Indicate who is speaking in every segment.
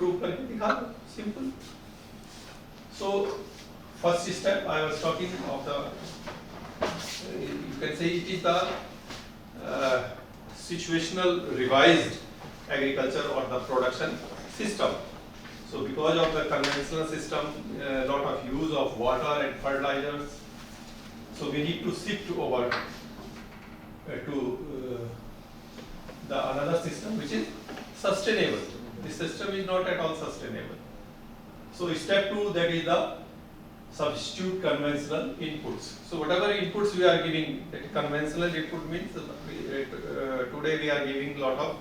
Speaker 1: Prove करके दिखा दो, simple. So first step I was talking of the, you can say it is the situational revised agriculture or the production system. So because of the conventional system, lot of use of water and fertilizers, so we need to shift over to the another system which is sustainable. This system is not at all sustainable. So step 2, that is the substitute conventional inputs. So whatever inputs we are giving, that conventional input means today we are giving lot of,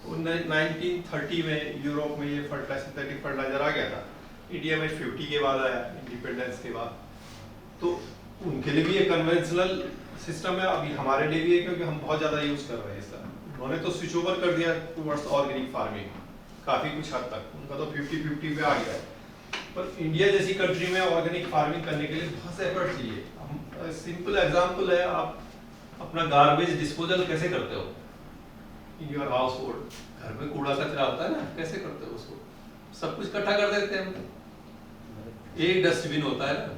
Speaker 1: 1930 में Europe में ये synthetic fertiliser आ गया था, India में 50 के बाद आया, independence के बाद। तो उनके लिए भी ये कन्वेंशनल सिस्टम है, अभी हमारे लिए भी है, क्योंकि हम बहुत ज़्यादा यूज़ कर रहे हैं इसका। उन्होंने तो स्विच ओवर कर दिया टुवर्ड्स ऑर्गेनिक फार्मिंग काफ़ी कुछ हद तक, उनका तो 50-50 पे आ गया है। पर इंडिया जैसी कंट्री में ऑर्गेनिक फार्मिंग करने के लिए बहुत से एफर्ट चाहिए। हम सिंपल एग्जांपल है, आप अपना गार्बेज डिस्पोजल कैसे करते हो इन योर हाउस होल्ड? घर में कूड़ा कचरा होता है ना, कैसे करते हो उसको? सब कुछ इकट्ठा कर देते हैं हम, एक डस्टबिन होता है ना,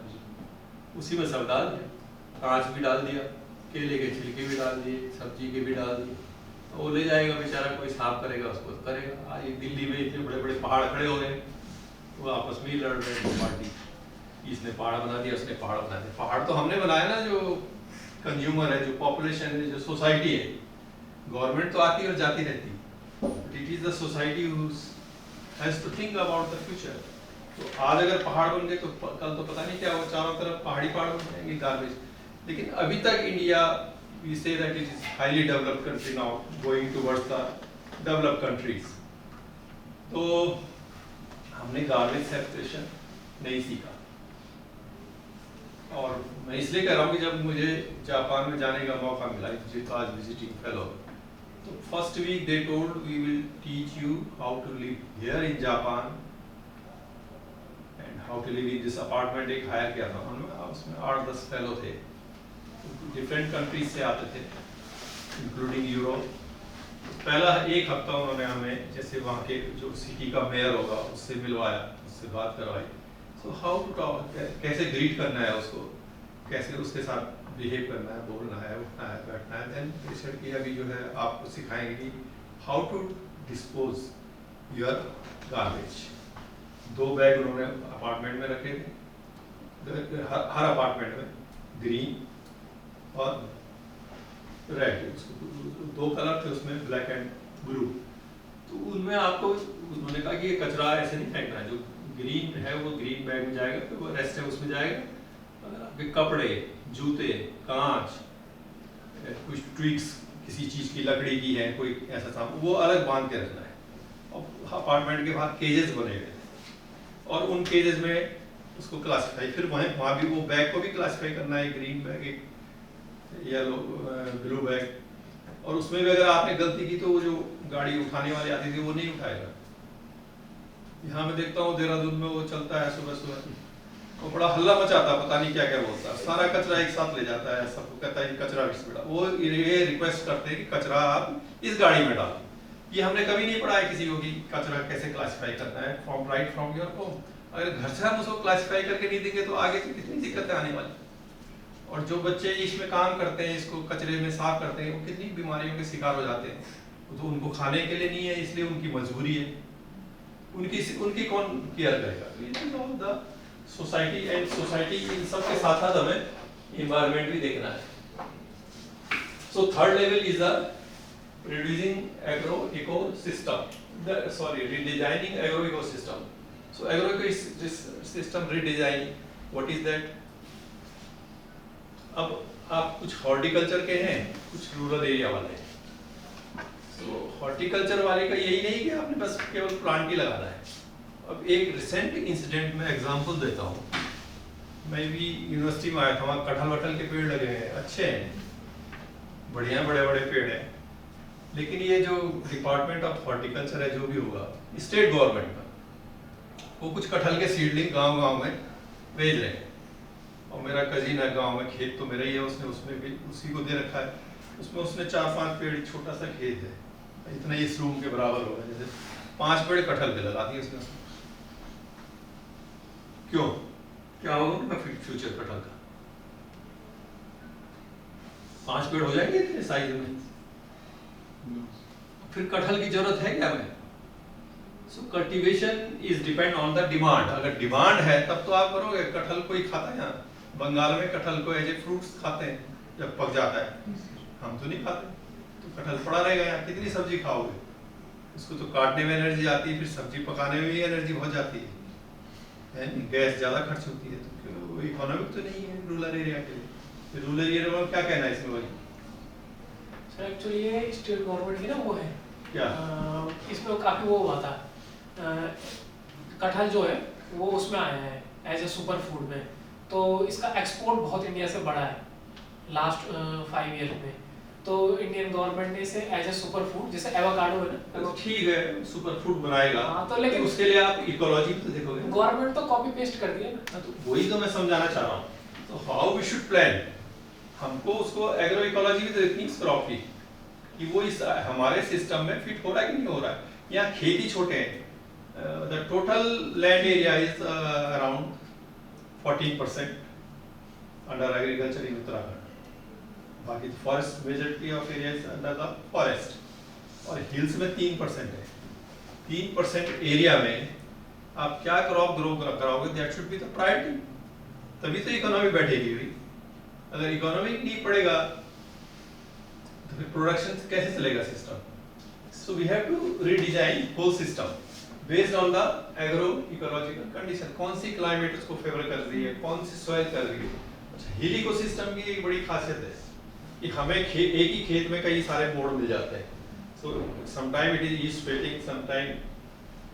Speaker 1: उसी में सब डाल दिया, कांच भी डाल दिया, केले के छिलके भी डाल दिए, सब्जी के भी डाल दिए, वो ले जाएगा बेचारा, कोई साफ करेगा उसको करेगा। आज दिल्ली में इतने बड़े बड़े पहाड़ खड़े हो गए, वो आपस में ही लड़ रहे हैं पार्टी, इसने पहाड़ बना दिया, उसने पहाड़ बना दिया। पहाड़ तो हमने बनाया ना, जो कंज्यूमर है, जो पॉपुलेशन है, जो सोसाइटी है। गवर्नमेंट तो आती और जाती रहती, it is the society who has to think about the future. तो आज अगर पहाड़ बन गए तो कल तो पता नहीं क्या होगा, चारों तरफ पहाड़ी पहाड़ बन जाएंगे गार्बेज। लेकिन अभी तक India, we say that it is highly developed country now, going towards the developed countries. तो हमने गार्बेज सेपरेशन नहीं सीखा। और मैं इसलिए कह रहा हूँ कि जब मुझे जापान में जाने का मौका मिला, आज विजिटिंग फेलो, तो first week they told we will teach you how to live here in Japan and how to live in this apartment. एक हायर किया था उन्होंने, उसमें 8-10 फेलो थे, डिफरेंट कंट्रीज से आते थे, इंक्लूडिंग यूरोप। पहला एक हफ्ता उन्होंने हमें, जैसे वहाँ के जो सिटी का मेयर होगा उससे मिलवाया, उससे बात करवाई। सो हाउ टू टॉक, कैसे ग्रीट करना है उसको, कैसे उसके साथ बिहेव करना है, बोलना है, उठना है, बैठना है। देन रिसर्च की अभी जो है आपको सिखाएंगे कि how to dispose your garbage. 2 bag उन्होंने अपार्टमेंट में रखे थे, हर अपार्टमेंट में ग्रीन और रेड, 2 कलर थे उसमें, ब्लैक एंड ब्लू। तो उनमें आपको उन्होंने कहा कि ये कचरा ऐसे नहीं फेंकना है, जो ग्रीन है वो ग्रीन बैग में जाएगा, फिर वो रेस्ट है उसमें जाएगा। आपके कपड़े, जूते, कांच, कुछ ट्विक्स, किसी चीज की लकड़ी की है, कोई ऐसा सामान, वो अलग बांध के रखना है। और अपार्टमेंट के बाहर केजेस बने हुए हैं, और उन केजेस में उसको क्लासिफाई, फिर वहाँ भी वो बैग को भी क्लासिफाई करना है, ग्रीन बैग, एक येलो ब्लू बैग। और उसमें भी अगर आपने गलती की तो वो जो गाड़ी उठाने वाली आती थी वो नहीं उठाएगा। यहाँ मैं देखता हूँ देहरादून में वो चलता है सुबह सुबह, वो बड़ा हल्ला मचाता है, पता नहीं क्या क्या बोलता है, सारा कचरा एक साथ ले जाता है, सबको कहता है कचरा इसमें डालो। वो ये रिक्वेस्ट करते हैं कि कचरा आप इस गाड़ी में डालो। ये हमने कभी नहीं पढ़ा है किसी को कि कचरा कैसे क्लासिफाई करना है, from right from your home. अगर घर से हम उसको क्लासिफाई करके नहीं देंगे तो आगे तो कितनी दिक्कतें आने वाली। और जो बच्चे इसमें काम करते हैं, इसको कचरे में साफ करते हैं, वो कितनी बीमारियों के शिकार हो जाते हैं। तो उनको खाने के लिए नहीं है, इसलिए उनकी मजबूरी है, उनकी कौन केयर करेगा? सोसाइटी एंड सोसाइटी, इन सब के साथ साथ हमें एनवायरनमेंट भी देखना है। So third level is the reducing agro ecosystem, redesigning agro ecosystem. So agro ecosystem redesign, what is that? अब आप कुछ हॉर्टिकल्चर के हैं, कुछ रूरल एरिया वाले हैं। तो हॉर्टिकल्चर वाले का यही नहीं कि आपने बस केवल प्लांट ही लगाना है। अब एक रिसेंट इंसिडेंट में एग्जांपल देता हूँ। मैं भी यूनिवर्सिटी में आया था, वहाँ कटहल वटहल के पेड़ लगे हैं, अच्छे हैं, बढ़िया बड़े बड़े पेड़ हैं। लेकिन ये जो डिपार्टमेंट ऑफ हॉर्टिकल्चर है, जो भी होगा स्टेट गवर्नमेंट का, वो कुछ कटहल के सीडलिंग गांव-गांव में भेज रहे हैं। और मेरा कजिन है गांव में, खेत तो मेरा ही है, उसने उसमें भी उसी को दे रखा है। उसमें उसने 4-5 पेड़, छोटा सा खेत है, इतना इस रूम के बराबर होगा, जैसे 5 पेड़ कटहल के लगा दिए उसने। क्यों? क्या होगा उनका फ्यूचर कटहल का? 5 पेड़ हो जाएंगे इतने साइज में? फिर कटहल की जरूरत है क्या हमें? So cultivation is depend on the demand. अगर डिमांड है तब तो आप करोगे। कटहल कोई खाता है यहाँ? बंगाल में कटहल को एज ए फ्रूट्स खाते हैं जब पक जाता है, हम तो नहीं खाते। तो कटहल पड़ा रहेगा यहाँ, कितनी सब्जी खाओगे? इसको तो काटने में एनर्जी आती है, फिर सब्जी पकाने में भी एनर्जी बहुत जाती है गैस ज़्यादा खर्च होती है। तो इकोनॉमिक तो नहीं है रूरल एरिया के लिए। रूरल एरिया में क्या कहना है इसमें भाई?
Speaker 2: सर एक्चुअली ये स्टेट गवर्नमेंट की ना वो है
Speaker 1: क्या
Speaker 2: इसमें काफ़ी वो हुआ था, कटहल जो है वो उसमें आया है एज ए सुपर फूड में। तो इसका एक्सपोर्ट बहुत इंडिया से बढ़ा है लास्ट 5 ईयर में। तो इंडियन गवर्नमेंट ने इसे एज ए सुपर फूड, जैसे एवोकाडो है ना,
Speaker 1: तो ठीक है सुपर फूड बनाएगा।
Speaker 2: हाँ, तो लेकिन
Speaker 1: उसके लिए आप इकोलॉजी तो देखोगे।
Speaker 2: गवर्नमेंट तो कॉपी पेस्ट कर दिया ना।
Speaker 1: तो वही तो मैं समझाना चाह रहा हूँ। तो हाउ वी शुड प्लान, हमको उसको एग्रो इकोलॉजी भी तो देखनी इस क्रॉप की कि वो इस हमारे सिस्टम में फिट हो रहा है कि नहीं हो रहा है। यहाँ खेती छोटे हैं, the total land area is around 14% under agriculture in Uttarakhand. बाकी forest majority of area is under the forest, और हिल्स में 3% है। 3% एरिया में आप क्या क्रॉप ग्रो कराओगे? That should be the priority, तभी तो इकोनॉमी बैठेगी भाई। अगर इकोनॉमी नहीं पड़ेगा तो फिर प्रोडक्शन कैसे चलेगा system? So we have to redesign whole system based on the agro ecological condition. कौन सी क्लाइमेट उसको फेवर कर रही है, कौन सी सॉइल कर रही है। अच्छा, हिल इकोसिस्टम की एक बड़ी खासियत है कि हमें एक ही खेत में कई सारे मोड मिल जाते हैं। So sometime it is east facing, sometime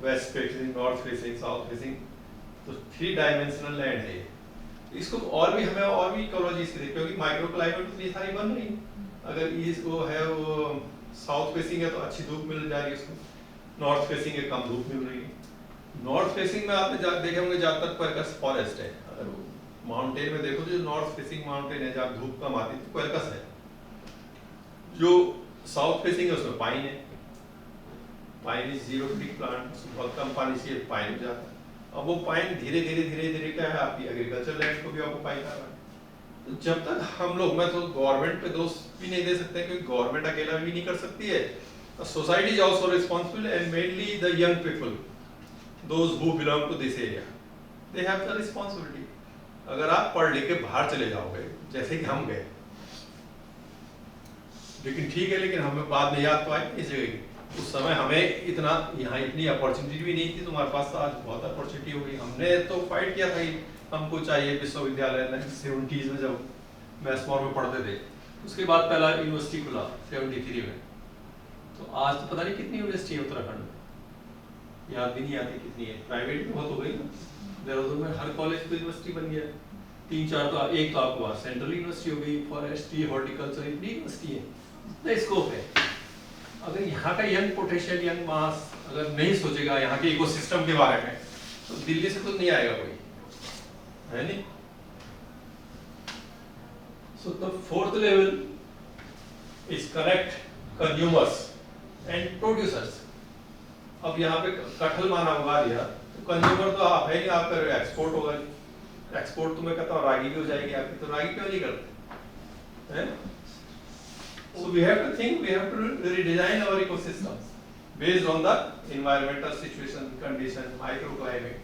Speaker 1: waste facing, north facing, south facing. तो 3 डायमेंशनल लैंड है। इसको और भी हमें और भी इकोलॉजी इसकी देखिए, क्योंकि माइक्रो क्लाइमेट इतनी सारी बन रही है। अगर ईस्ट वो है वो साउथ फेसिंग है तो अच्छी धूप मिल जा रही है उसको, नॉर्थ फेसिंग है कम धूप मिल रही है। नॉर्थ फेसिंग में आपने देखे होंगे ज्यादातर क्वेर्कस फॉरेस्ट है। अगर माउंटेन में देखो तो जो नॉर्थ फेसिंग माउंटेन है जहाँ धूप कम आती है तो क्वेर्कस है। जो साउथ फेसिंग है उसमें पाइन है। Pine is zero tree plant, बहुत कम पानी से पाइन हो जाता है। अब वो पाइन धीरे धीरे क्या है आपकी एग्रीकल्चर लैंड को भी ऑक्युपाई कर रहा है। तो जब तक हम लोग, मैं तो गवर्नमेंट पे दोष भी नहीं दे सकते क्योंकि गवर्नमेंट अकेला भी नहीं कर सकती है। Society is also responsible and mainly the young people, those who belong to this area, they have the responsibility. अगर आप पढ़ लिख के बाहर चले जाओगे जैसे कि हम गए, लेकिन ठीक है, लेकिन हमें बाद में याद तो आई इस जगह की। उस समय हमें इतना यहाँ इतनी अपॉर्चुनिटी भी नहीं थी। तुम्हारे पास तो आज बहुत अपॉर्चुनिटी हो गई। हमने तो फाइट किया था कि हमको चाहिए विश्वविद्यालय 70s में जब मैथ्स में पढ़ते थे। उसके बाद पहला यूनिवर्सिटी खुला 73 में। तो आज तो पता नहीं कितनी यूनिवर्सिटी है उत्तराखंड में, याद भी नहीं आती कितनी है। प्राइवेट भी बहुत हो गई ना, देहरादून में हर कॉलेज तो यूनिवर्सिटी बन गया। 3-4 तो एक तो आपको वहाँ सेंट्रल यूनिवर्सिटी हो गई, फॉरेस्ट्री, हॉर्टिकल्चर, इतनी यूनिवर्सिटी है, इतना स्कोप है। अगर यहाँ का यंग पोटेंशियल, यंग मास अगर नहीं सोचेगा यहाँ के इकोसिस्टम के बारे में, तो दिल्ली से तो नहीं आएगा कोई, है नहीं। So the fourth level is connect consumers and producers. अब यहाँ पे कटहल माना उगा दिया तो कंज्यूमर तो आप है नहीं, आपका एक्सपोर्ट होगा। एक्सपोर्ट तो मैं कहता हूँ रागी भी हो जाएगी आपकी, तो रागी क्यों नहीं करते हैं? So we have to think, we have to redesign our ecosystems based on the environmental situation, condition, microclimate,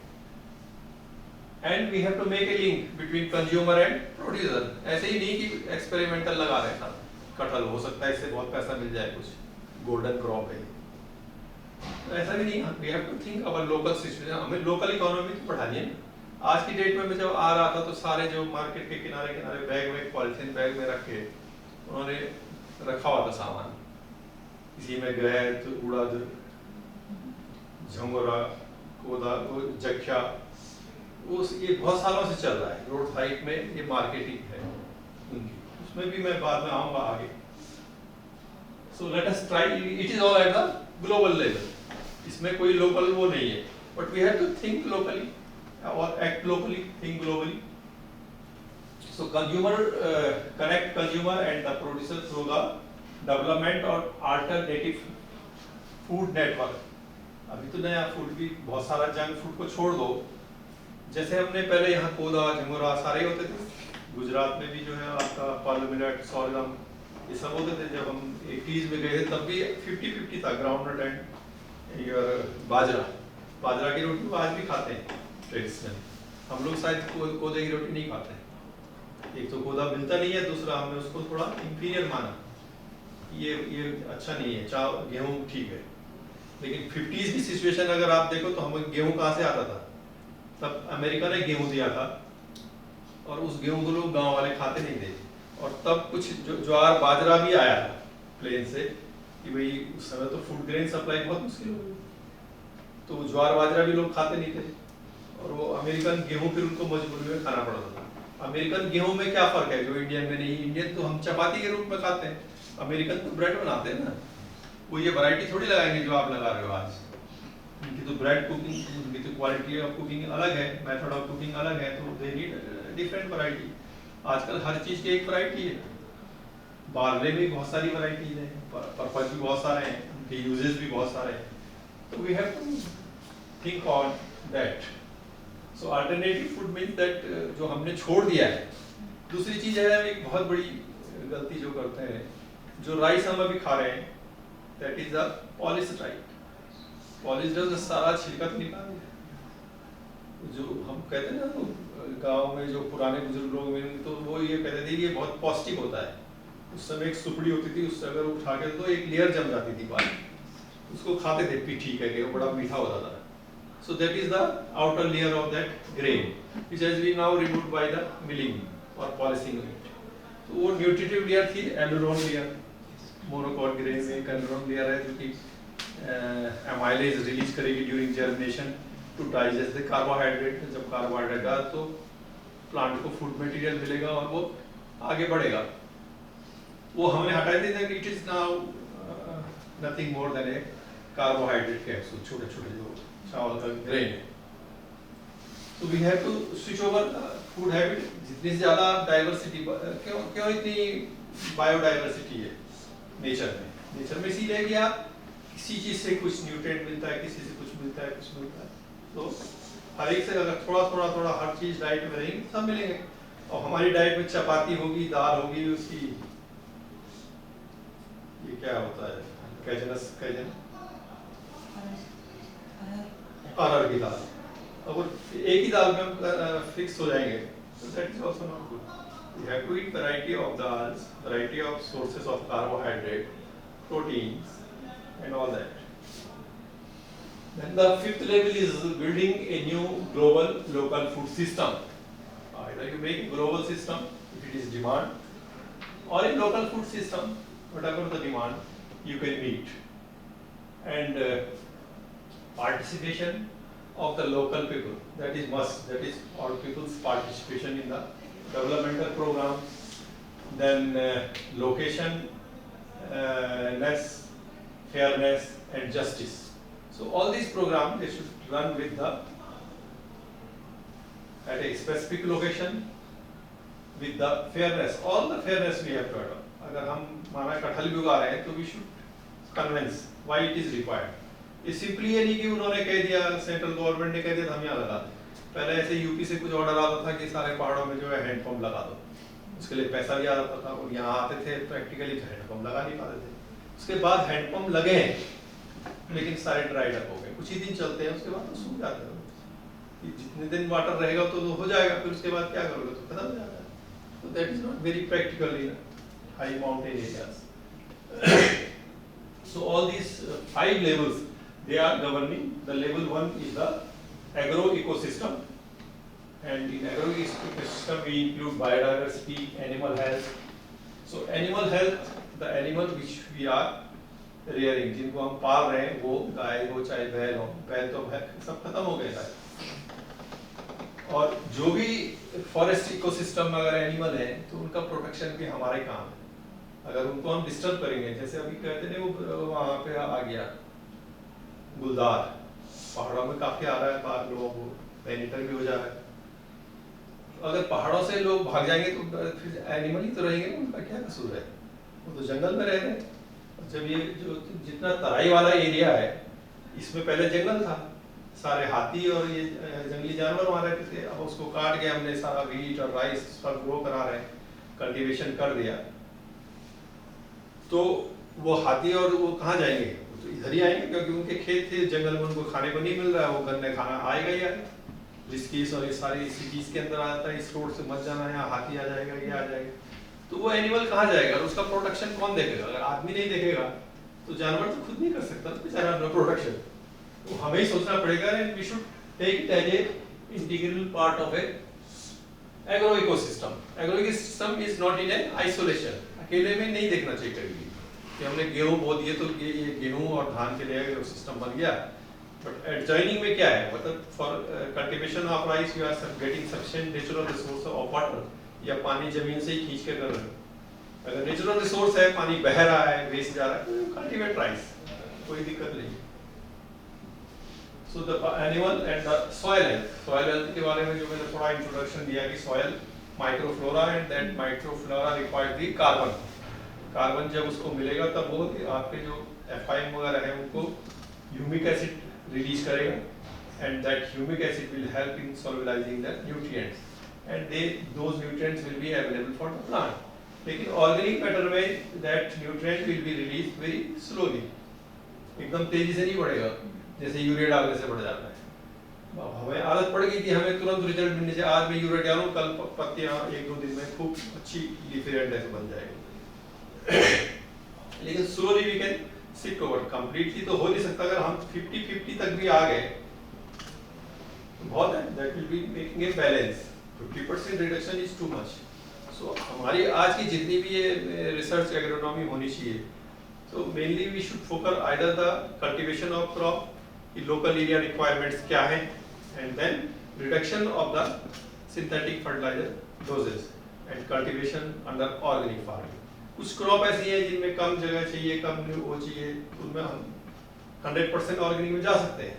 Speaker 1: and we have to make a link between consumer and producer. ऐसे ही नहीं कि एक्सपेरिमेंटल लगा रहे हैं कटहल, हो सकता है इससे बहुत पैसा मिल जाए, कुछ गोल्डन क्रॉप है, ऐसा भी नहीं। we have to think our local situation, हमें लोकल इकोनॉमी बढ़ानी है। आज की डेट में मैं जब आ रहा था तो सारे जो मार्केट के किनारे किनारे बैग में, पॉलिथीन बैग में रख के उन्होंने रखा हुआ था सामान। इसी में गए तो उड़द, झंगोरा, कोदा, जख्या, ये बहुत सालों से चल रहा है। रोड साइड में ये मार्केटिंग है उनकी, उसमें भी मैं बाद में आऊंगा आगे। So let us try, it is all at the global level, इसमें कोई लोकल वो नहीं है, but we have to think locally और act locally, think globally. So consumer, connect consumer and the producer through the development और alternative food network अभी तो नया फूड भी बहुत सारा, जंक फूड को छोड़ दो, जैसे हमने पहले यहाँ कोदा झंगोरा सारे होते थे, गुजरात में भी जो है आपका पल मिलेट सोरगम ये सब होते थे। जब हम 80s में गए थे तब भी 50-50 था, ग्राउंडनट एंड बाजरा। बाजरा की रोटी आज भी खाते हैं ट्रेडिशनल। हम लोग शायद कोदे की रोटी नहीं खाते हैं, एक तो कोदा मिलता नहीं है, दूसरा हमने उसको थोड़ा इंफीरियर माना, ये अच्छा नहीं है। चावल गेहूँ ठीक है, लेकिन 50s की सिचुएशन अगर आप देखो तो हमें गेहूँ कहाँ से आता था? तब अमेरिका ने गेहूँ दिया था और उस गेहूँ को लोग गांव वाले खाते नहीं थे। और तब कुछ ज्वार बाजरा भी आया था प्लेन से, कि भाई उस समय तो फूड ग्रेन सप्लाई बहुत मुश्किल हो गई, तो ज्वार बाजरा भी लोग खाते नहीं थे, और वो अमेरिकन गेहूँ फिर उनको मजबूरी में खाना पड़ता था। अमेरिकन गेहूँ में क्या फर्क है जो इंडियन में नहीं? इंडियन तो हम चपाती के रूप में खाते हैं, अमेरिकन तो ब्रेड बनाते हैं ना। वो ये वैरायटी थोड़ी लगाएंगे जो आप लगा रहे हो आज। उनकी तो ब्रेड कुकिंग, उनकी तो क्वालिटी ऑफ कुकिंग अलग है, मेथड ऑफ कुकिंग अलग है, तो दे नीड डिफरेंट वैरायटी। आजकल हर चीज की एक वैरायटी है, बार्ले में बहुत सारी वैरायटीज हैं, पर्पज भी बहुत सारे हैं, उनके यूजेस भी बहुत सारे हैं, तो we have to think on that. So alternative food means that जो हमने छोड़ दिया है। दूसरी चीज है, एक बहुत बड़ी गलती जो करते हैं, जो राइस हम अभी खा रहे हैं, that is a polished rice. Polished rice सारा छिलका तो निकाल दिया। जो हम कहते हैं ना, तो गांव में जो पुराने बुजुर्ग लोग में, तो वो ये कहते थे ये बहुत पौष्टिक होता है। उस समय एक सुपड़ी होती थी, उससे अगर उठा के तो एक लेयर जम जाती थी बाहर, उसको खाते थे, ठीक है कि वो बड़ा मीठा होता था। So that is the outer layer of that grain, which has been now removed by the milling or polishing of it. तो वो न्यूट्रिटिव लेयर थी, एलुरोन लेयर, मोनोकॉट ग्रेन में एक एलुरोन लेयर है जो कि एमाइलेज रिलीज करेगी during germination to digest the carbohydrate. जब कार्बोहाइड्रेट आ तो प्लांट को फूड मटेरियल मिलेगा और वो आगे बढ़ेगा। वो हमने हटा दी था कि it is now nothing more than a carbohydrate capsule, छोटे छोटे जो चावल का ग्रेन है। तो we have to switch over food habit. जितनी ज्यादा डाइवर्सिटी, क्यों इतनी बायोडाइवर्सिटी है नेचर में? नेचर में इसीलिए कि आप किसी चीज से कुछ न्यूट्रिएंट मिलता है, किसी से कुछ मिलता है, कुछ मिलता है, तो हर एक से अगर थोड़ा हर चीज डाइट में रहेंगे सब मिलेंगे। और हमारी डाइट में चपाती होगी, दाल होगी, उसकी ये क्या होता है, कैजन अरहर की दाल, अब एक ही दाल में फिक्स हो जाएंगे, so that is also not good. You have to eat variety of dals, variety of sources of carbohydrate, proteins, and all that. Then the fifth level is building a new global local food system. Either you make a global system if it is demand, or a local food system, whatever the demand you can meet. And participation of the local people, that is must, that is all people's participation in the developmental programs. Then location, fairness and justice. So all these programs, they should run with the at a specific location with the fairness, all the fairness we have to adopt. अगर हम माना कटहल भी उगा रहे हैं तो we should convince why it is required. ये सिंपली ये नहीं कि उन्होंने कह दिया, सेंट्रल गवर्नमेंट ने कह दिया हम यहाँ लगा दें। पहले ऐसे यूपी से कुछ ऑर्डर आता था कि सारे पहाड़ों में जो है हैंडपंप लगा दो, उसके लिए पैसा भी आ जाता था, और यहाँ आते थे प्रैक्टिकली हैंडपंप लगा नहीं पाते थे। उसके बाद हैंडपंप लगे हैं, लेकिन सारे ड्राइड अप हो गए, कुछ ही दिन चलते हैं, उसके बाद तो सूख जाते हैं। जितने दिन वाटर रहेगा तो हो जाएगा, फिर उसके बाद क्या करोगे, तो खत्म हो जाता है। तो that is not very practical in high mountain areas. So all these 5 levels, they are governing. The level 1 is the agro ecosystem, and in agro ecosystem we include biodiversity, animal health. So animal health, the animal which we are rearing, जिनको हम पाल रहे हैं, वो गाय हो चाहे बैल हो, बैल तो सब खत्म हो गए था। और जो भी फॉरेस्ट इकोसिस्टम में अगर एनिमल है तो उनका प्रोटेक्शन भी हमारे काम है। अगर उनको हम डिस्टर्ब करेंगे, जैसे अभी कहते हैं वो वहाँ पे आ गया गुलदार, पहाड़ों में काफी आ रहा है, बाहर लोगों को पेनिटर भी हो जा रहा है। तो अगर पहाड़ों से लोग भाग जाएंगे तो फिर एनिमल ही तो रहेंगे, उनका क्या कसूर है, वो तो जंगल में रह रहे हैं। जब ये जो जितना तराई वाला एरिया है, इसमें पहले जंगल था, सारे हाथी और ये जंगली जानवर वहाँ रहते थे। अब उसको काट के हमने सारा व्हीट और राइस सब ग्रो करा रहे हैं, कल्टीवेशन कर दिया, तो वो हाथी और वो कहाँ जाएंगे? वो तो इधर ही आएंगे, क्योंकि उनके खेत थे जंगल में, उनको खाने को नहीं मिल रहा है, वो गन्ने खाना आएगा ही आएगा। जिस और ये सारी सिटीज के अंदर आता है, इस रोड से मत जाना, यहाँ हाथी आ जाएगा, ये आ जाएगा, तो वो एनिमल कहाँ जाएगा? उसका प्रोटेक्शन कौन देखेगा? अगर आदमी नहीं देखेगा तो जानवर तो खुद नहीं कर सकता बेचारा प्रोटेक्शन, तो हमें ही सोचना पड़ेगा। We should take it as a integral part of a agro ecosystem. Agro ecosystem is not in a isolation, अकेले में नहीं देखना चाहिए कभी कि हमने गेहूं बो दिए तो ये गेहूं और धान के लिए इकोसिस्टम बन गया। बट एडजॉइनिंग में क्या है, मतलब for cultivation of rice you are getting sufficient natural resource of water, या पानी जमीन से ही खींच के कर रहे हो। अगर नेचुरल रिसोर्स है, पानी बह रहा है, वेस्ट जा रहा है, कल्टीवेट राइस, कोई दिक्कत नहीं। So the animal and the soil health के बारे में जो मैंने थोड़ा इंट्रोडक्शन दिया कि soil microflora and that microflora required the carbon. Carbon जब उसको मिलेगा तब वो आपके जो एफआईएम वगैरह है उनको ह्यूमिक एसिड रिलीज करेगा, and that humic acid will help in solubilising the nutrients, and those nutrients will be available for the plant. लेकिन ऑर्गेनिक मैटर में that nutrient will be released very slowly, एकदम तेजी से नहीं बढ़ेगा जैसे urea डालने से बढ़ जाता है। अब हमें आदत पड़ गई थी, हमें तुरंत रिजल्ट मिलने से, आज मैं यूरिया डालूं, कल पत्तियां 1-2 दिन में खूब अच्छी लीफी रेड ऐसे बन जाएगी। लेकिन slowly we can shift over, completely तो हो नहीं सकता। अगर हम 50-50 तक भी आ गए तो बहुत है, that will be making a balance. 50% reduction is too much. So हमारी आज की जितनी भी ये रिसर्च एग्रोनॉमी होनी चाहिए, तो mainly we should focus either the cultivation of crop की लोकल एरिया रिक्वायरमेंट्स क्या है, and then reduction of the synthetic fertiliser doses and cultivation under organic farming. कुछ क्रॉप ऐसी है जिनमें कम जगह चाहिए, कम वो चाहिए, उनमें हम 100% ऑर्गेनिक में जा सकते हैं।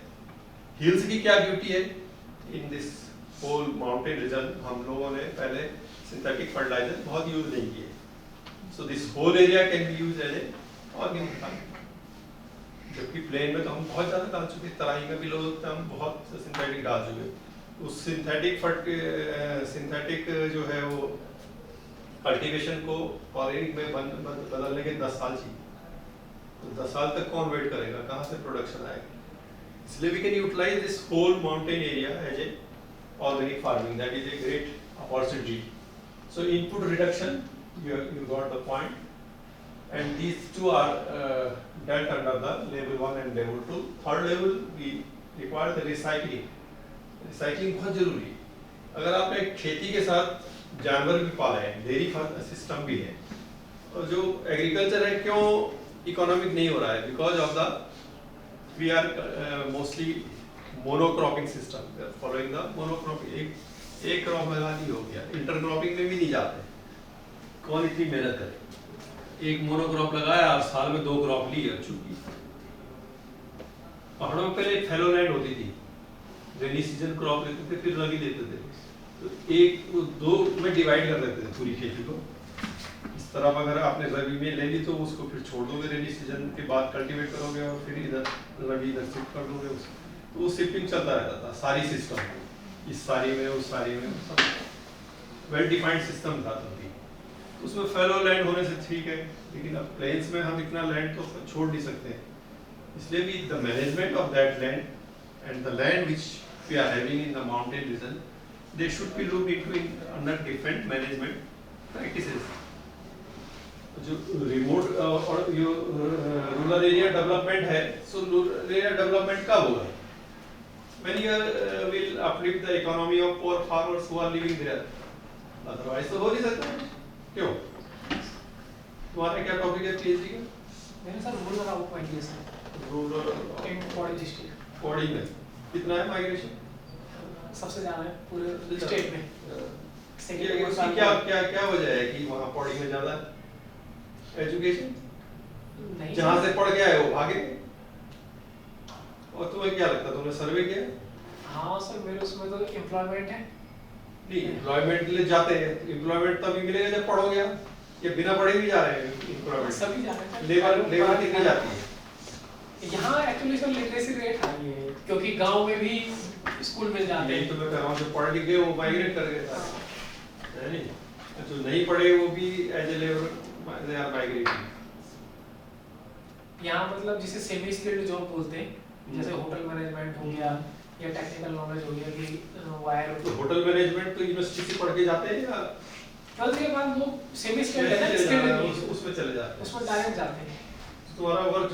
Speaker 1: हिल्स की क्या ब्यूटी है, in this whole mountain region हम लोगों ने पहले सिंथेटिक फर्टिलाइजर बहुत यूज नहीं किए, so this whole area can be use as a organic farming. जबकि प्लेन में तो हम बहुत ज्यादा डाल चुके, तराई में भी लोग हम बहुत सिंथेटिक डाल चुके। उस सिंथेटिक जो है वो कल्टीवेशन को ऑर्गेनिक में बदलने के 10 साल चाहिए, तो 10 साल तक कौन वेट करेगा, कहाँ से प्रोडक्शन आएगा? इसलिए we can utilize this whole mountain area as a organic farming. That is a great opportunity. So input reduction, you got the point, and these two are dealt under the level 1 and level 2. Third level we require the recycling. Recycling बहुत जरूरी है। अगर आपने खेती के साथ जानवर भी पाले हैं, डेयरी सिस्टम भी है, और जो एग्रीकल्चर है क्यों इकोनॉमिक नहीं हो रहा है? Because of the we are mostly monocropping system, we are following the monocropping। एक क्रॉप लगा दी हो गया, इंटरक्रॉपिंग में भी नहीं जाते, कौन इतनी मेहनत करे? एक मोनोक्रॉप लगाया और साल में 2 क्रॉप ली, चुकी। पहाड़ों में पहले फैलो लैंड होती थी, रेनी सीजन क्रॉप लेते थे, फिर रबी लेते थे, तो 1-2 में डिवाइड कर देते थे पूरी खेती को। इस तरफ अगर आपने रबी में ले ली तो उसको फिर छोड़ दोगे, रेनी सीजन के बाद कल्टीवेट करोगे और फिर इधर रबी इधर शिफ्ट कर दोगे उसको, तो वो शिफ्टिंग चलता रहता था। सारी सिस्टम, इस सारी में उस सारी में, सब वेल डिफाइंड सिस्टम था तभी। तो उसमें फैलो लैंड होने से ठीक है, लेकिन अब प्लेन्स में हम इतना लैंड तो छोड़ नहीं सकते, इसलिए भी the management of that land and the land which we are having in the mountain region, they should be looked into under different management practices. जो रिमोट और जो रूरल एरिया डेवलपमेंट है, सो रूरल एरिया डेवलपमेंट कब होगा? When you will uplift the economy of poor farmers who are living there, otherwise तो हो नहीं सकता। क्यों? तुम्हारा क्या टॉपिक है पीएचडी का?
Speaker 2: मेरे साथ रूरल आउटपॉइंट है सर,
Speaker 1: रूरल
Speaker 2: इन पौड़ी डिस्ट्रिक्ट।
Speaker 1: पौड़ी में कितना है माइग्रेशन?
Speaker 2: सबसे ज्यादा है पूरे स्टेट में।
Speaker 1: उसकी क्या क्या क्या वजह है कि वहाँ पौड़ी में ज्यादा है? एजुकेशन, जहाँ से पढ़ के आए वो भागे। और तुम्हें क्या लगता, तुमने सर्वे किया?
Speaker 2: हाँ सर, मेरे उसमें तो एम्प्लॉयमेंट है।
Speaker 1: नहीं, एम्प्लॉयमेंट के लिए जाते हैं, एम्प्लॉयमेंट तभी मिलेगा जब पढ़ोगे आप, या बिना पढ़े भी जा रहे हैं एम्प्लॉयमेंट?
Speaker 2: सभी जा रहे हैं।
Speaker 1: लेबर कितनी जाती है?
Speaker 2: यहाँ actually sir literacy rate high है क्योंकि गांव में भी स्कूल मिल जाते
Speaker 1: यही
Speaker 2: हैं।
Speaker 1: तो मैं कह रहा हूँ, जो पढ़ लिख गए वो माइग्रेट कर गए सारे, है नहीं? जो नहीं पढ़े वो भी as a labour they are migrating.
Speaker 2: यहाँ मतलब जिसे सेमी स्किल्ड जॉब बोलते हैं, जैसे होटल मैनेजमेंट हो गया या टेक्निकल नॉलेज हो गया कि वायर।
Speaker 1: तो होटल मैनेजमेंट तो यूनिवर्सिटी से पढ़ के जाते हैं या
Speaker 2: 12th के बाद वो सेमी स्किल्ड है ना, स्किल्ड नहीं है,
Speaker 1: उसमें चले जाते हैं?
Speaker 2: उसमें डायरेक्ट जाते हैं।
Speaker 1: तुम्हारा वर्क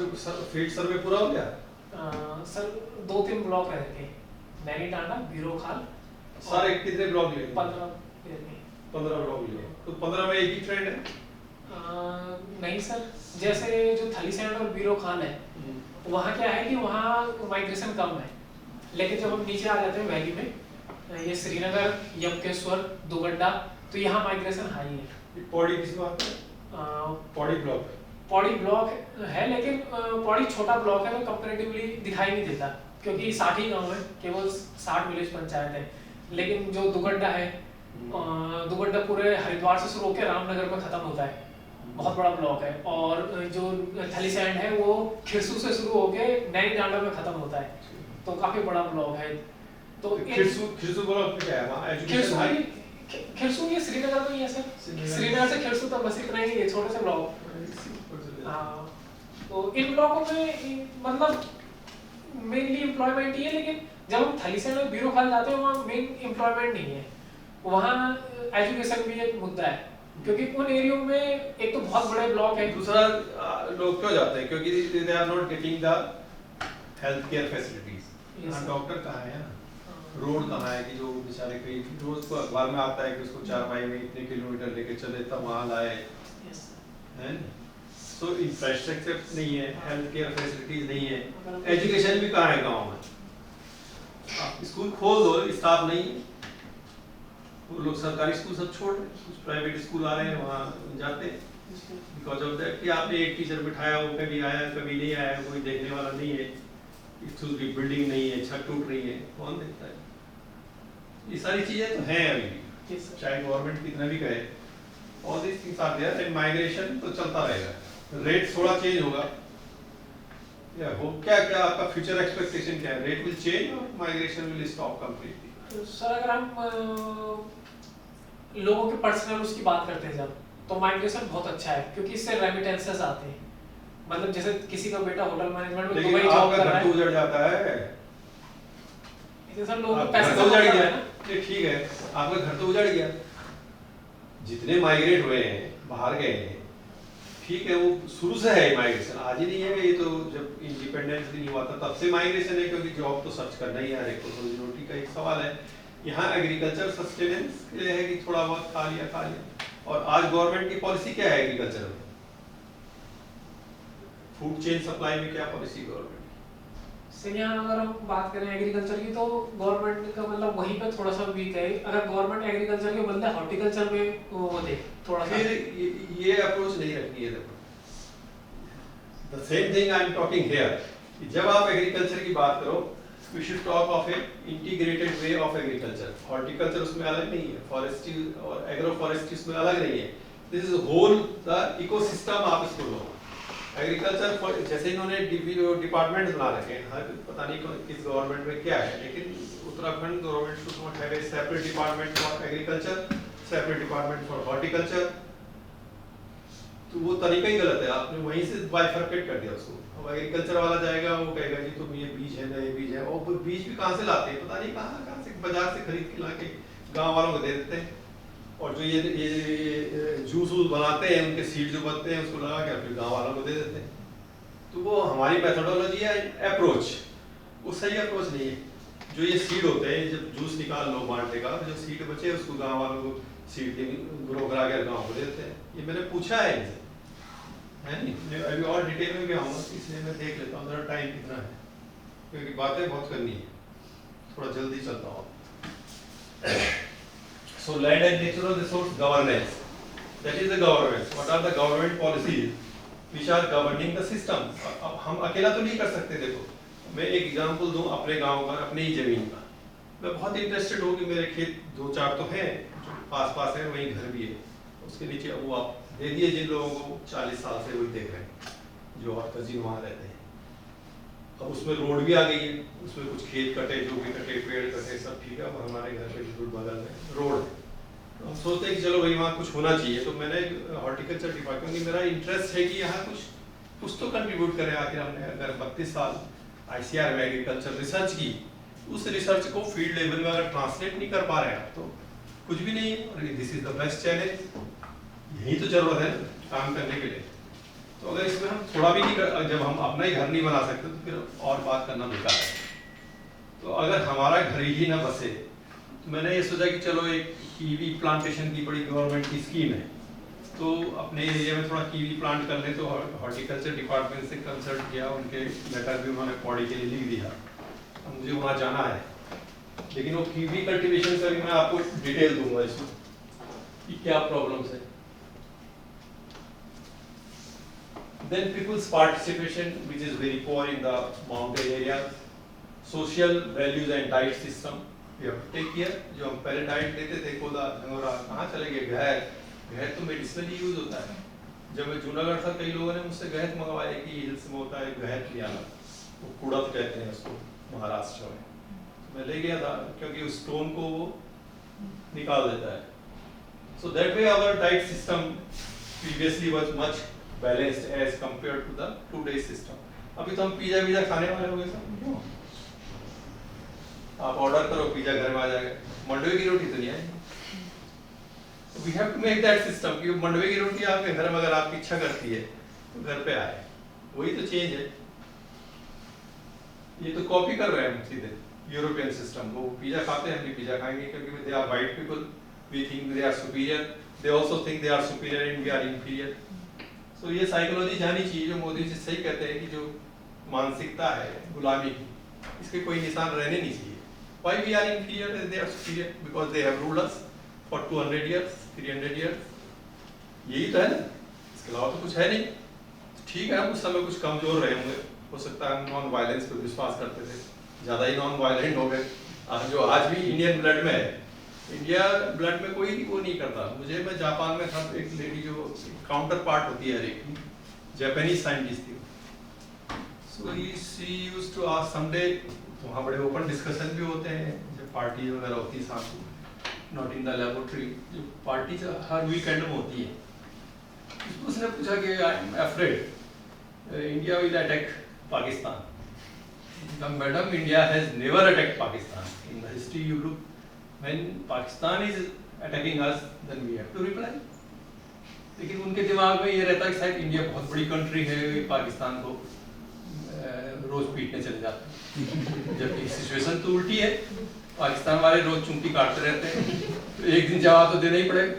Speaker 1: फील्ड सर्वे पूरा हो गया?
Speaker 2: सर 2-3 ब्लॉक है के नैनी टांडा, बीरो खाल,
Speaker 1: सारे कितने ब्लॉक लिए?
Speaker 2: 15
Speaker 1: ब्लॉक लिए। तो 15 में एक ही ट्रेंड है?
Speaker 2: नहीं सर, जैसे जो थलीसैंड और बीरो खाल है वहाँ क्या है कि वहाँ माइग्रेशन कम है, लेकिन जब हम नीचे आ जाते हैं वैली में, ये श्रीनगर, यमकेश्वर, दुगड्डा, तो यहाँ माइग्रेशन हाई है।
Speaker 1: पौड़ी किस बात है? पौड़ी ब्लॉक?
Speaker 2: पौड़ी ब्लॉक है, लेकिन पौड़ी छोटा ब्लॉक है तो कंपैरेटिवली दिखाई नहीं देता क्योंकि 60 ही गाँव है, केवल 60 विलेज पंचायत है। लेकिन जो दुगड्डा है, दुगड्डा पूरे हरिद्वार से शुरू होकर रामनगर में खत्म होता है, बहुत बड़ा ब्लॉक है। और जो थलीसैंड है वो खिरसू से शुरू होकर नैनी टांडा में खत्म होता है, तो काफी बड़ा ब्लॉक है। तो
Speaker 1: खिरसू ब्लॉक में क्या है वहाँ? Education high?
Speaker 2: खिरसू ये श्रीनगर में ही है सर, श्रीनगर से खिरसू तक बस इतना ही है, छोटे से ब्लॉक। हाँ, तो इन ब्लॉकों में मतलब मेनली एम्प्लॉयमेंट ही है, लेकिन जब हम थलीसैंड में बीरो खाल जाते हैं वहाँ मेन एम्प्लॉयमेंट नहीं है, वहाँ एजुकेशन भी एक मुद्दा है क्योंकि उन एरियो में एक तो बहुत बड़े ब्लॉक है।
Speaker 1: दूसरा, लोग क्यों जाते हैं? क्योंकि they are not getting the health care facilities. यहाँ डॉक्टर कहाँ है? रोड कहाँ है कि जो बेचारे कई रोज को अखबार में आता है कि उसको 4 महीने में इतने किलोमीटर लेके चले तब वहाँ लाए, है? सो इंफ्रास्ट्रक्चर नहीं है, हेल्थ केयर फैसिलिटीज नहीं है, एजुकेशन भी कहाँ है गाँव में? आप स्कूल खोल दो, स्टाफ नहीं है, वो लोग सरकारी स्कूल सब छोड़ रहे हैं, कुछ प्राइवेट स्कूल आ रहे हैं, वहाँ जाते हैं बिकॉज ऑफ दैट कि आपने एक टीचर बिठाया, वो कभी आया कभी नहीं आया, कोई देखने वाला नहीं है, स्कूल की बिल्डिंग नहीं है, छत टूट रही है, कौन देखता है? ये सारी चीजें तो हैं अभी भी, चाहे गवर्नमेंट कितना भी कहे, all this things are there and migration तो चलता रहेगा। रेट थोड़ा चेंज होगा या हो, क्या क्या आपका फ्यूचर एक्सपेक्टेशन क्या है? रेट विल चेंज और migration will stop completely?
Speaker 2: Sir अगर हम लोगों के पर्सनल उसकी बात करते हैं जब, तो माइग्रेशन बहुत अच्छा है क्योंकि इससे रेमिटेंसेस आते हैं। मतलब जैसे किसी का बेटा होटल मैनेजमेंट में दुबई जॉब कर रहा है,
Speaker 1: उजड़ जाता है,
Speaker 2: सर लोगों को पैसे
Speaker 1: उजड़ गया, ये ठीक है, आपका घर तो उजड़ गया, जितने माइग्रेट हुए हैं बाहर गए हैं, ठीक है, वो शुरू से है माइग्रेशन, आज ही नहीं है कि ये तो जब इंडिपेंडेंस भी नहीं हुआ था तब से माइग्रेशन है, क्योंकि जॉब तो सर्च करना ही है, हर एक को रोजी रोटी का एक सवाल है। यहाँ एग्रीकल्चर सस्टेनेंस के लिए है कि थोड़ा बहुत खा लिया, और आज गवर्नमेंट की पॉलिसी क्या है एग्रीकल्चर में? फूड चेन सप्लाई में क्या पॉलिसी गवर्नमेंट?
Speaker 2: सर यहाँ अगर हम बात करें एग्रीकल्चर की तो गवर्नमेंट का मतलब वहीं पे थोड़ा सा वीक है। अगर गवर्नमेंट एग्रीकल्चर के बदले हॉर्टिकल्चर में वो दे थोड़ा सा,
Speaker 1: ये अप्रोच नहीं रखनी है। देखो, the same thing I am talking here, जब आप एग्रीकल्चर की बात करो, we should talk of a integrated way of agriculture. Horticulture उसमें अलग नहीं है, फॉरेस्ट्री और एग्रो फॉरेस्ट्री उसमें अलग नहीं है, this is whole the ecosystem. आप इसको लो एग्रीकल्चर, जैसे इन्होंने डिपार्टमेंट बना रखे हैं, हर पता नहीं किस गवर्नमेंट में क्या है, लेकिन Uttarakhand government should not have a separate department for agriculture, separate department for horticulture. तो वो तरीका ही गलत है, आपने वहीं से बाइफरकेट कर दिया उसको। अब एग्रीकल्चर वाला जाएगा, वो कहेगा जी तुम ये बीज है ना, ये बीज है, और वो बीज भी कहाँ से लाते हैं पता नहीं, कहाँ से बाजार से खरीद के लाके गाँव वालों को दे देते हैं, और जो ये जूस वूस बनाते हैं, उनके सीड जो बनते हैं उसको लगा के फिर गाँव वालों को दे देते हैं। तो वो हमारी मेथोडोलॉजी है, अप्रोच वो सही अप्रोच नहीं है। जो ये सीड होते हैं, जब जूस निकाल लो बांटने का, जो सीड बचे उसको गाँव वालों को सीड ग्रो करा के गाँव को दे देते हैं। ये मैंने पूछा है इनसे, है नहीं, अभी और डिटेल में भी आऊँगा, इसलिए मैं देख लेता हूँ जरा टाइम कितना है, क्योंकि बातें बहुत करनी है, थोड़ा जल्दी चलता हूँ। So land and natural resource governance, that is the governance. What are the government policies which are governing the system? अब हम अकेला तो नहीं कर सकते। देखो, मैं एक एग्जांपल दूं अपने गांव का, अपनी ही जमीन का। मैं बहुत इंटरेस्टेड हूँ कि मेरे खेत 2-4 तो हैं, जो पास है, वहीं घर भी है, उसके नीचे अब वो आप दे दिए जिन लोगों को 40 साल से वही देख रहे हैं, जो और कजिन वहाँ रहते हैं। अब उसमें रोड भी आ गई है, उसमें कुछ खेत कटे, जो भी कटे, पेड़ कटे, सब ठीक है। अब हमारे घर पे बिल्कुल बगल में रोड है, तो हम सोचते हैं कि चलो भाई वहाँ कुछ होना चाहिए। तो मैंने हॉर्टिकल्चर डिपार्टमेंट में, मेरा इंटरेस्ट है कि यहाँ कुछ तो कंट्रीब्यूट करें। आखिर हमने अगर 32 साल ICAR में एग्रीकल्चर रिसर्च की, उस रिसर्च को फील्ड लेवल में अगर ट्रांसलेट नहीं कर पा रहे हैं तो कुछ भी नहीं है। This is the best challenge, यही तो जरूरत है काम करने के लिए। तो अगर इसमें हम थोड़ा भी नहीं कर, जब हम अपना ही घर नहीं बना सकते तो फिर और बात करना बेकार है। तो अगर हमारा घर ही ना बसे, तो मैंने ये सोचा कि चलो एक कीवी प्लांटेशन की बड़ी गवर्नमेंट की स्कीम है, तो अपने एरिया में थोड़ा कीवी प्लांट कर ले। तो हॉर्टिकल्चर डिपार्टमेंट से कंसल्ट किया, उनके लेटर भी उन्होंने पौड़ी के लिए लिख दिया। अब मुझे वहाँ जाना है, लेकिन वो कीवी कल्टीवेशन का भी मैं आपको डिटेल दूंगा इसमें कि क्या प्रॉब्लम्स है। Then people's participation, which is very poor in the mountain areas, social values and diet system, we have to take care। जो हम पहले डाइट लेते थे, कोदा झंगोरा, कहाँ चले गए? गहर तो मेडिसिनली यूज होता है। जब मैं जूनागढ़ था, कई लोगों ने मुझसे गहर मंगवाया कि हिल्स में होता है गहर लियाना, वो कुड़त कहते हैं उसको महाराष्ट्र में। तो मैं ले गया था, क्योंकि उस स्टोन को वो निकाल देता है। So that way our diet system previously was much balanced as compared to the today's system। अभी तो हम पिज्जा खाने वाले हो गए सब, क्यों? आप ऑर्डर करो, पिज्जा घर में आ जाएगा। मंडवे की रोटी तो नहीं आएगी। We have to make that system कि मंडवे की रोटी आपके घर में अगर आपकी इच्छा करती है तो घर पे आए। वही तो चेंज है। ये तो कॉपी कर रहे हैं हम सीधे यूरोपियन सिस्टम को। पिज्जा खाते हैं, हम भी पिज्जा खाएंगे, क्योंकि they are white people, we think they are superior, they also think they are superior and we are inferior। तो ये साइकोलॉजी जानी चाहिए, जो मोदी जी सही कहते हैं कि जो मानसिकता है गुलामी की, इसके कोई निशान रहने नहीं चाहिए। Why we are inferior and they are superior? Because they have ruled us for 200 years, 300 years। यही तो है ना, इसके अलावा तो कुछ है नहीं। ठीक है, हम उस समय कुछ कमजोर रहे होंगे, हो सकता है हम नॉन वायलेंस पर विश्वास करते थे, ज़्यादा ही नॉन वायलेंट हो गए। जो आज भी इंडियन ब्लड में है, इंडिया ब्लड में कोई वो नहीं करता। मैं जापान में था, एक लेडी जो काउंटर पार्ट होती है, एक जापानीज साइंटिस्ट थी। So she used to ask someday, तो वहाँ बड़े ओपन डिस्कशन भी होते हैं जब पार्टी वगैरह होती है साथ में, नॉट इन द लेबोरेटरी, जो पार्टी हर वीकेंड में होती है। उसने पूछा कि I am afraid India will attack Pakistan. Madam, India has never attacked Pakistan in the history. You look, when Pakistan is attacking us, then we have to reply। लेकिन उनके दिमाग में ये रहता है कि शायद इंडिया बहुत बड़ी कंट्री है, पाकिस्तान को रोज पीटने चले जाते हैं। जबकि सिचुएशन तो उल्टी है, पाकिस्तान वाले रोज चुंटी काटते रहते हैं, तो एक दिन जवाब तो देना ही पड़ेगा।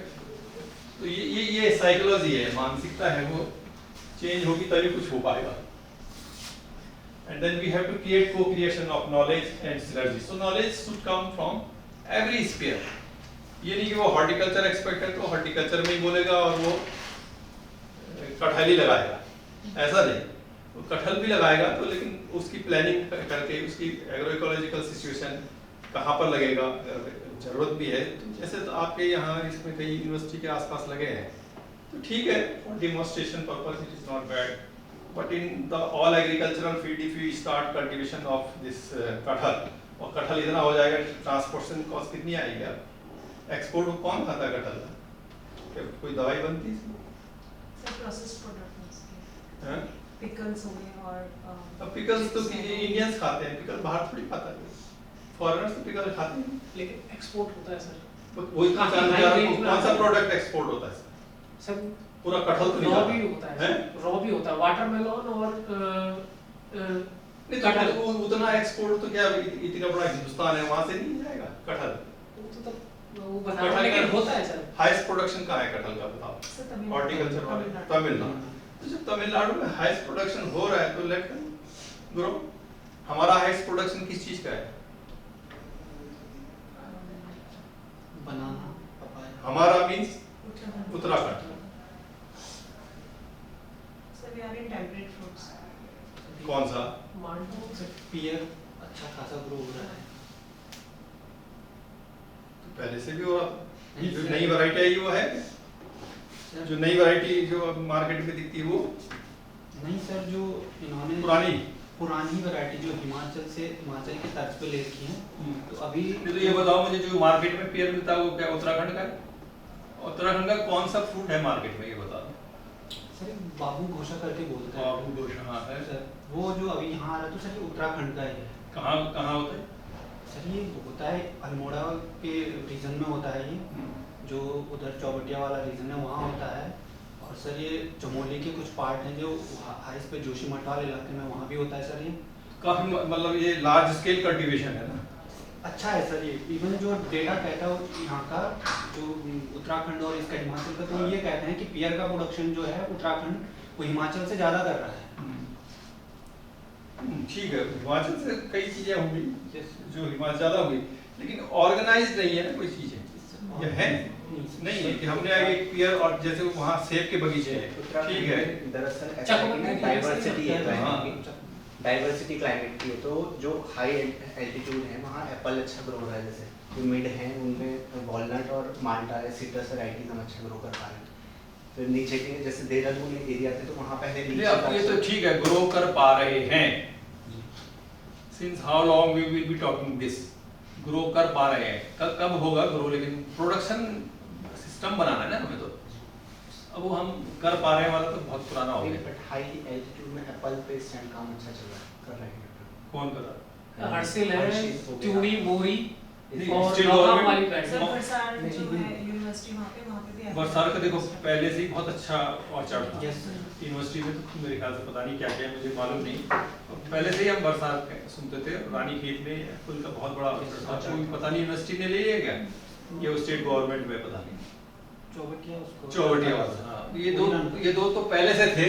Speaker 1: तो ये साइकोलॉजी है, मानसिकता है, वो चेंज होगी तभी कुछ हो पाएगा। And then we have to create co-creation of knowledge and synergy। So knowledge should come from every sphere। ये नहीं कि वो हॉर्टिकल्चर एक्सपर्ट है तो हॉर्टिकल्चर में ही बोलेगा और वो कटहल ही लगाएगा, ऐसा नहीं। वो कटहल भी लगाएगा तो, लेकिन उसकी प्लानिंग करके उसकी एग्रो इकोलॉजिकल सिचुएशन कहाँ पर लगेगा, जरूरत भी है। तो जैसे तो आपके यहाँ इसमें कई यूनिवर्सिटी के आसपास लगे हैं, तो ठीक है, for demonstration purpose it is not bad. But in the all agricultural field if you start cultivation of this कटहल, और कटहल इतना हो जाएगा, ट्रांसपोर्टेशन कॉस्ट कितनी आएगी? आप एक्सपोर्ट कौन खाता है कटहल? क्या कोई दवाई बनती है इसमें?
Speaker 3: सर प्रोसेस्ड प्रोडक्ट्स
Speaker 1: हैं?
Speaker 3: पिकल्स हो गए और
Speaker 1: अब पिकल्स तो इंडियंस खाते हैं, पिकल बाहर थोड़ी खाता है, फॉरेनर्स तो पिकल खाते हैं।
Speaker 2: लेकिन एक्सपोर्ट होता है सर।
Speaker 1: वो इतना कौन सा प्रोडक्ट एक्सपोर्ट होता है
Speaker 2: सर?
Speaker 1: पूरा कटहल तो नहीं
Speaker 2: रॉ
Speaker 1: जाता।
Speaker 2: भी होता है, रॉ भी होता है, वाटरमेलन और
Speaker 1: नहीं तो उतना एक्सपोर्ट तो क्या, इतना बड़ा हिंदुस्तान है, वहां से नहीं जाएगा कटहल।
Speaker 2: वो बता रहा, लेकिन होता है सर।
Speaker 1: हाईएस्ट प्रोडक्शन कहाँ है कटहल का, बताओ? हॉर्टिकल्चर वाले तमिलनाडु। तो जब तमिलनाडु में हाईएस्ट प्रोडक्शन हो रहा है तो लेट ग्रो। हमारा हाईएस्ट प्रोडक्शन किस चीज का है?
Speaker 4: Banana, papaya.
Speaker 1: हमारा means Uttarakhand.
Speaker 3: Sir we are in temperate fruits.
Speaker 1: कौन सा?
Speaker 3: माल्टो सर।
Speaker 4: पियर अच्छा खासा ग्रो हो रहा है।
Speaker 1: तो पहले से भी हो रहा था। ये जो नई वैरायटी आई वो है, जो नई वैरायटी जो अब मार्केट में दिखती है वो
Speaker 4: नहीं सर, जो इन्होंने
Speaker 1: पुरानी
Speaker 4: पुरानी वैरायटी जो हिमाचल के तर्ज पे ले रखी है, तो अभी
Speaker 1: तो ये बताओ मुझे, जो मार्केट में पेयर मिलता है वो क्या उत्तराखंड का है? उत्तराखंड का कौन सा फ्रूट है मार्केट में, ये बता दो।
Speaker 4: सर बाबू घोषा करके बोलते हैं।
Speaker 1: बाबू घोषा, हाँ है
Speaker 4: सर वो जो अभी यहाँ आ रहा है तो सर ये उत्तराखंड का ही है।
Speaker 1: कहाँ कहाँ होता है?
Speaker 4: सर ये होता है अल्मोड़ा के रीजन में होता है ये, जो उधर चौबटिया वाला रीजन है वहाँ होता है। और सर ये चमोली के कुछ पार्ट हैं जो हाइस पे जोशीमठ वाले इलाके में, वहाँ भी होता है सर ये।
Speaker 1: काफी मतलब ये लार्ज स्केल कल्टीवेशन है ना?
Speaker 4: अच्छा है सर ये। इवन जो डेटा कहता है यहाँ का, जो उत्तराखंड और इसका हिमाचल का, तो ये कहते हैं कि पियर का प्रोडक्शन जो है उत्तराखंड वो हिमाचल से ज़्यादा कर रहा है।
Speaker 1: ठीक है, हिमाचल से कई चीजें होंगी जो हिमाचल ज्यादा होंगी, लेकिन ऑर्गेनाइज नहीं है ना कोई चीजें। ये है नहीं है कि हमने आगे एक पियर और जैसे वहाँ सेब के बगीचे हैं, ठीक है,
Speaker 5: दरअसल
Speaker 2: चकमक
Speaker 5: डाइवर्सिटी है
Speaker 1: हाँ।
Speaker 5: क्लाइमेट की, डाइवर्सिटी क्लाइमेट की है। तो जो हाई एल्टीट्यूड है वहाँ एप्पल अच्छा ग्रो हो रहा है, जैसे जो मिड है उनमें वॉलनट और माल्टा है, सिट्रस वैराइटीज हम अच्छा ग्रो कर पा रहे हैं। फिर नीचे के जैसे देहरादून एरिया थे तो वहाँ पहले लीची
Speaker 1: अब ये तो ठीक है, ग्रो कर पा रहे हैं। Since how long we will be talking this, grow कर पा रहे हैं, कब होगा ग्रो, लेकिन प्रोडक्शन सिस्टम बनाना है ना हमें तो। अब वो हम कर पा रहे हैं वाला तो बहुत पुराना हो गया।
Speaker 5: बट हाई एल्टीट्यूड में एप्पल पे स्टैंड काम अच्छा चल रहा है, कर रहे हैं।
Speaker 1: कौन कर रहा है?
Speaker 2: हर्षिल है,
Speaker 5: हर्षिल हो गया।
Speaker 2: त्यूड़ी, मोरी
Speaker 1: नहीं,
Speaker 2: और
Speaker 1: स्टेट
Speaker 2: नौगाम
Speaker 1: गवर्नमेंट-
Speaker 2: वाली
Speaker 3: सर
Speaker 2: पैटर्न।
Speaker 3: बरसात जो
Speaker 4: नहीं,
Speaker 3: है यूनिवर्सिटी वहाँ पे भी
Speaker 1: बरसात का देखो पहले से ही बहुत अच्छा ऑर्चर्ड था।
Speaker 4: Yes sir.
Speaker 1: यूनिवर्सिटी में तो मेरे ख्याल से पता नहीं क्या क्या है, मुझे मालूम नहीं। पहले से ही हम बरसात सुनते थे, रानी खेत में एप्पल का बहुत बड़ा ऑर्चर्ड था। कोई पता नहीं यूनिवर्सिटी ने ले लिया क्या, ये वो स्टेट गवर्नमेंट में पता नहीं।
Speaker 4: चौबटिया उसको
Speaker 1: चौबटिया वाला, हाँ, ये दो तो पहले से थे।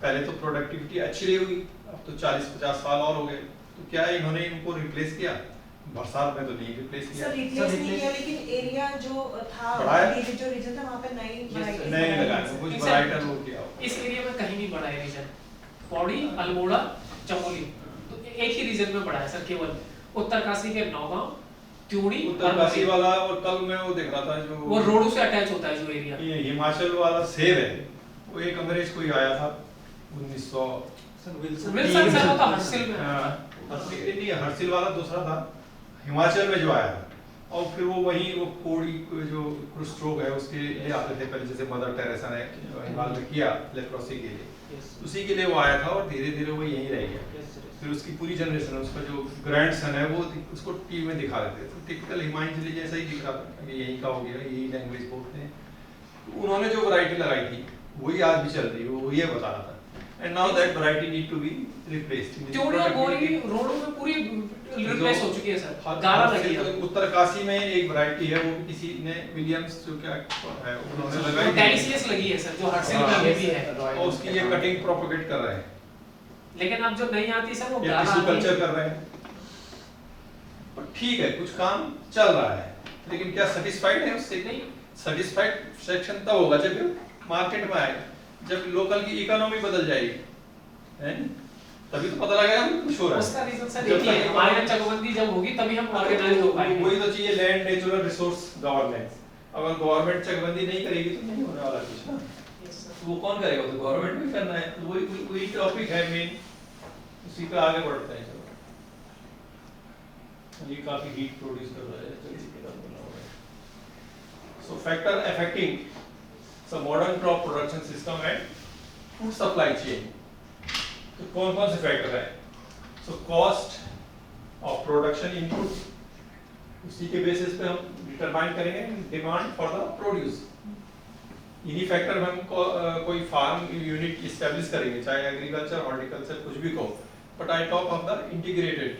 Speaker 1: पहले तो प्रोडक्टिविटी अच्छी रही होगी, अब तो 40-50 साल और हो गए, तो क्या इन्होंने इनको रिप्लेस किया? बरसात में तो नहीं रिप्लेस किया।
Speaker 3: सर रिप्लेस नहीं किया, लेकिन एरिया जो था
Speaker 1: बढ़ाया?
Speaker 3: जो रीजन था वहाँ पे नई varieties
Speaker 1: नहीं
Speaker 3: लगाई
Speaker 1: लगाया,
Speaker 3: गई।
Speaker 1: कुछ
Speaker 2: नहीं,
Speaker 1: वैरायटी
Speaker 2: सर,
Speaker 1: वो किया हो।
Speaker 2: इस एरिया में कहीं नहीं बढ़ा है रीजन। पौड़ी, अल्मोड़ा, चमोली, तो एक ही रीजन में बढ़ा है सर, केवल उत्तरकाशी के नौगांव, त्यूड़ी और
Speaker 1: उत्तरकाशी
Speaker 2: मोरी।
Speaker 1: वाला, और कल मैं वो देख रहा था जो
Speaker 2: वो रोडों से अटैच होता है जो एरिया।
Speaker 1: ये हिमाचल वाला सेब है, वो एक अंग्रेज कोई आया था 1900
Speaker 4: सर विल्सन
Speaker 2: विल्सन सर वो तो हर्षिल में आया था।
Speaker 1: नहीं, हर्षिल वाला दूसरा था, हिमाचल में जो आया था। और फिर वो वही वो कोड़ी जो कुष्ठ रोग है उसके लिए आते थे पहले, जैसे मदर टेरेसा ने हिमालय में किया लेप्रोसी के लिए,
Speaker 4: यस
Speaker 1: उसी के लिए वो आया था और धीरे धीरे वो यहीं रह गया।
Speaker 4: Yes sir.
Speaker 1: फिर उसकी पूरी जनरेशन, उसका जो ग्रैंड सन है वो उसको टीवी में दिखा देते थे, तो टिपिकल हिमाचली जैसा ही दिख रहा था कि यहीं का हो गया, यही लैंग्वेज बोलते हैं। तो उन्होंने जो वैरायटी लगाई थी वही आज भी चल रही है, वो ये बता रहा था। And now that variety need to be replaced.
Speaker 2: त्यूड़ी और मोरी रोडों में पूरी रिप्लेस हो चुकी है सर, गारा लगी है।
Speaker 1: उत्तरकाशी में एक वैरायटी है, वो भी किसी ने विलियम्स जो क्या है उन्होंने लगाई थी।
Speaker 2: डेलिशियस लगी है सर, जो हर्षिल में अभी भी है।
Speaker 1: और उसकी ये कटिंग प्रोपेगेट कर रहे हैं,
Speaker 2: लेकिन अब जो नहीं आती सर वो
Speaker 1: ये
Speaker 2: गारा
Speaker 1: टिश्यू
Speaker 2: आती है।
Speaker 1: कल्चर कर रहे हैं। और ठीक है, कुछ काम चल रहा है, लेकिन क्या सेटिस्फाइड है उससे? नहीं। सेटिस्फाइड सेक्शन तब होगा जब मार्केट में आएगा, जब लोकल की इकोनॉमी बदल जाएगी, है ना? तभी तो पता लगेगा कि कुछ हो रहा है।
Speaker 2: उसका रीजन सर
Speaker 1: जब
Speaker 2: एक ही है,
Speaker 1: तक
Speaker 2: हमारे यहाँ चकबंदी जब होगी तभी हम ऑर्गेनाइज हो पाएंगे।
Speaker 1: वही तो चाहिए, लैंड नेचुरल रिसोर्स गवर्नेंस। अगर गवर्नमेंट चकबंदी नहीं करेगी तो नहीं होने वाला कुछ ना।
Speaker 2: Yes, sir.
Speaker 1: तो वो कौन करेगा? तो गवर्नमेंट में करना है। तो वही टॉपिक है मेन, उसी पे आगे बढ़ते हैं। चलो, ये काफी हीट प्रोड्यूस कर रहा है, चलिए इसके बाद बना हुआ है। So factor affecting some modern crop production system and food supply chain. तो कौन कौन से फैक्टर है? So cost of production input, उसी के बेसिस पे हम डिटरमाइन करेंगे डिमांड फॉर द प्रोड्यूस। इन्हीं फैक्टर में हम कोई फार्म यूनिट इस्टेब्लिश करेंगे, चाहे एग्रीकल्चर हॉर्टिकल्चर कुछ भी कहो, but I talk of the integrated.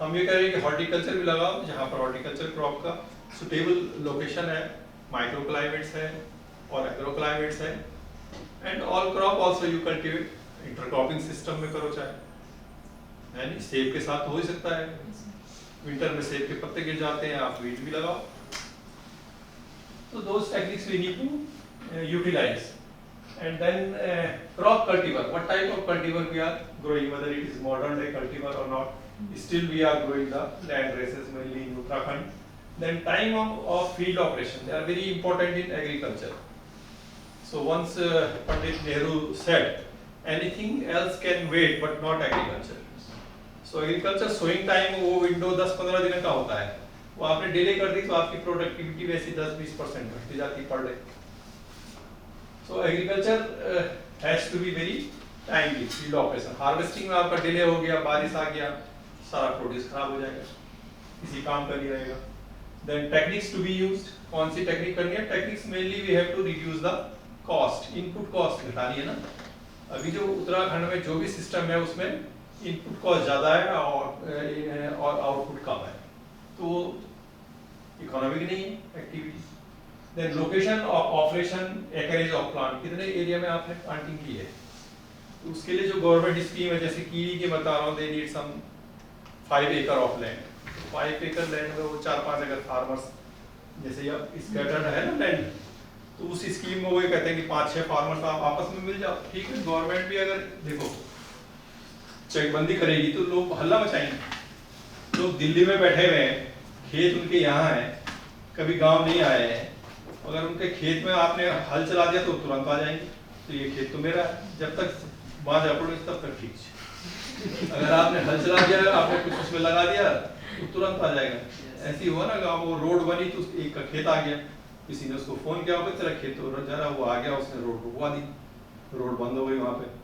Speaker 1: हम ये करेंगे कि हॉर्टिकल्चर भी लगाओ जहाँ पर हॉर्टिकल्चर क्रॉप का सुटेबल लोकेशन है, माइक्रो क्लाइमेट्स है और एग्रो क्लाइमेट्स है, and all crop also you cultivate. Intercropping system में करो चाहे, है नहीं? सेब के साथ हो ही सकता है, विंटर में सेब के पत्ते गिर जाते हैं, आप वीट भी लगाओ। तो those techniques we need to utilize. And then crop cultivar. What type of cultivar we are growing, whether it is modern day cultivar or not, still we are growing the land races mainly in Uttarakhand. Then time of field operation, they are very important in agriculture. So once Pandit Nehru said anything else can wait but not agriculture. So agriculture sowing time वो window 10-15 दिन का होता है, वो आपने delay कर दी तो आपकी प्रोडक्टिविटी वैसी 10-20% घटती जाती per day. So agriculture has to be very timely field operation. Harvesting में आपका डिले हो गया, बारिश आ गया, सारा प्रोड्यूस खराब हो जाएगा, किसी काम का नहीं रहेगा. Then techniques to be used, कौन सी टेक्निक करनी है? Techniques mainly we have to reduce the cost, input cost घटानी है ना. अभी जो उत्तराखंड में जो भी सिस्टम है उसमें इनपुट कॉस्ट ज़्यादा है और आउटपुट कम है, तो इकोनॉमिक नहीं है activity. Then location of operation, acreage of plant, कितने एरिया में आपने प्लांटिंग की है, तो उसके लिए जो गवर्नमेंट स्कीम है, जैसे कीवी के बता रहा हूँ, दे नीड सम 5 एकड़ ऑफ लैंड. 5 एकड़ लैंड में वो 4-5 अगर फार्मर्स, जैसे अब स्कैटर्ड है ना लैंड, तो उस स्कीम में वो ये कहते हैं कि 5-6 फार्मर्स आप आपस में मिल जाओ. ठीक है, गवर्नमेंट भी अगर देखो चेकबंदी करेगी तो लोग हल्ला मचाएंगे. लोग दिल्ली में बैठे हुए हैं, खेत उनके यहाँ है, कभी गांव नहीं आए हैं, अगर उनके खेत में आपने हल चला दिया तो तुरंत आ जाएंगे, तो ये खेत तो मेरा है, जब तक बांध अपड़ो तब तक ठीक है. अगर आपने हल चला दिया, आपने कुछ उसमें लगा दिया तो तुरंत आ जाएगा. ऐसी हुआ ना गाँव, वो रोड बनी तो एक का खेत आ गया, किसी ने उसको फोन किया होगा तेरा खेत तो जरा, वो आ गया, उसने रोड रुकवा दी, रोड बंद हो गई वहाँ पे.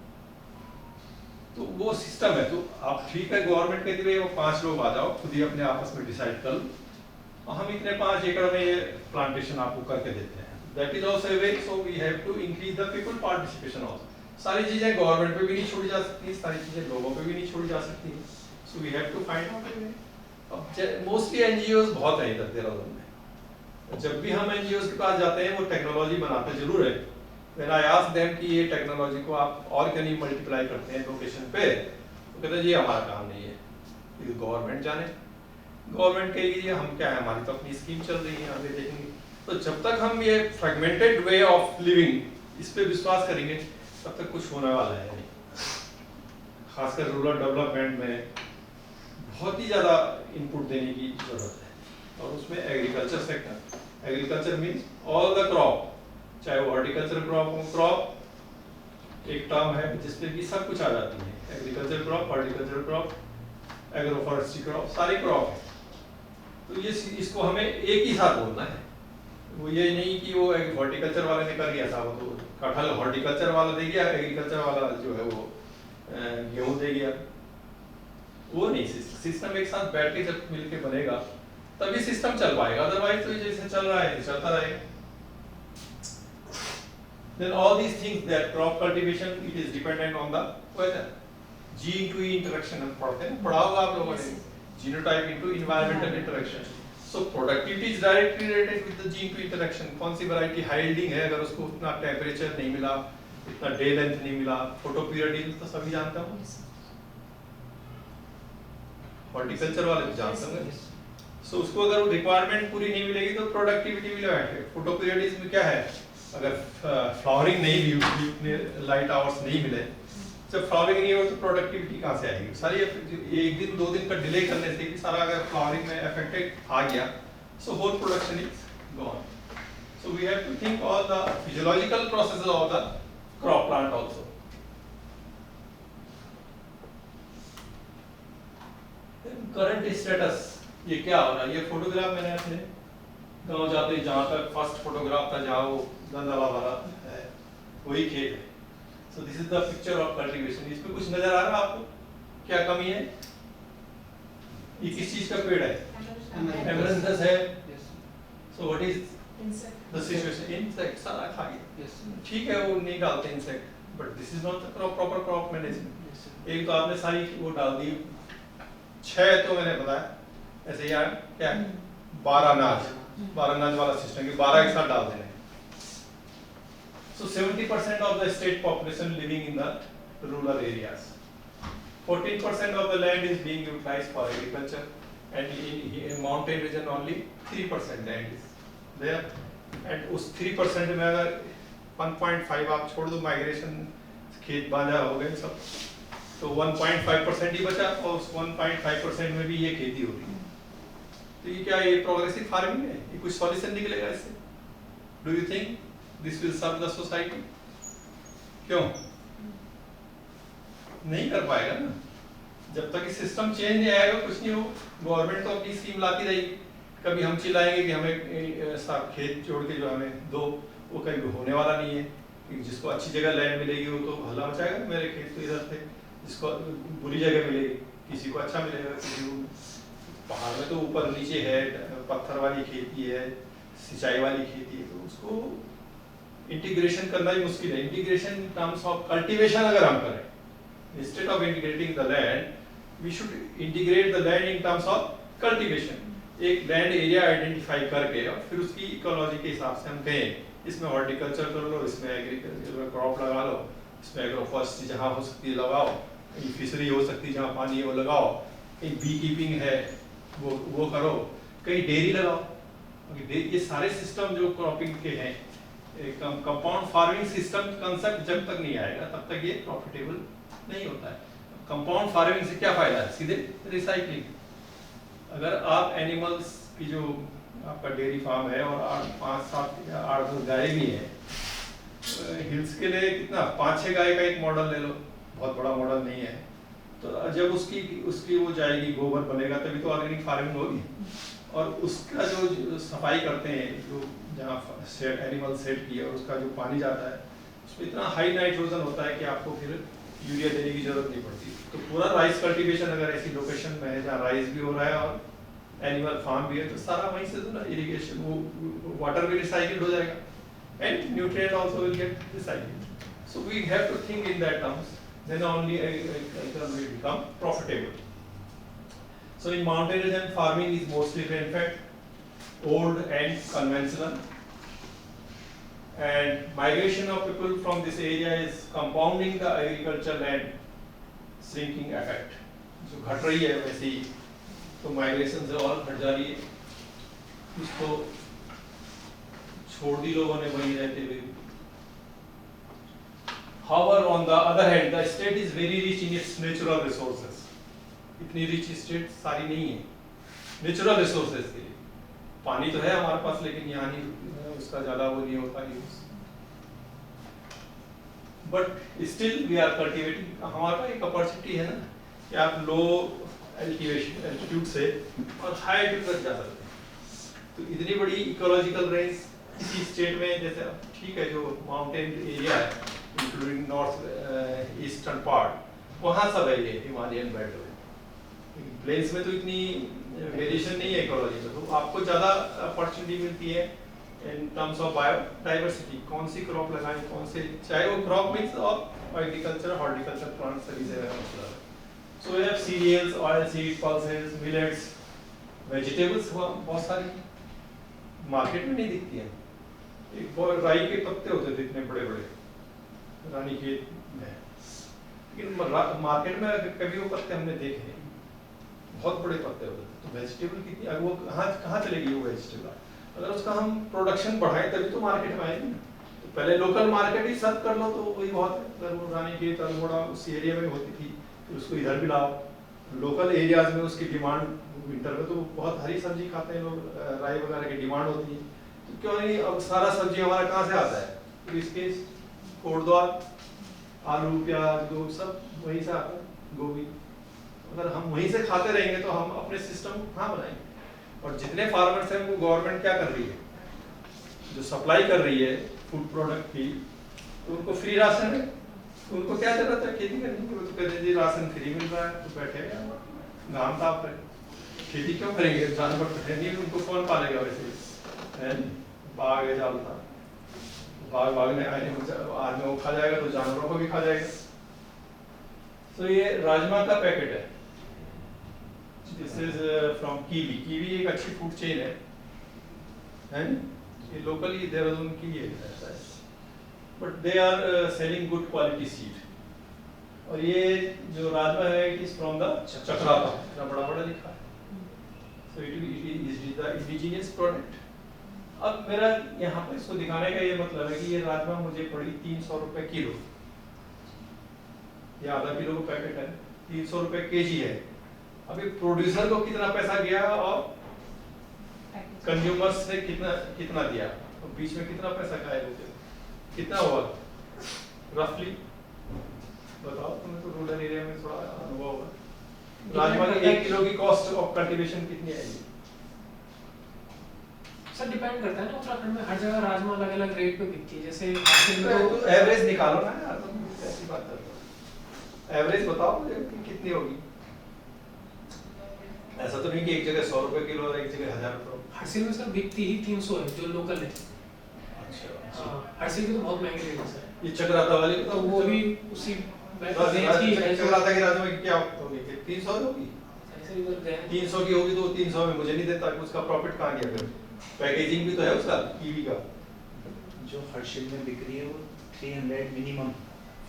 Speaker 1: तो वो सिस्टम है. तो आप ठीक है, गवर्नमेंट कहती है वो 5 लोग आ जाओ, खुद ही अपने आपस में डिसाइड कर लो, हम इतने 5 एकड़ में ये प्लांटेशन आपको करके देते हैं. That is also a way. So we have to increase the people participation also. सारी चीजें गवर्नमेंट पे भी नहीं छोड़ी जा सकती, सारी चीजें लोगों पे भी नहीं छोड़ी जा सकती. So we have to find out a way. अब मोस्टली एनजीओज बहुत है इधर देहरादून में. जब भी हम एनजीओज के पास जाते हैं वो टेक्नोलॉजी बनाते जरूर है. When I ask them कि ये टेक्नोलॉजी को आप और कहीं मल्टीप्लाई करते हैं लोकेशन पे, तो कहते हैं जी हमारा काम नहीं है, ये गवर्नमेंट जाने. गवर्नमेंट कहेगी हम क्या है, हमारी तो अपनी स्कीम चल रही है, आगे देखेंगे. तो जब तक हम ये फ्रेगमेंटेड वे ऑफ लिविंग इस पे विश्वास करेंगे तब तक कुछ होने वाला है नहीं. खासकर रूरल डेवलपमेंट में बहुत ही ज़्यादा इनपुट देने की जरूरत है, और उसमें agriculture sector. Agriculture means all the crop, चाहे वो हॉर्टिकल्चर क्रॉप हो. क्रॉप एक टर्म है जिसपे भी सब कुछ आ जाती है. Agriculture crop, horticulture crop, agroforestry crop, सारे क्रॉप है. तो ये इसको हमें एक ही साथ बोलना है. वो ये नहीं कि वो हॉर्टिकल्चर वाले ने कर दिया था, वो तो कटहल हॉर्टिकल्चर वाला दे गया, एग्रीकल्चर वाला जो है वो गेहूं दे गया. वो नहीं, सिस्टम एक साथ बैठ के जब मिलके बनेगा तभी सिस्टम चल पाएगा. अदरवाइज तो जैसे चल रहा है चलता रहेगा. Then all these things, that crop cultivation, it is dependent on the weather. Gene to interaction हम पढ़ते हैं, पढ़ा होगा आप लोगों ने, genotype into environmental interaction. So productivity is directly related with the gene to interaction. कौन सी variety high yielding है, अगर उसको उतना temperature नहीं मिला, इतना day length नहीं मिला, photo period तो सभी जानते हो. Horticulture वाले भी जानते होंगे. So उसको अगर रिक्वायरमेंट पूरी नहीं मिलेगी तो प्रोडक्टिविटी भी लगाएंगे. फोटो पीरियड में क्या है, अगर फ्लावरिंग नहीं हुई, लाइट आवर्स नहीं मिले, जब फ्लावरिंग नहीं हो तो प्रोडक्टिविटी कहाँ से आएगी. सारी 1 दिन 2 दिन का डिले करने से भी सारा अगर फ्लावरिंग में अफेक्टेड आ गया, so whole production is gone. So we have to think all the physiological processes of the crop plant also. Current status ये क्या हो रहा है. ये फोटोग्राफ मैंने अपने गांव जाते जहाँ तक फर्स्ट फोटोग्राफ था, जहाँ वो गंदला वाला है, वही खेत है. सो this is the picture of cultivation. इसमें कुछ नजर आ रहा है आपको, क्या कमी है? ये किस चीज का पेड़ है? एमरंथस है. So what is the situation? Insect सारा खा गया. ठीक है, वो नहीं डालते insect, but this is not the proper crop management. एक तो आपने सारी वो डाल दी, 6 तो मैंने बताया ऐसे यार क्या है, 12 अनाज वाला सिस्टम, 12 एक साथ डाल देने. So 70% of the state population living in the rural areas. 14% of the land is being utilized for agriculture, and in mountain region only 3% land is there. And उस 3% में अगर 1.5 आप छोड़ दो, माइग्रेशन खेत बांझा हो गए सब, तो 1.5% ही बचा, और उस 1.5% में भी ये खेती हो रही है. तो ये क्या, ये प्रोग्रेसिव फार्मिंग है? ये कुछ सॉल्यूशन निकलेगा इससे? Do you think this will serve the society? क्यों? नहीं कर पाएगा ना, जब तक सिस्टम चेंज नहीं आएगा कुछ नहीं हो। गवर्नमेंट तो अपनी स्कीम लाती रहेगी, कभी हम चिल्लाएंगे कि हमें साहब खेत छोड़ के जो हमें दो, वो कहीं होने वाला नहीं है। जिसको अच्छी जगह लैंड मिलेगी वो तो हल्ला मचाएगा, मेरे खेत तो इधर थे। जिसको बुरी जगह मिलेगी, किसी को अच्छा मिलेगा, किसी को पहाड़ में तो ऊपर नीचे है, पत्थर वाली खेती है, सिंचाई वाली खेती है, तो उसको इंटीग्रेशन करना ही मुश्किल है। Integration in terms of cultivation अगर हम करें, instead of integrating the land, we should integrate the land in terms of cultivation. एक लैंड एरिया आइडेंटिफाई करके और फिर उसकी इकोलॉजी के हिसाब से हम कहें इसमें हॉर्टिकल्चर कर लो, इसमें एग्रीकल्चर क्रॉप लगा लो, इसमें एग्रोफॉरेस्ट्री जहाँ हो सकती है लगाओ, कहीं फिशरी हो सकती है जहाँ पानी है वो लगाओ, कहीं बी कीपिंग है वो करो, कहीं डेयरी लगाओ। ये सारे सिस्टम जो क्रॉपिंग के हैं, कंपाउंड फार्मिंग सिस्टम कंसेप्ट जब तक नहीं आएगा तब तक ये प्रॉफिटेबल नहीं होता है। कंपाउंड फार्मिंग से क्या फायदा है? सीधे रिसाइकलिंग। अगर आप एनिमल्स की जो आपका डेयरी फार्म है और 5, 7 या 8 गाय भी है, हिल्स के लिए कितना 5-6 गाय का एक मॉडल ले लो, बहुत बड़ा मॉडल नहीं है, तो जब उसकी वो जाएगी, गोबर बनेगा तभी तो ऑर्गेनिक फार्मिंग होगी। और उसका जो सफाई करते हैं, जो जहाँ एनिमल सेट किया और उसका जो पानी जाता है उसमें इतना हाई नाइट्रोजन होता है कि आपको फिर यूरिया देने की जरूरत नहीं पड़ती। तो पूरा राइस कल्टीवेशन अगर ऐसी लोकेशन में है जहाँ राइस भी हो रहा है और एनिमल फार्म भी है, तो सारा वहीं से तो ना इरिगेशन, वो वाटर भी रिसाइकिल्ड हो जाएगा and nutrient also will get recycled. So we have to think in that terms, then only agriculture will become profitable. So in mountain region farming is mostly in fact old and conventional, and migration of people from this area is compounding the agriculture land shrinking effect. जो घट रही है वैसे ही तो migration से और घट जा रही है, उसको छोड़ दी लोगों ने वहीं रहते हुए। However, on the other hand, the state is very rich in its natural resources. इतनी रिच स्टेट सारी नहीं है नेचुरल रिसोर्सेज के लिए। पानी तो है हमारे पास, लेकिन यहाँ नहीं, उसका ज्यादा वो नहीं होता use. But still we are cultivating. हमारे पास एक अपॉर्चुनिटी है ना कि आप लो एल्टीट्यूड से और हाई एल्टीट्यूड तक जा सकते हैं। तो इतनी बड़ी इकोलॉजिकल रेंज किसी स्टेट में, जैसे ठीक है जो माउंटेन एरिया है इंक्लूडिंग नॉर्थ ईस्टर्न पार्ट, वहाँ सब है ये हिमालयन बेल्ट में। प्लेन्स में तो इतनी वेरिएशन नहीं है इकोलॉजी में, तो आपको ज़्यादा अपॉर्चुनिटी मिलती है इन टर्म्स ऑफ बायोडाइवर्सिटी। कौन सी क्रॉप लगाएं, कौन से, चाहे वो क्रॉप मीन्स और एग्रीकल्चर, हॉर्टिकल्चर, प्लांट सभी से मतलब। So we have cereals, oil seed, pulses, millets, vegetables बहुत सारी मार्केट में नहीं दिखती है। एक बहुत राई के पत्ते होते थे इतने बड़े बड़े रानीखेत में, लेकिन मार्केट में कभी वो पत्ते हमने देखे नहीं, बहुत बड़े पत्ते होते थे। तो वेजिटेबल कितनी, अगर वो कहाँ चलेगी वो वेजिटेबल? अगर उसका हम प्रोडक्शन बढ़ाएं तभी तो मार्केट में आएगी ना। तो पहले लोकल मार्केट ही सर्व कर लो तो वही बहुत है। अगर वो रानीखेत अल्मोड़ा उस एरिया में होती थी तो उसको इधर भी लाओ। लोकल एरियाज में उसकी डिमांड, विंटर में तो बहुत हरी सब्जी खाते हैं लोग, राई वगैरह की डिमांड होती है, तो क्यों नहीं अब सारा सब्जी हमारा कहाँ से आता है? तो इसके कोटद्वार, आलू, प्याज, गोभी सब वहीं से आता है, गोभी। अगर हम वहीं से खाते रहेंगे तो हम अपने सिस्टम को कहाँ बनाएंगे? और जितने फार्मर्स हैं उनको गवर्नमेंट क्या कर रही है, जो सप्लाई कर रही है फूड प्रोडक्ट की, तो उनको फ्री राशन है, तो उनको क्या जरूरत है खेती करने की? वो तो कहते हैं राशन फ्री मिल रहा है तो बैठे घाम ताप रहे, खेती क्यों करेंगे? जानवर तो है नहीं, उनको कौन पालेगा? वैसे बाघ है जालता, बाघ ने आदमी को खा जाएगा तो जानवरों को भी खा जाएगा। तो ये राजमा का पैकेट है, this is from kiwi. Kiwi एक अच्छी फूड चेन है, ये लोकली देहरादून की है, but they are selling good quality seed. और ये जो राजमा है it is from the Chakrata, इतना बड़ा बड़ा लिखा है, so it is the indigenous product. अब मेरा यहाँ पर इसको दिखाने का ये मतलब है कि ये राजमा मुझे पड़ी 300 रुपए किलो, ये आधा किलो का पैकेट है, 300 रुपए केजी है। अभी प्रोड्यूसर को कितना पैसा गया और कंज्यूमर्स ने कितना दिया, और बीच में कितना पैसा गायब हो गया, कितना हुआ रफली? बताओ, तुम्हें तो रूरल एरिया में थोड़ा अनुभव होगा। राजमा की 1 किलो की कॉस्ट ऑफ कल्टीवेशन कितनी आएगी?
Speaker 2: सर डिपेंड करता है ना, उत्तराखंड में हर जगह राजमा अलग अलग रेट पे बिकती है। जैसे हासिल में
Speaker 1: तो एवरेज निकालो ना यार, तुम ऐसी बात करते हो। एवरेज बताओ मुझे कि कितनी होगी। ऐसा तो नहीं कि एक जगह 100 रुपए किलो और एक जगह 1000 रुपए।
Speaker 2: हासिल में सर बिकती ही 300 है जो लोकल है।
Speaker 1: अच्छा,
Speaker 2: हासिल की तो बहुत महंगी रेट है सर।
Speaker 1: ये चक्राता वाली
Speaker 2: तो वो भी उसी रेंज की है।
Speaker 1: चक्राता की राजमा की क्या होगी? 300 होगी।
Speaker 2: ऐसे इधर गए
Speaker 1: 300 की होगी तो 300 में मुझे नहीं देता कि उसका प्रॉफिट कहाँ गया फिर? पैकेजिंग भी तो है उसका कीवी का।
Speaker 5: जो हर्षिल में बिक रही है वो 300 मिनिमम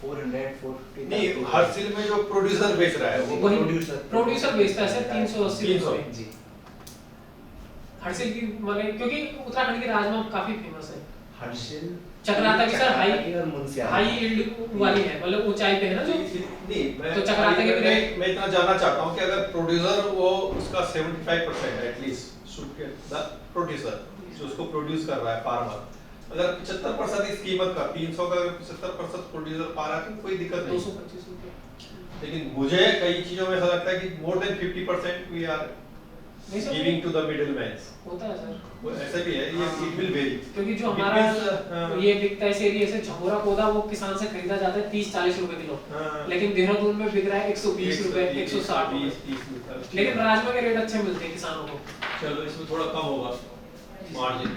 Speaker 5: 400 450
Speaker 1: नहीं, हर सिल में जो प्रोड्यूसर बेच रहा है वो
Speaker 2: वही
Speaker 5: प्रोड्यूसर
Speaker 2: प्रोड्यूसर बेचता है सर 380
Speaker 1: 300
Speaker 2: रुपए।
Speaker 5: जी।
Speaker 2: हर्षिल की मतलब क्योंकि उत्तराखंड की राजमा काफी फेमस है।
Speaker 5: हर्षिल
Speaker 2: चक्राता की सर हाई
Speaker 5: और मुंसियारी
Speaker 2: हाई यील्ड वाली है, मतलब ऊंचाई पे है ना जो।
Speaker 1: नहीं, मैं
Speaker 2: तो चक्राता के भी
Speaker 1: मैं इतना जानना चाहता हूँ कि अगर प्रोड्यूसर वो उसका 75% at least should get the producer जो उसको प्रोड्यूस कर रहा है फार्मर, अगर 75% इस कीमत का 300 का अगर 75% प्रोड्यूसर पा रहा है तो कोई दिक्कत नहीं।
Speaker 2: 225 रुपए।
Speaker 1: लेकिन मुझे कई चीजों में ऐसा लगता है कि मोर देन 50% वी आर
Speaker 2: नहीं sir,
Speaker 1: giving to the middleman.
Speaker 2: होता है सर,
Speaker 1: वो ऐसा भी है, ये इट विल वेरी।
Speaker 2: क्योंकि जो
Speaker 1: It
Speaker 2: हमारा
Speaker 1: means, हाँ।
Speaker 2: ये बिकता है इस एरिया से झंगोरा पौधा वो किसान से खरीदा जाता है 30-40 रुपए किलो,
Speaker 1: हाँ।
Speaker 2: लेकिन देहरादून में बिक रहा है 120 रुपए 160 रुपए।
Speaker 1: 120
Speaker 2: लेकिन राजमा के रेट अच्छे मिलते हैं किसानों को।
Speaker 1: चलो इसमें थोड़ा कम होगा margin.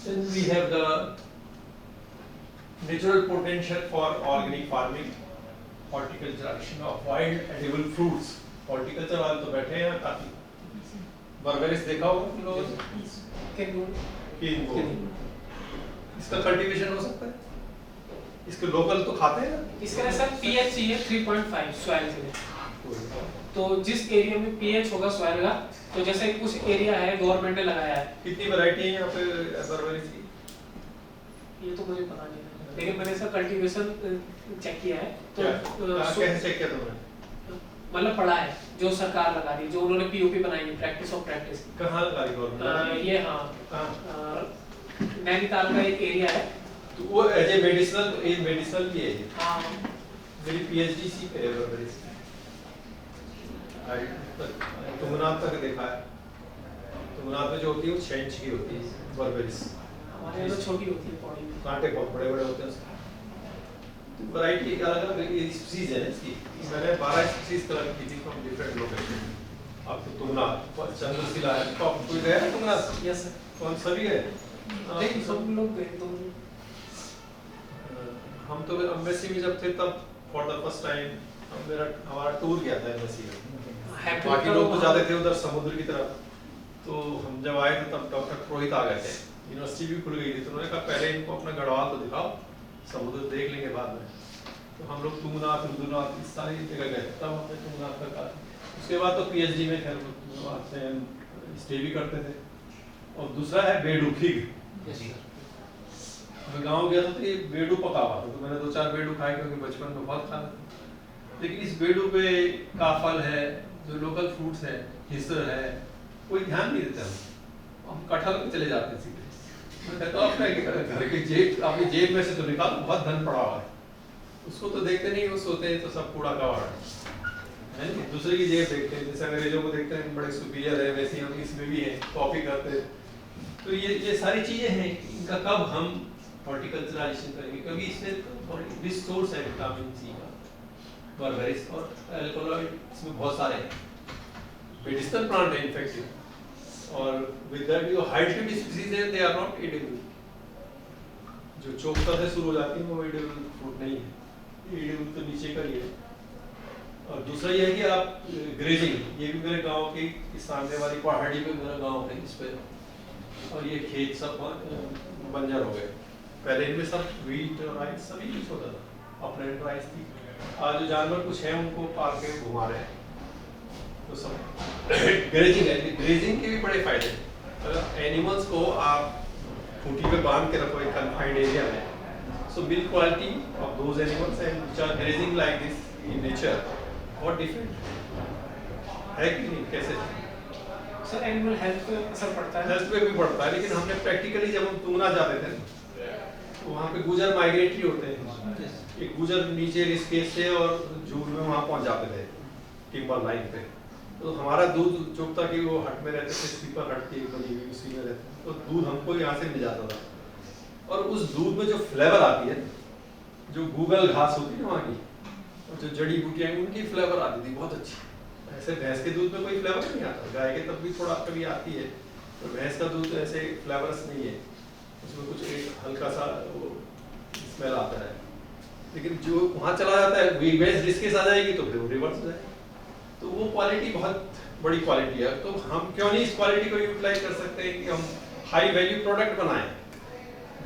Speaker 1: Then we have the natural potential for organic farming, horticulturization of wild edible fruits. Horticulture वाले तो बैठे हैं काफी। बर्बेरिस देखा होगा तुम लोगों ने? किंगो। इसका कल्टीवेशन हो सकता है? इसके लोकल तो खाते हैं ना?
Speaker 2: इसका ना सर पीएच चाहिए 3.5 सॉइल के लिए। तो जिस एरिया में पीएच होगा सॉइल का, तो जैसे कुछ एरिया है गवर्नमेंट ने लगाया है।
Speaker 1: कितनी वैरायटी है यहाँ पे बर्बेरिस की?
Speaker 2: ये तो मुझे पता नहीं है, लेकिन मैंने इसका कल्टीवेशन चेक किया है तो
Speaker 1: कैसे चेक किया तुमने?
Speaker 2: मतलब पढ़ा है जो सरकार लगा रही है, जो उन्होंने पीओपी बनाई है, प्रैक्टिस ऑफ प्रैक्टिस।
Speaker 1: कहाँ लगा रही गवर्नमेंट?
Speaker 2: ये हाँ, नैनीताल का एक एरिया है।
Speaker 1: तो वो एज ए मेडिसिनल भी है ये।
Speaker 2: हाँ
Speaker 1: मेरी पीएचडी सी पे है बर्बेरिस। तुंगनाथ तक देखा है। तुंगनाथ में जो होती है वो 6 इंच की होती है बर्बेरिस।
Speaker 2: हमारे यहाँ तो छोटी होती है पौड़ी में।
Speaker 1: कांटे बहुत बड़े बड़े होते हैं उसके। वैरायटी अलग अलग स्पीसीज है इसकी। मैंने 12 स्पीसीज कलेक्ट की थी फ्रॉम डिफरेंट लोकेशन। अब तो तुंगनाथ चंद्रशिला है, तो आप कोई गया है तुंगनाथ?
Speaker 2: Yes sir.
Speaker 1: कौन सभी गए?
Speaker 2: लेकिन सब लोग गए तो
Speaker 1: हम तो एम्बेसी में जब थे तब फॉर द फर्स्ट टाइम हमारा टूर गया था एम्बेसी में। बाकी लोग तो जाते थे उधर समुद्र की तरफ। तो हम जब आए थे तब डॉक्टर पुरोहित आ गए थे, यूनिवर्सिटी भी खुल गई थी, तो उन्होंने कहा पहले इनको अपना गढ़वाल तो दिखाओ, समुद्र देख लेंगे बाद में। तो हम लोग तुंगनाथ रुद्रनाथ इस सारी जगह गए, तब हमने तुंगनाथ का कहा। उसके बाद तो पीएचडी में खैर वहाँ से स्टे भी करते थे। और दूसरा है बेडू फिग। मैं गाँव गया था तो ये बेडू पका हुआ था, तो मैंने 2-4 बेडू खाए क्योंकि बचपन में बहुत खाते थे। लेकिन इस बेडू पे का फल है, जो लोकल फ्रूट्स है, हिस्सा है, कोई ध्यान नहीं देता। हम कटहल पे चले जाते हैं सीधे। मैं कहता हूँ अपने घर की जेब, अपनी जेब में से तो निकालो, बहुत धन पड़ा हुआ है। उसको तो देखते नहीं, वो सोते हैं तो सब कूड़ा कबाड़ है। दूसरे की जेब देखते हैं, जैसे अंग्रेजों को देखते हैं बड़े सुपीरियर है, वैसे हम इसमें भी है, कॉपी करते हैं। तो ये सारी चीजें हैं, इनका कब हम हॉर्टिकल्चराइजेशन करेंगे, क्योंकि इसमें रिच सोर्स है विटामिन सी का, बर्बेरिस और एल्कोलॉइड इसमें बहुत सारे हैं, मेडिसिनल प्लांट है इनफैक्ट। और विद दैट जो हाइड्रेटेड स्पीसीज है, दे आर नॉट एडिबल। जो चोकता से शुरू हो जाती है वो एडिबल फ्रूट नहीं है, एडिबल तो नीचे का ही है। और दूसरा ये है कि आप ग्रेजिंग, ये भी मेरे गांव के सामने वाली पहाड़ी पे मेरा गांव है, इस पे और ये खेत सब बंजर हो गए। पहले इनमें सब व्हीट और राइस सभी यूज होता था, अपलैंड राइस थी। आज जो जानवर कुछ है उनको पाल के घुमा रहे हैं, तो सब ग्रेजिंग है। ग्रेजिंग के भी बड़े फायदे हैं। अगर एनिमल्स को आप खूंटी पे बांध के रखो एक कन्फाइंड एरिया में, so milk quality of those animals and which are grazing like this in nature बहुत डिफरेंट है कि नहीं? कैसे
Speaker 2: सर एनिमल हेल्थ पे असर पड़ता है।
Speaker 1: हेल्थ पे भी पड़ता है, लेकिन हमने प्रैक्टिकली जब हम तुंगना जाते थे तो वहाँ पे गुजर माइग्रेटरी होते हैं, एक गुजर नीचे ऋषिकेश से और जून में वहाँ पहुँच जाते थे टिम्बर लाइन पे, तो हमारा दूध चुपता कि वो हट में रहते थे, स्लीपर हट की बनी हुई उसी में रहते, तो दूध हमको यहाँ से मिल जाता था। और उस दूध में जो फ्लेवर आती है, जो गूगल घास होती है वहाँ की और जो जड़ी बूटियाँ उनकी फ्लेवर आती थी बहुत अच्छी। ऐसे भैंस के दूध में कोई फ्लेवर नहीं आता, गाय के तब भी थोड़ा कभी आती है, तो भैंस का दूध ऐसे फ्लेवर्स नहीं है, उसमें कुछ एक हल्का सा वो स्मेल आता है। लेकिन जो वहाँ चला जाता है वही भैंस जिसके साथ आ जाएगी तो फिर वो रिवर्स हो जाएगा, तो वो क्वालिटी बहुत बड़ी क्वालिटी है। तो हम क्यों नहीं इस क्वालिटी को यूटिलाइज कर सकते हैं कि हम हाई वैल्यू प्रोडक्ट बनाएं,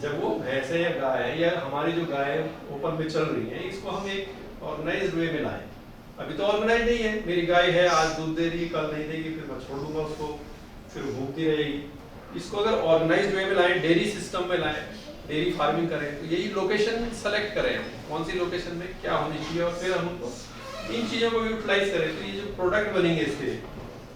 Speaker 1: जब वो भैंस है या गाय है या हमारी जो गाय ओपन में चल रही है, इसको हम एक ऑर्गेनाइज्ड वे में लाएं। अभी तो ऑर्गेनाइज नहीं है, मेरी गाय है आज दूध दे रही है, कल नहीं देगी, फिर मैं छोड़ दूंगा उसको, फिर भूखती रहेगी। इसको अगर ऑर्गेनाइज्ड वे में लाएं, डेयरी सिस्टम में लाएं, डेयरी फार्मिंग करें, तो यही लोकेशन सेलेक्ट करें, कौन सी लोकेशन में क्या होनी चाहिए, और फिर हम उनको इन चीज़ों को यूटिलाइज करें, तो ये जो प्रोडक्ट बनेंगे इसके,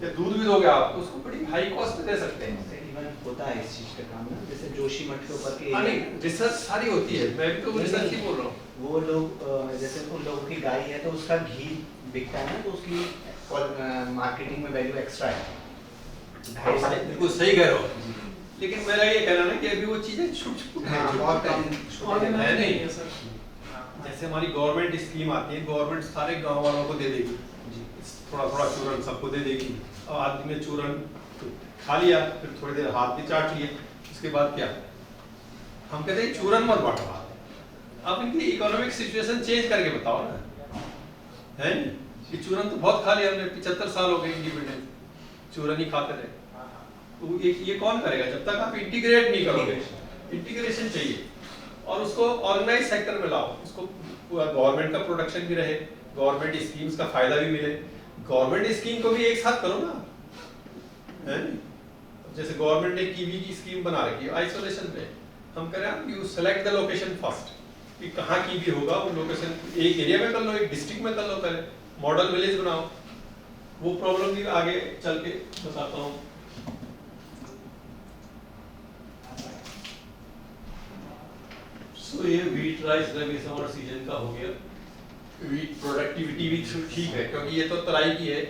Speaker 1: या दूध भी दोगे आप तो उसको बड़ी हाई कॉस्ट पे दे सकते हैं।
Speaker 5: होता है इस चीज का काम ना, जैसे जोशीमठ के ऊपर के
Speaker 1: नहीं, रिसर्च सारी होती है, मैं भी तो रिसर्च ही बोल रहा हूँ।
Speaker 5: वो लोग जैसे उन लोगों की गाय है तो उसका घी बिकता है ना, तो उसकी मार्केटिंग में वैल्यू एक्स्ट्रा है।
Speaker 1: बिल्कुल सही कह रहे हो, लेकिन मेरा ये कहना है कि अभी वो चीजें छूट
Speaker 5: हाँ, बहुत कम
Speaker 2: ऑर्गेनाइज
Speaker 1: है
Speaker 2: नहीं
Speaker 1: नहीं।
Speaker 2: है सर।
Speaker 1: जैसे हमारी गवर्नमेंट स्कीम आती है, गवर्नमेंट सारे गांव वालों को दे देगी, थोड़ा थोड़ा चूरन सबको दे देगी, और आदमी ने चूरन खा लिया, फिर थोड़ी देर हाथ भी चाट लिए, उसके बाद क्या हम कहते हैं चूरन मत बांटो। अब इनकी इकोनॉमिक सिचुएशन चेंज करके बताओ ना, है कि चूरन तो बहुत खा लिया हमने, 75 साल हो गए इंडिपेंडेंस, चूरन ही खाते रहे, तो ये कौन करेगा जब तक आप इंटीग्रेट नहीं करोगे। इंटीग्रेशन चाहिए, और उसको ऑर्गेनाइज सेक्टर में लाओ, उसको गवर्नमेंट का प्रोडक्शन भी रहे, गवर्नमेंट स्कीम्स का फायदा भी मिले, गवर्नमेंट स्कीम को भी एक साथ करो ना, है नहीं? जैसे गवर्नमेंट ने कीवी की स्कीम बना रखी है आइसोलेशन पे, हम कह रहे हैं you select the location first, कि कहाँ कीवी होगा, वो लोकेशन एक एरिया में कर लो, एक डिस्ट्रिक्ट में कर लो, पहले मॉडल विलेज बनाओ। वो प्रॉब्लम भी आगे चल के बताता हूँ। सो ये व्हीट राइस रबी समर सीजन का हो गया। व्हीट प्रोडक्टिविटी भी ठीक है, क्योंकि ये तो तराई की है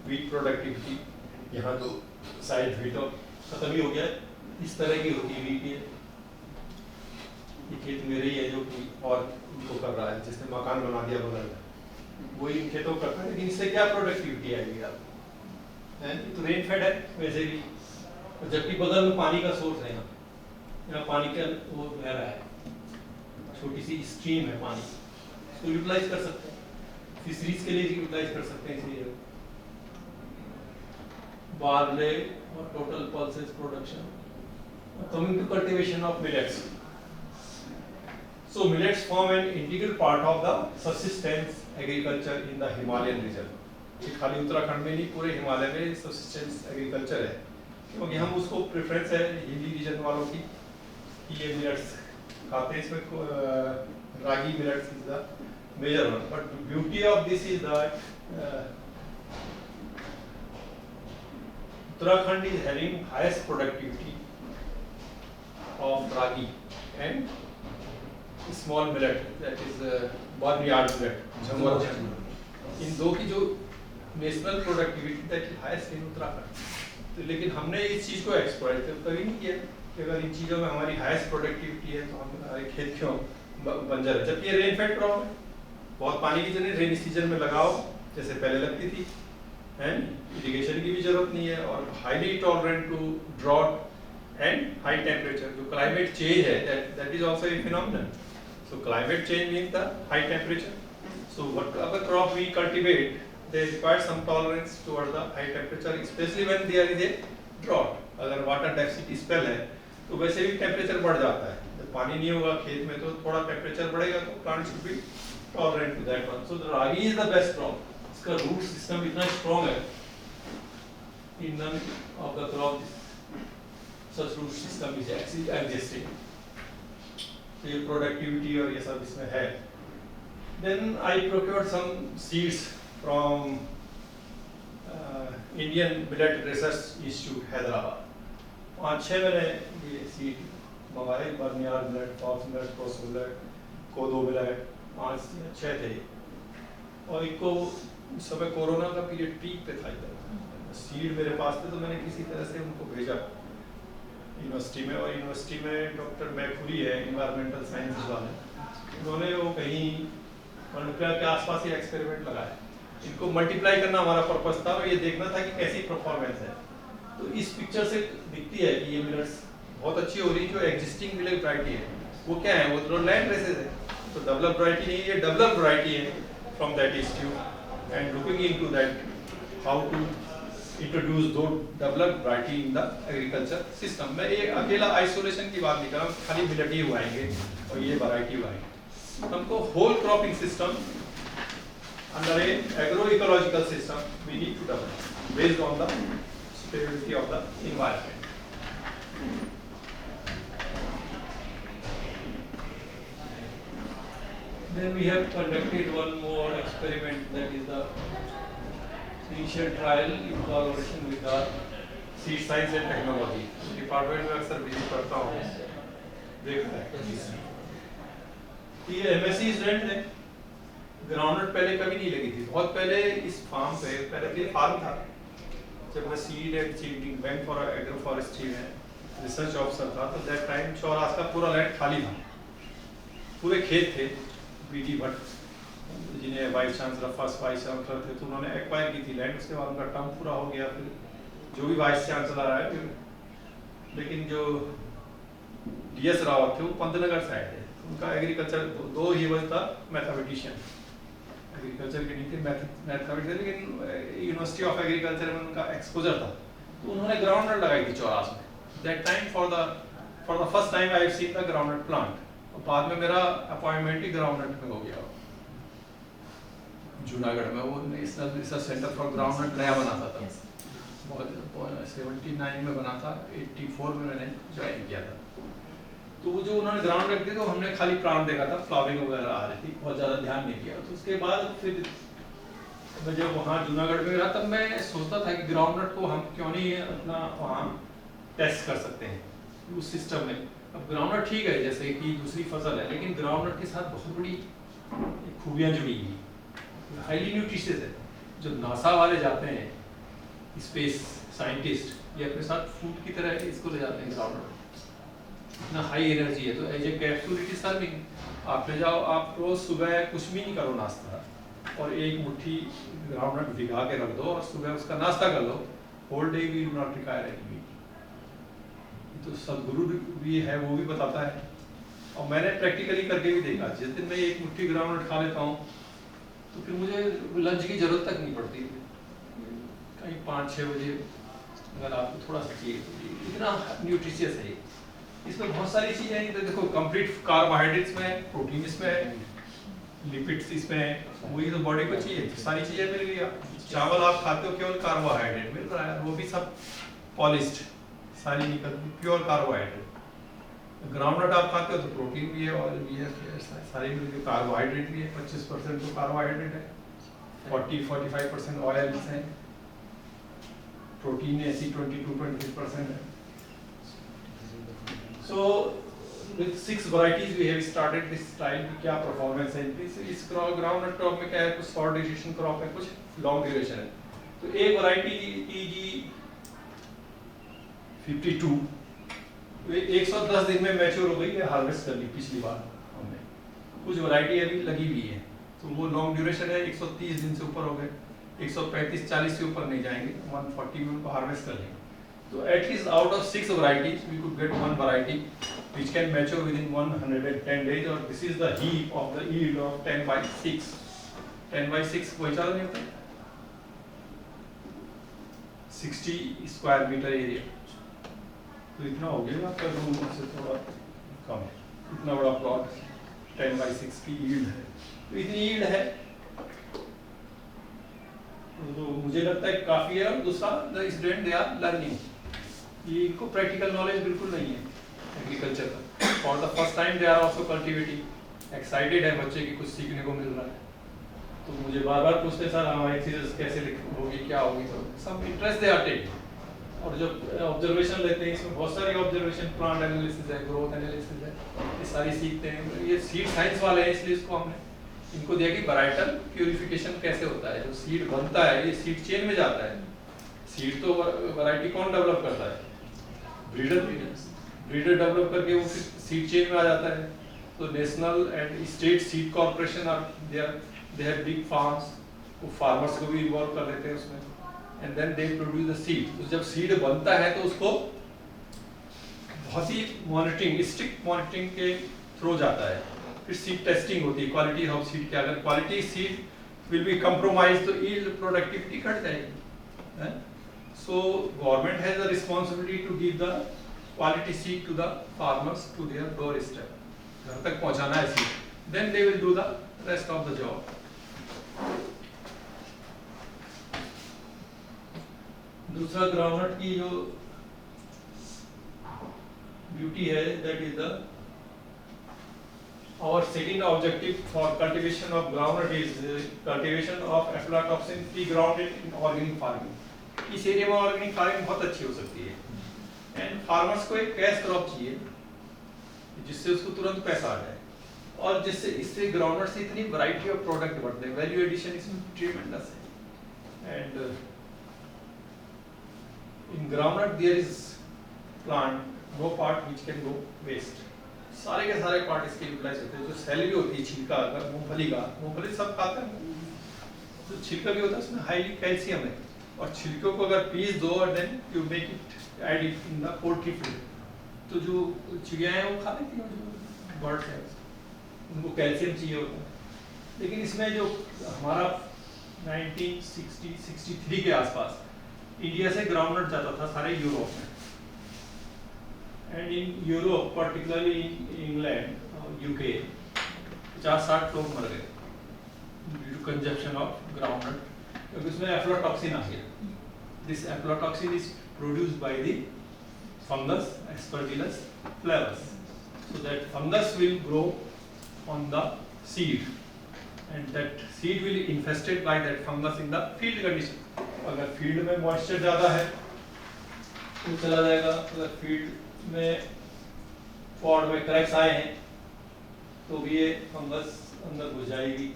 Speaker 1: व्हीट प्रोडक्टिविटी, यहाँ तो साइड व्हीट खत्म ही हो गया है, इस तरह की होती है व्हीट। ये खेत मेरे ही है जो कि और उनको कर रहा है, जिसने मकान बना दिया बगल में, वही इन खेतों को करता है, लेकिन इससे क्या प्रोडक्टिविटी आएगी आप, है तो रेन फेड है वैसे भी, जबकि बगल में पानी का सोर्स है, यहाँ पानी का वो बह रहा है, छोटी सी स्ट्रीम है पानी, इसको यूटिलाइज कर सकते हैं, फिशरीज के लिए यूटिलाइज कर सकते हैं इसलिए। बार्ले और total pulses production. Coming to cultivation of millets, so millets form an integral part of the subsistence agriculture in the Himalayan region। ये खाली उत्तराखंड में नहीं, पूरे हिमालय में subsistence agriculture है, क्योंकि हम उसको प्रेफरेंस है हिली रीजन वालों की कि ये मिलेट्स खाते हैं। इसमें ragi millets is the major one, but beauty of this is that Uttarakhand is having highest productivity of ragi and small millet, that is barnyard millet, झंगोर। इन दो की जो national productivity that is highest in Uttarakhand, तो लेकिन हमने इस चीज को exploit कभी नहीं किया कि अगर इन चीजों में हमारी हाईएस्ट प्रोडक्टिविटी है तो हमारे खेत क्यों बंजर है, जबकि ये रेन फेड क्रॉप है, बहुत पानी की जरूरत रेनी सीजन में लगाओ जैसे पहले लगती थी, है इरिगेशन की भी जरूरत नहीं है, और highly tolerant to drought and high temperature. जो क्लाइमेट चेंज है that is also a phenomenon, so climate change means the high temperature, so whatever crop we cultivate they require some tolerance towards the high temperature, especially when there is a drought। अगर water deficit spell है तो वैसे भी temperature बढ़ जाता है, जब पानी नहीं होगा खेत में तो थोड़ा टेम्परेचर बढ़ेगा, तो plant should be tolerant to that one. So the ragi is the best crop, इसका रूट सिस्टम इतना स्ट्रॉन्ग है, in none of the crop such root system is existing, तो ये प्रोडक्टिविटी और ये सब इसमें है। Then I procured some seeds from Indian millet research institute Hyderabad, 5-6 मैंने ये सीड मंगाए, बर्नियार मिलेट, फॉक्स मिलेट, कोस मिलेट, कोदो मिलेट, 5-6 थे। और इनको उस समय कोरोना का पीरियड पीक पे था इधर, सीड मेरे पास थे तो मैंने किसी तरह से उनको भेजा यूनिवर्सिटी में। और यूनिवर्सिटी में डॉक्टर मैखुरी है इन्वायरमेंटल साइंसेज वाले, उन्होंने वो कहीं मणिपुर के आसपास ही एक्सपेरिमेंट लगाया। इनको मल्टीप्लाई करना हमारा पर्पस था और ये देखना था कि कैसी परफॉर्मेंस है। तो इस पिक्चर से दिखती है कि ये मिलेट्स बहुत अच्छी हो रही है। जो एग्जिस्टिंग मिलेट वैरायटी है वो क्या है, वो तो लैंड रेसेस है, तो डेवलप्ड वैरायटी नहीं है, ये डेवलप्ड वैरायटी है from that institute and looking into that how to introduce two developed variety in the agriculture system. मैं ये अकेला आइसोलेशन की बात नहीं कर रहा हूँ, खाली मिलेट ही उगाएंगे और ये वैरायटी उगाएंगे। हमको whole cropping system under a agro ecological system we need to develop based on the stability of the environment. Then we have conducted one more experiment, that is the initial trial in collaboration with the Seed Science and Technology department में अक्सर visit करता हूँ, देखता है। ये MSc student ने groundnut पहले कभी नहीं लगी थी, बहुत पहले इस फार्म पे, पहले ये फार्म था जब मैं seed and seeding bank for agro forestry में रिसर्च ऑफिसर था, तो दैट टाइम चौरास का पूरा लैंड खाली था, पूरे खेत थे। बीडी भट्ट जिन्हें vice chancellor, first vice chancellor थे, तो उन्होंने एक्वायर की थी लैंड, उसके बाद उनका टर्म पूरा हो गया, फिर जो भी वाइस चांसलर आए फिर। लेकिन जो DS रावत थे वो पंतनगर से आए थे, उनका एग्रीकल्चर दो ही वज था मैथमेटिशियन, एग्रीकल्चर के नहीं थे मैथमेटिक्स, लेकिन यूनिवर्सिटी ऑफ एग्रीकल्चर में उनका एक्सपोजर था, तो उन्होंने ग्राउंडनट लगाई थी चौरास में। That time for the first time I have seen the groundnut plant. और बाद में मेरा अपॉइंटमेंट ही ग्राउंडनट में हो गया, जूनागढ़ में वो national research centre for groundnut नया बना था तब, बहुत 79 में बना था, 84 में मैंने ज्वाइन किया था। तो वो जो उन्होंने ग्राउंड रख दिया, तो हमने खाली प्लांट देखा था, फ्लावरिंग वगैरह आ रही थी, बहुत ज़्यादा ध्यान नहीं दिया। तो उसके बाद फिर मैं जब वहाँ जूनागढ़ में रहा, तब मैं सोचता था कि ग्राउंडनट को हम क्यों नहीं अपना वहाँ टेस्ट कर सकते हैं उस सिस्टम में। अब ग्राउंडनट ठीक है जैसे कि दूसरी फसल है, लेकिन ग्राउंडनट के साथ बहुत बड़ी खूबियाँ जुड़ी हुई, हाईली न्यूट्रिशियस है। जो नासा वाले जाते हैं स्पेस साइंटिस्ट, ये अपने साथ फूड की तरह इसको ले जाते हैं ग्राउंडनट, इतना हाई एनर्जी है। तो as a capsule it is serving, आप ले जाओ, आप रोज सुबह कुछ भी नहीं करो नाश्ता, और एक मुट्ठी ग्राउंडनट भिगा के रख दो और सुबह उसका नाश्ता कर लो, whole day we do not require any meat. तो सदगुरु भी है, वो भी बताता है, और मैंने प्रैक्टिकली करके भी देखा। जिस दिन मैं एक मुट्ठी ग्राउंडनट खा लेता हूँ तो फिर मुझे लंच की जरूरत तक नहीं पड़ती। कहीं 5-6 बजे अगर आपको थोड़ा सा चाहिए, तो इतना न्यूट्रिशियस है। इसमें बहुत सारी चीजें हैं, तो देखो कंप्लीट कार्बोहाइड्रेट्स में, प्रोटीन इसमें, लिपिड्स इसमें, वही तो बॉडी को चाहिए, सारी चीजें मिल गई। चावल आप खाते हो केवल कार्बोहाइड्रेट मिल रहा है, वो भी सब पॉलिश्ड, सारी निकल प्योर कार्बोहाइड्रेट। ग्राउंडनट आप खाते हो तो प्रोटीन भी है, ऑयल भी है, सारी मिल गई। कार्बोहाइड्रेट भी है, 25% तो कार्बोहाइड्रेट है, 40-45% ऑयल्स हैं, प्रोटीन ऐसी 22-23% है। So with 6 varieties we have started this trial की क्या परफॉर्मेंस है इनकी। इस ग्राउंडनट क्रॉप में क्या है, कुछ शॉर्ट ड्यूरेशन क्रॉप है, कुछ लॉन्ग ड्यूरेशन है। तो एक वैरायटी TG 52 110 दिन में मैच्योर हो गई है, हार्वेस्ट कर ली पिछली बार हमने। कुछ वैरायटी अभी लगी हुई है, तो वो लॉन्ग ड्यूरेशन है, 130 दिन से ऊपर हो गए, 135-40 से ऊपर नहीं जाएंगे, 140 में उनको हार्वेस्ट कर लेंगे। So at least out of 6 varieties, we could get one variety which can mature within 110 days, और this is the heap of the yield of 10/6. 10/6 कोई ज़्यादा नहीं होता, 60 स्क्वायर मीटर एरिया, तो इतना हो गया आपका रूम से थोड़ा कम है, इतना बड़ा प्लॉट 10/6 की यील्ड है। तो इतनी यील्ड है तो मुझे लगता है काफ़ी है। और दूसरा, the student they are learning, ये इनको प्रैक्टिकल नॉलेज बिल्कुल नहीं है एग्रीकल्चर का। For the first time they are also cultivating, excited है बच्चे की कुछ सीखने को मिल रहा है। तो मुझे बार बार पूछते सर हमारी चीज़ कैसे होगी क्या होगी, तो सब इंटरेस्ट दे आते हैं। और जब ऑब्जर्वेशन लेते हैं इसमें बहुत सारी ऑब्जर्वेशन, प्लांट एनालिसिस है, ग्रोथ एनालिसिस है, ये सारी सीखते हैं। ये सीड साइंस वाले हैं इसलिए इसको हमने इनको दिया कि वैराइटल प्यूरिफिकेशन कैसे होता है। जो सीड बनता है ये सीड चेन में जाता है। सीड तो वैरायटी कौन डेवलप करता है? ब्रीडर। ब्रीडर डेवलप करके वो फिर सीड चेन में आ जाता है। तो national and state seed corporation they have big farms, वो फार्मर्स को भी इन्वॉल्व कर लेते हैं उसमें, and then they produce the seed. तो जब सीड बनता है तो उसको बहुत ही मॉनिटरिंग, स्ट्रिक्ट मॉनिटरिंग के थ्रू जाता है। फिर सीड टेस्टिंग होती है, क्वालिटी ऑफ सीड की। अगर quality seed will be compromise तो यील्ड प्रोडक्टिविटी घट जाएगी। So government has the responsibility to give the quality seed to the farmers to their doorstep, घर तक पहुंचाना है seed, then they will do the rest of the job. दूसरा groundnut की जो ब्यूटी है, that is the our setting the objective for cultivation of groundnut is cultivation of aflatoxin free groundnut in organic farming। इस area में organic farming बहुत अच्छी हो सकती है। एंड फार्मर्स को एक कैश क्रॉप चाहिए जिससे उसको तुरंत पैसा आ जाए, और जिससे इससे ग्राउंडनट से इतनी वैरायटी ऑफ प्रोडक्ट बढ़ते हैं, वैल्यू एडिशन इसमें ट्रेमेंडस है। And in groundnut there is plant no part which can go waste. सारे के सारे पार्ट इसके यूटिलाइज होते हैं। जो सैलरी होती है छिलका, अगर मूंगफली का, मूंगफली सब खाते हैं, तो छिलका भी होता है उसमें हाईली कैल्शियम है, और छिलकों को अगर पीस दो और then you make it add it in the poultry food, तो जो चिड़िया हैं वो खा लेती हैं, जो बर्ड्स हैं उनको कैल्शियम चाहिए होता है। लेकिन इसमें जो हमारा 1960-63 के आसपास इंडिया से ग्राउंडनट जाता था सारे यूरोप में, and in Europe particularly in England UK 50-60 लोग मर गए due to consumption of groundnut, क्योंकि उसमें एफ्लाटॉक्सिन आ गया। This aflatoxin is produced by the fungus Aspergillus flavus, so that fungus will grow on the seed and that seed will infested by that fungus in the field condition। अगर field में moisture ज्यादा है तो चला जाएगा, अगर field में pot में क्रैक्स आए हैं तो भी ये फंगस अंदर घुस जाएगी।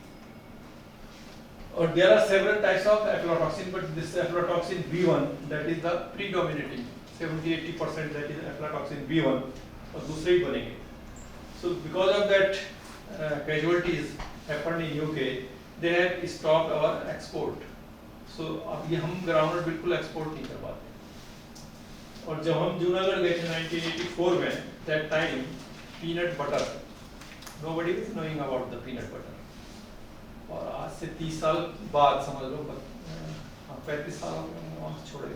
Speaker 1: और there are several types of aflatoxin, but this aflatoxin B1 that is the predominating 70-80% that is aflatoxin B1, और दूसरे ही बनेंगे। So because of that casualties happened in UK, they have stopped our export। So अब ये हम groundnut बिल्कुल export नहीं कर पाते। और जब हम जूनागढ़ गए थे 1984 में, that time peanut butter nobody was knowing about the peanut butter। और आज से 30 साल बाद समझ लो, 35 साल वहाँ छोड़े,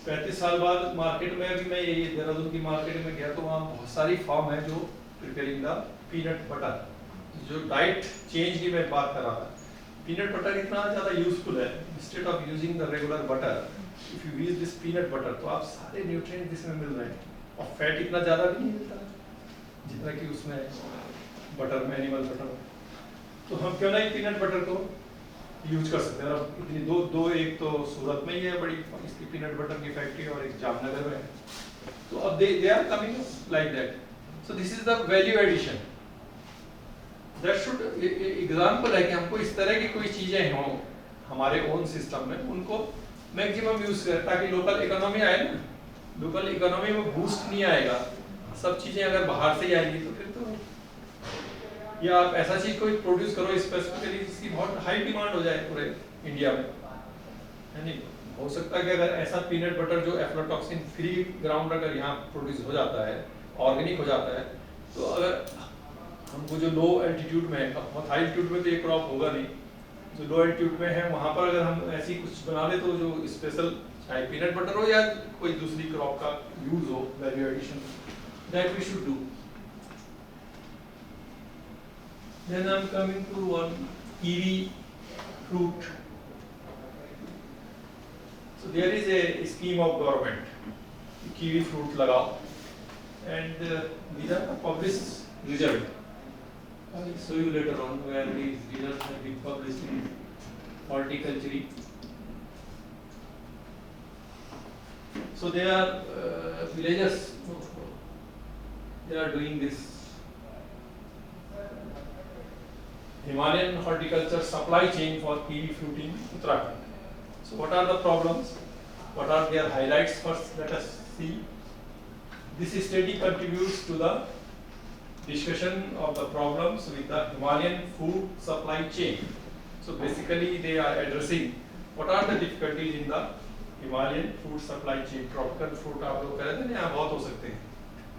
Speaker 1: 35 साल बाद मार्केट में, अभी मैं ये देहरादून की मार्केट में गया तो वहाँ बहुत सारी फार्म है जो प्रिपेयरिंग द पीनट बटर। जो डाइट चेंज की मैं बात कर रहा था, पीनट बटर इतना ज़्यादा यूजफुल है, instead of using the regular butter if you use this peanut butter, तो आप सारे न्यूट्रिएंट इसमें मिल रहे हैं, और फैट इतना ज़्यादा भी नहीं मिलता जितना कि उसमें बटर में, एनिमल बटर में। तो हम क्यों नहीं पीनट बटर को यूज कर सकते हैं। अब इतनी दो एक तो सूरत में ही है बड़ी इसकी पीनट बटर की फैक्ट्री, और एक जामनगर में है, तो अब they are coming like that. So this is the value addition that should example है कि हमको इस तरह की कोई चीजें हों हमारे ओन सिस्टम में, उनको मैक्सिमम यूज करें ताकि लोकल इकोनॉमी आए ना। लोकल इकोनॉमी में बूस्ट नहीं आएगा, सब चीजें अगर बाहर से ही आएंगी तो फिर तो, या आप ऐसा चीज कोई प्रोड्यूस करो स्पेसिफिकली जिसकी बहुत हाई डिमांड हो जाए पूरे इंडिया में, यानी हो सकता है कि अगर ऐसा पीनट बटर जो एफ्लाटॉक्सिन फ्री ग्राउंड अगर यहाँ प्रोड्यूस हो जाता है, ऑर्गेनिक हो जाता है, तो अगर हमको जो लो एल्टीट्यूड में है, बहुत हाई एल्टीट्यूड में तो ये क्रॉप होगा नहीं, जो लो एल्टीट्यूड में है वहाँ पर अगर हम ऐसी कुछ बना ले तो जो स्पेशल चाहे पीनट बटर हो या कोई दूसरी क्रॉप का यूज हो, value addition, that we should do. Then I'm coming to one kiwi fruit। So there is a scheme of government, kiwi fruit लगाओ, and these are the published result। I'll show you later on where these results have been published in Horticulture. So they are villagers. They are doing this Himalayan horticulture supply chain for kiwi fruit in Uttarakhand. So what are the problems? What are their highlights? First, let us see. This study contributes to the discussion of the problems with the Himalayan food supply chain. So basically they are addressing what are the difficulties in the Himalayan food supply chain. Tropical fruit आप लोग कह रहे थे ना, यहाँ बहुत हो सकते हैं.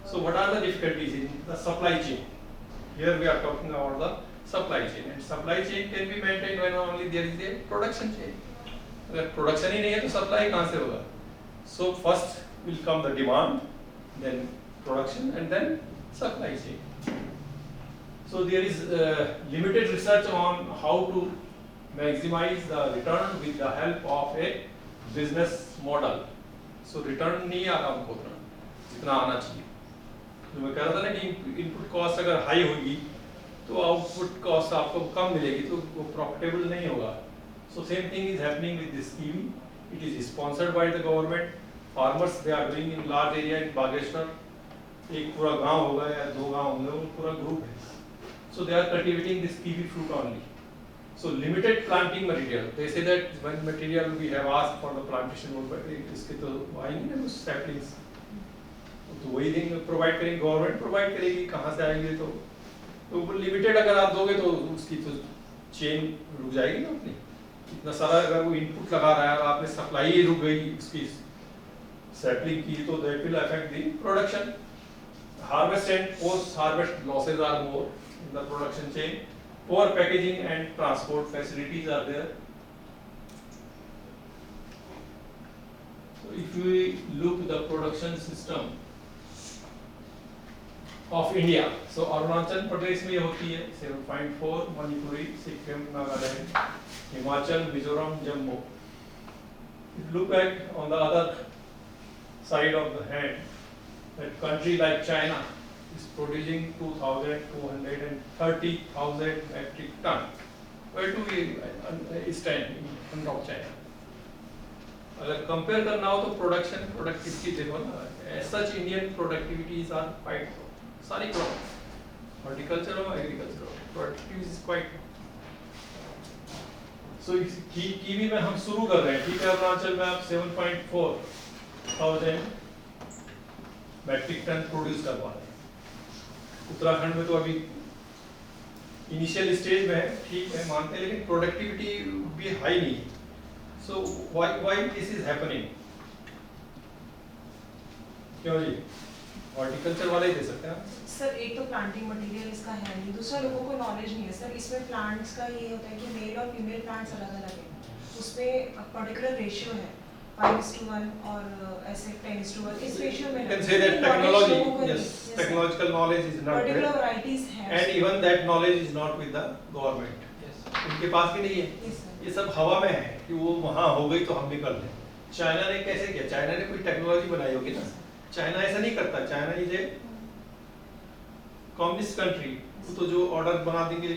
Speaker 1: So what are the difficulties in the supply chain? Here we are talking about the supply chain, and supply chain can be maintained when only there is a production chain. अगर production ही नहीं है तो supply कहाँ से होगा? So first will come the demand, then production, and then supply chain. So there is limited research on how to maximize the return with the help of a business model. So return नहीं आ रहा हमको उतना जितना आना चाहिए. जो मैं कह रहा था ना कि इनपुट कॉस्ट अगर हाई होगी तो आउटपुट कॉस्ट आपको कम मिलेगी तो वो प्रॉफिटेबल नहीं होगा. So same thing is happening with this scheme. It is sponsored by the government. Farmers they are doing in large area in Bageshwar. एक पूरा गांव होगा या दो गांव होंगे, वो पूरा ग्रुप है. So they are cultivating this kiwi fruit only. So limited planting material. They say that when material we have asked for the plantation, इसके तो आएंगे ना कुछ saplings. तो वही देंगे, प्रोवाइड करेंगे, गवर्नमेंट प्रोवाइड करेगी. कहाँ से आएंगे तो लिमिटेड अगर आप दोगे तो उसकी तो चेन रुक जाएगी ना अपनी. इतना सारा अगर वो इनपुट लगा रहा है और आपने सप्लाई ही रुक गई उसकी सैपलिंग की तो that will affect the production. Harvest and post harvest losses are more in the production chain. Poor packaging and transport facilities are there. So if we look at the production system of India, so Arunachal Pradesh में होती है 7.4, Manipuri, Sikkim, Nagaland, Himachal, Mizoram, Jammu. If you look at on the other side of the hand, that country like China is producing 2,230,000 metric ton. Where do we stand in front of China? अगर compare करना हो तो production productivity देखो ना. As such Indian productivities are quite सारी crop horticulture और agriculture productivity is quite. So kiwi में हम शुरू कर रहे हैं. ठीक है, अरुणाचल में आप 7,400 मैट्रिक टन प्रोड्यूस करवा रहे हैं. उत्तराखंड में तो अभी इनिशियल स्टेज में है, ठीक है मानते हैं, लेकिन प्रोडक्टिविटी भी हाई नहीं है. So why this is happening? क्यों जी? हॉर्टिकल्चर वाले ही दे सकते हैं
Speaker 3: सर. एक तो प्लांटिंग मटेरियल इसका है नहीं, दूसरा लोगों को नॉलेज नहीं है सर. इसमें प्लांट्स का ये होता है कि मेल और फीमेल प्लांट्स अलग अलग है. उसमें पर्टिकुलर रेशियो है 5:1 और ऐसे 10:1. इस रेशियो में
Speaker 1: can say that technology, yes, technological knowledge is not
Speaker 3: particular
Speaker 1: there,
Speaker 3: varieties हैं
Speaker 1: and even that knowledge is not with the government. उनके पास भी नहीं है.
Speaker 3: Yes, sir.
Speaker 1: ये सब हवा में है कि वो वहाँ हो गई तो हम भी कर लें. चाइना ने कैसे किया? चाइना ने कोई टेक्नोलॉजी बनाई होगी ना. चाइना ऐसा नहीं करता. China is a communist country. वो तो जो ऑर्डर बना देंगे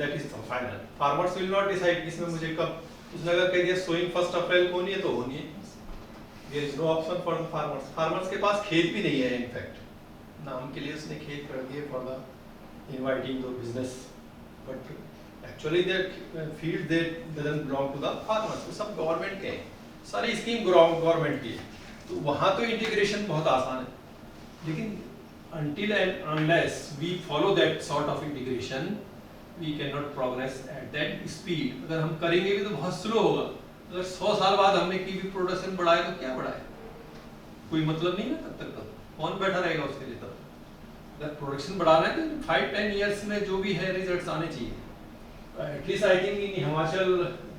Speaker 1: that is final. Farmers will not decide इसमें मुझे कब. उसने अगर कह दिया सोइंग 1 अप्रैल को नहीं है तो वो नहीं है. There is no option for the farmers. Farmers के पास खेत भी नहीं है. इनफैक्ट नाम के लिए उसने खेत कर दिए for the inviting the business, but actually that field they doesn't belong to the farmers. वो सब गवर्नमेंट के हैं. सारी स्कीम गवर्नमेंट की है. तो वहाँ तो इंटीग्रेशन बहुत आसान है, लेकिन until and unless we follow that sort of integration we cannot progress at that speed. अगर हम करेंगे भी तो बहुत स्लो होगा. अगर 100 साल बाद हमने की भी प्रोडक्शन बढ़ाए तो क्या बढ़ाए? कोई मतलब नहीं है तब तक. तो कौन बैठा रहेगा उसके लिए? तब अगर प्रोडक्शन बढ़ाना है तो 5-10 years में जो भी है रिजल्ट्स आने चाहिए. At least I think in Himachal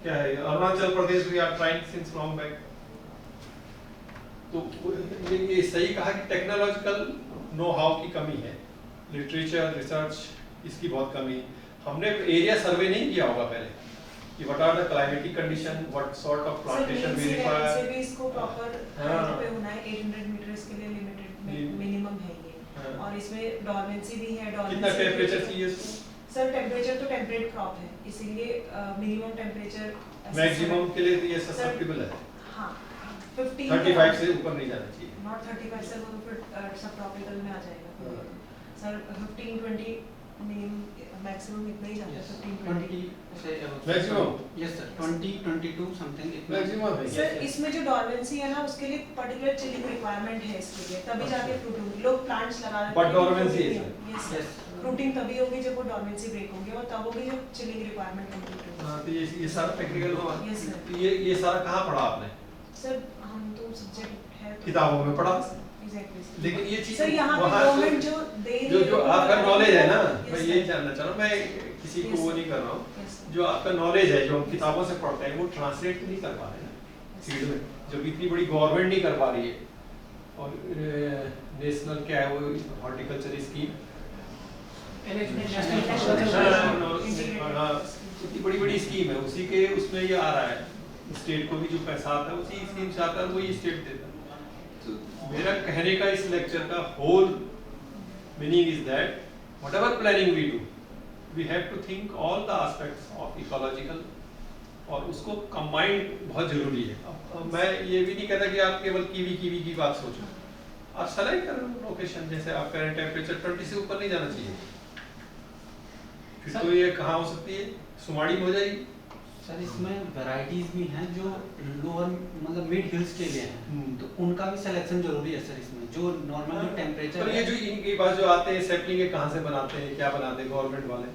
Speaker 1: क्या है, Arunachal Pradesh we are trying since long back. तो ये सही कहा कि टेक्नोलॉजिकल नो हाउ की कमी है. लिटरेचर रिसर्च इसकी बहुत कमी है. हमने एरिया सर्वे नहीं किया होगा पहले कि what are the climatic condition, what sort of plantation we require.
Speaker 3: से भी इसको प्रॉपर हाइट पे होना है. 800 मीटर इसके लिए लिमिटेड मिनिमम है ये. और इसमें डॉर्मेंसी भी है.
Speaker 1: कितना टेंपरेचर चाहिए इसको?
Speaker 3: सर टेम्परेचर तो टेम्परेट क्रॉप है, इसीलिए मिनिमम टेम्परेचर
Speaker 1: मैक्सिमम के लिए तो ये ससेप्टेबल है,
Speaker 3: हाँ 15
Speaker 1: 35 से ऊपर नहीं जाना चाहिए।
Speaker 3: नॉट 35 सर, वो तो फिर सब ट्रॉपिकल में आ जाएगा
Speaker 1: हाँ।
Speaker 3: सर। 15-20 मिनिमम मैक्सिमम इतना ही जाता है, 15-20
Speaker 4: से
Speaker 1: Maximum?
Speaker 4: Yes sir 20-22 something
Speaker 1: maximum है
Speaker 3: सर। इसमें जो डॉर्मेंसी है ना, उसके लिए पर्टिकुलर चिलिंग रिक्वायरमेंट है इसके लिए, तभी जाके फ्रूटिंग लोग प्लांट्स लगा रहे
Speaker 1: But dormancy है सर।
Speaker 3: Yes
Speaker 4: Yes.
Speaker 3: फ्रूटिंग तभी होगी जब वो डॉर्मेंसी ब्रेक होगी, और तब होगी जब चिलिंग रिक्वायरमेंट कंप्लीट होगी।
Speaker 1: हाँ, तो ये सारा टेक्निकल हुआ।
Speaker 3: Yes, sir.
Speaker 1: ये सारा कहाँ पढ़ा आपने?
Speaker 3: सर हम तो सब्जेक्ट है तो
Speaker 1: किताबों में पढ़ा?
Speaker 3: एग्जैक्टली।
Speaker 1: लेकिन ये चीज
Speaker 3: सर यहाँ पे
Speaker 1: वहाँ
Speaker 3: गवर्नमेंट जो दे रही है,
Speaker 1: जो आपका नॉलेज है ना,
Speaker 3: Yes,
Speaker 1: मैं
Speaker 3: sir.
Speaker 1: यही जानना चाह रहा हूँ, मैं किसी को
Speaker 3: Yes,
Speaker 1: वो
Speaker 3: sir.
Speaker 1: नहीं कर रहा हूँ,
Speaker 3: Yes, sir.
Speaker 1: जो आपका नॉलेज है, जो हम किताबों से पढ़ते हैं, वो ट्रांसलेट नहीं कर पा रहे हैं फील्ड में, जब इतनी बड़ी गवर्नमेंट नहीं कर पा रही है, और नेशनल क्या है वो हॉर्टिकल्चर स्कीम, इतनी बड़ी बड़ी स्कीम है, उसी के उसमें ये आ रहा है, स्टेट को भी जो पैसा आता है उसी स्कीम से आता है, वही स्टेट देता है। तो मेरा कहने का इस लेक्चर का whole meaning is that whatever planning we do, we have to think all the aspects of ecological, और उसको कंबाइंड बहुत जरूरी है। अब मैं ये भी नहीं कहता कि आप केवल कीवी की बात सोचो, आप सेलेक्ट करो लोकेशन, जैसे आप कह रहे हैं टेम्परेचर 20 से ऊपर नहीं जाना चाहिए, फिर तो ये कहाँ हो सकती है, सुमाड़ी में हो जाएगी।
Speaker 4: सर इसमें वैरायटीज भी हैं जो लोअर मतलब मिड हिल्स के लिए हैं, तो उनका भी सिलेक्शन जरूरी है सर इसमें, जो नॉर्मल जो टेम्परेचर
Speaker 1: पर ये जो इनके पास जो आते हैं सैपलिंग के कहाँ से बनाते हैं, क्या बनाते हैं गवर्नमेंट वाले,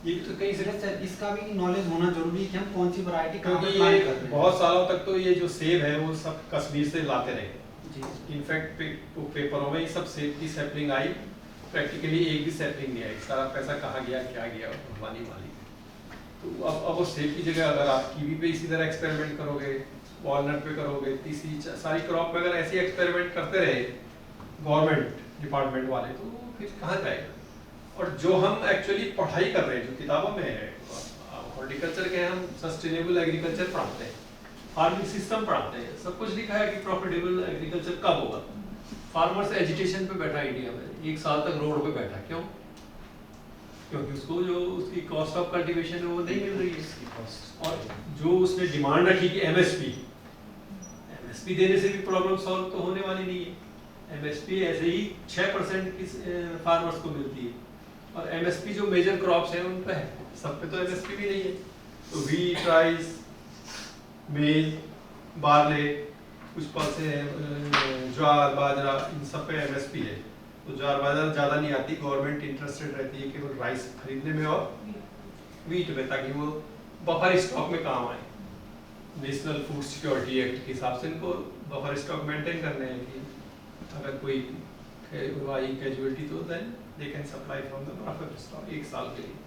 Speaker 1: ये भी तो कहीं से,
Speaker 4: सर इसका भी नॉलेज होना जरूरी है कि हम कौन सी वैरायटी कहाँ
Speaker 1: क्योंकि
Speaker 4: पे प्लांट
Speaker 1: ये
Speaker 4: कर रहे हैं।
Speaker 1: बहुत सालों तक तो ये जो सेब है वो सब कश्मीर से लाते रहे।
Speaker 4: जी
Speaker 1: इनफैक्ट पेपरों में ये सब सेब की सैपलिंग आई, प्रैक्टिकली एक भी सैपलिंग नहीं आई, सारा पैसा कहाँ गया क्या गया भगवानी वाली। तो अब वो सेब की जगह अगर आप कीवी पे इसी तरह एक्सपेरिमेंट करोगे, वॉलनट पे करोगे, तीसरी सारी क्रॉप में अगर ऐसे एक्सपेरिमेंट करते रहे गवर्नमेंट डिपार्टमेंट वाले, तो फिर कहाँ जाएगा। और जो हम एक्चुअली पढ़ाई कर रहे हैं, जो किताबों में है, हॉर्टिकल्चर के हम सस्टेनेबल एग्रीकल्चर पढ़ाते हैं, फार्मिंग सिस्टम पढ़ाते हैं, सब कुछ लिखा है कि प्रॉफिटेबल एग्रीकल्चर कब होगा। फार्मर्स एजिटेशन पे बैठा इंडिया में, 1 साल तक रोड पे बैठा, क्यों? क्योंकि उसको जो उसकी कॉस्ट ऑफ कल्टीवेशन है वो नहीं मिल रही है, और जो उसने डिमांड रखी कि एमएसपी देने से भी प्रॉब्लम सॉल्व तो होने वाली नहीं है। एमएसपी ऐसे ही 6% की फार्मर्स को मिलती है, और एमएसपी जो मेजर क्रॉप्स हैं उन पे है, सब पे तो एमएसपी भी नहीं है। तो व्हीट, राइस, मेज, बार्ले, कुछ पल्से हैं, ज्वार, बाजरा, इन सब पे एमएसपी है। तो ज्वार बाजरा ज़्यादा नहीं आती, गवर्नमेंट इंटरेस्टेड रहती है केवल राइस खरीदने में और व्हीट में, ताकि वो बफर स्टॉक में काम आए। नेशनल फूड सिक्योरिटी एक्ट के हिसाब से इनको बफर स्टॉक मेंटेन करने हैं कि अगर कोई आई कैजुअलिटी तो then they can supply from the buffer stock 1 साल के लिए।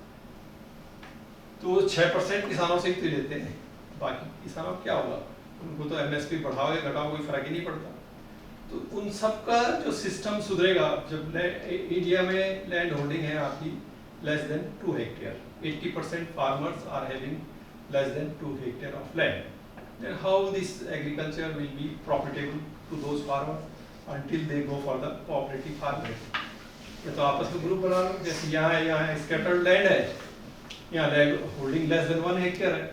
Speaker 1: तो 6% किसानों से ही तो लेते हैं, बाकी किसानों को क्या होगा, उनको तो एमएसपी बढ़ाओ या घटाओ कोई फर्क ही नहीं पड़ता। तो उन सब का जो सिस्टम सुधरेगा, जब इंडिया में लैंड होल्डिंग है आपकी less than 2 hectare, 80% farmers are having less than 2 hectare of land, then how this agriculture will be profitable to those farmers until they go for the cooperative farming। ये तो आपस में group बना लो, जैसे यहाँ scattered land है, यहाँ land holding less than 1 hectare है,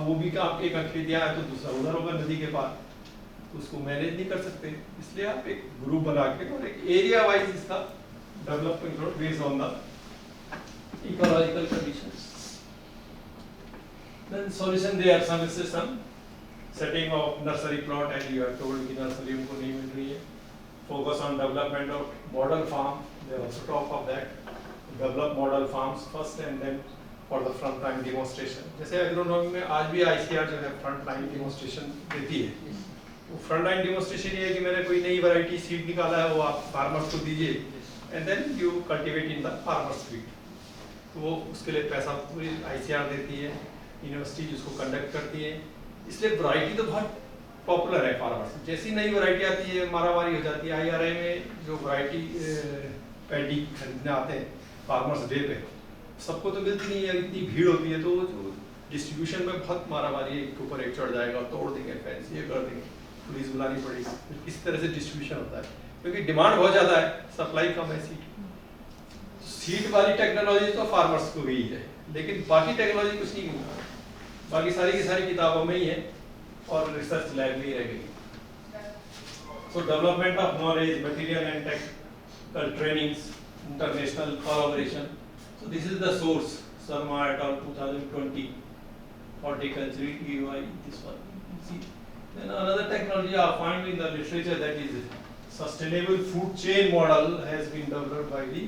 Speaker 1: वो भी आप एक खेत यहाँ है तो दूसरा उधर होगा नदी के पार, तो उसको मैनेज नहीं कर सकते। इसलिए आप एक ग्रुप बना के और एक एरिया वाइज इसका डेवलपमेंट करो based on the ecological conditions. Then solution there are some setting of nursery plot, and you are told कि nursery उनको नहीं मिल रही है। Focus on development of model farm, they also talk of that, develop model farms first and then for the front line demonstration। जैसे agronomy में आज भी ICR जो है फ्रंट लाइन डेमोन्स्ट्रेशन देती है। वो फ्रंट लाइन डेमोन्स्ट्रेशन ये है कि मैंने कोई नई वैरायटी सीड निकाला है, वो आप फार्मर्स को दीजिए and then you cultivate in the farmers field. तो वो उसके लिए पैसा पूरी ICR देती है, यूनिवर्सिटी जिसको कंडक्ट करती है। इसलिए वैरायटी तो बहुत पॉपुलर है फार्मर्स, जैसी नई वैरायटी आती है मारामारी हो जाती है। IRA में जो वैरायटी पैडी खरीदने आते हैं फार्मर्स डे पे, सबको तो मिलती नहीं है, इतनी भीड़ होती है, तो जो डिस्ट्रीब्यूशन में बहुत मारामारी है, एक के ऊपर एक चढ़ जाएगा, तोड़ देंगे फेंस, ये कर देंगे, पुलिस बुलानी पड़ेगी, फिर किस तरह से डिस्ट्रीब्यूशन होता है, क्योंकि डिमांड बहुत ज़्यादा है, सप्लाई कम है। सीड वाली टेक्नोलॉजी तो फार्मर्स को ही है, लेकिन बाकी टेक्नोलॉजी कुछ नहीं होगा, बाकी सारी की सारी किताबों में ही है और रिसर्च लैब में ही रह गई। So development of knowledge, material and technical trainings, international collaboration. So this is the source. Sharma et al. 2020. Horticulture, EY, this one. See. Then another technology I find in the literature, that is sustainable food chain model has been developed by the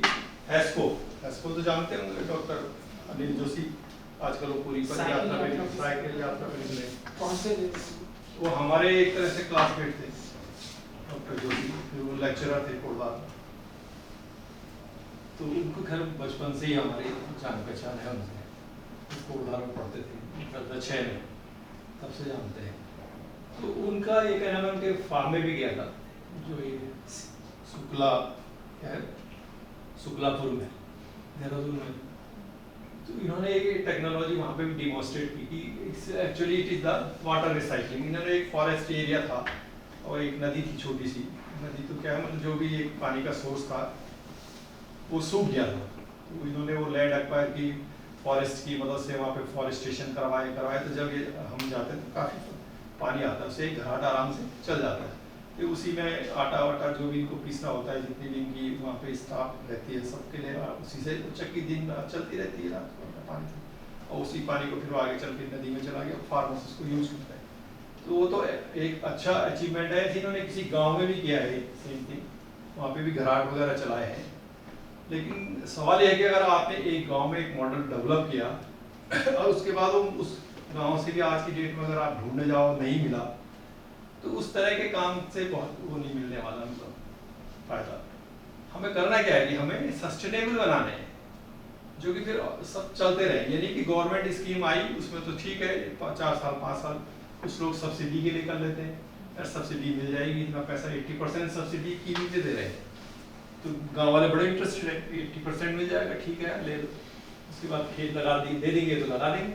Speaker 1: HASCO. HASCO तो जानते होंगे doctor Anil Joshi, आजकल वो पूरी पर यात्रा पे cycle यात्रा पे निकले।
Speaker 2: कौन से
Speaker 1: वो हमारे एक तरह से क्लासमेट थे डॉक्टर जोशी, फिर वो लेक्चरर थे कोडवार। तो उनको खैर बचपन से ही हमारी जान पहचान है उनसे, कोडवार में पढ़ते थे 6 में, तब से जानते हैं। तो उनका ये कहना है, उनके फार्म में भी गया था, जो ये शुक्ला क्या है, शुक्लापुर में, देहरादून में। तो इन्होंने एक टेक्नोलॉजी वहाँ पे भी डिमॉन्स्ट्रेट की कि actually it is the water recycling. इन्होंने एक फॉरेस्ट एरिया था और एक नदी थी, छोटी सी नदी, तो क्या है मतलब जो भी एक पानी का सोर्स था वो सूख गया था। तो इन्होंने वो लैंड एक्वायर की फॉरेस्ट की मदद से, वहाँ पे फॉरेस्टेशन करवाए। तो जब ये हम जाते तो काफ़ी पानी आता है, उससे एक घाट आराम से चल जाता है। तो उसी में आटा वाटा जो भी इनको पीसना होता है, जितनी भी इनकी वहाँ पे स्टाफ रहती है सबके लिए, उसी से चक्की दिन रात चलती रहती है, रात को पानी से, और उसी पानी को फिर आगे चल के नदी में चला गया, फार्मर्स उसको यूज करता है। तो वो तो एक अच्छा अचीवमेंट है। जिन्होंने किसी गांव में भी किया है सेम थिंग, वहाँ पे भी घराट वगैरह चलाए हैं। लेकिन सवाल यह है कि अगर आपने एक गांव में एक मॉडल डेवलप किया और उसके बाद वो उस गांव से भी आज की डेट में अगर आप ढूंढने जाओ नहीं मिला, तो उस तरह के काम से बहुत वो नहीं मिलने वाला मतलब फायदा। हमें करना क्या है कि हमें सस्टेनेबल बनाने हैं, जो कि फिर सब चलते रहे। यानी कि गवर्नमेंट स्कीम आई, उसमें तो ठीक है 4 साल 5 साल कुछ लोग सब्सिडी के लिए कर लेते हैं, यार सब्सिडी मिल जाएगी, इतना पैसा 80% सब्सिडी की नीचे दे रहे हैं, तो गांव वाले बड़े इंटरेस्टेड है, 80% मिल जाएगा, ठीक है ले लो। उसके बाद खेत लगा दे देंगे तो लगा देंगे,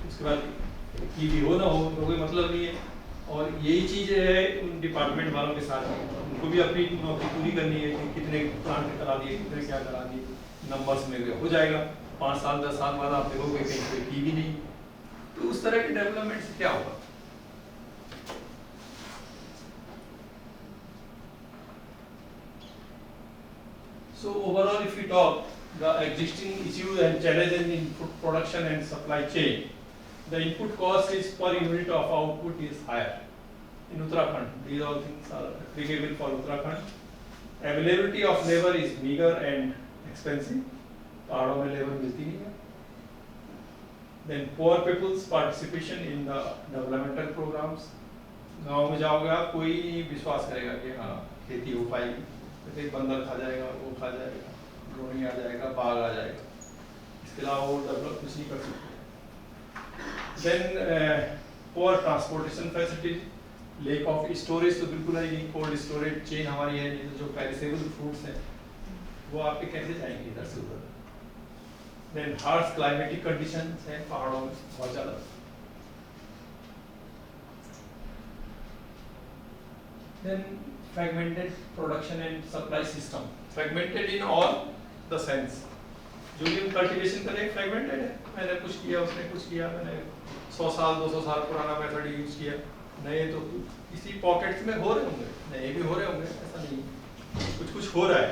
Speaker 1: उसके बाद की भी हो ना हो तो कोई मतलब नहीं है। और यही चीज़ है उन डिपार्टमेंट वालों के साथ, उनको भी अपनी नौकरी पूरी करनी है कि कितने प्लांट करा दिए, कितने क्या करा दिए, नंबर्स में हो जाएगा। 5 साल 10 साल बाद आप देखोगे कहीं कोई की भी नहीं, तो उस तरह के डेवलपमेंट से क्या होगा। So overall, if we talk the existing issues and challenges in food production and supply chain, the input cost is per unit of output is higher in Uttarakhand. These all things are applicable for Uttarakhand. Availability of labor is meager and expensive. पहाड़ों में labour मिलती नहीं है। Then poor people's participation in the developmental programs. गांव में जाओगे आप, कोई नहीं विश्वास करेगा कि हाँ खेती हो पाएगी, तो एक बंदर खा जाएगा, वो खा जाएगा, ड्रोन आ जाएगा, बाघ आ जाएगा, इसके अलावा वो डेवलप कुछ नहीं कर सकते। Then poor transportation facilities, lack of storage तो बिल्कुल है नहीं, कोल्ड स्टोरेज चेन हमारी है नहीं, तो जो पेरिसेबल फ्रूट्स हैं वो आपके कैसे जाएंगे इधर से उधर। Then harsh climatic conditions हैं पहाड़ों में बहुत ज़्यादा। Then fragmented production and supply system, fragmented in all the sense. जो भी हम कल्टीवेशन करें फ्रैगमेंटेड है, मैंने कुछ किया उसने कुछ किया, मैंने 100 साल 200 साल पुराना मेथड यूज किया, नए तो इसी पॉकेट्स में हो रहे होंगे, नए भी हो रहे होंगे, ऐसा नहीं कुछ हो रहा है,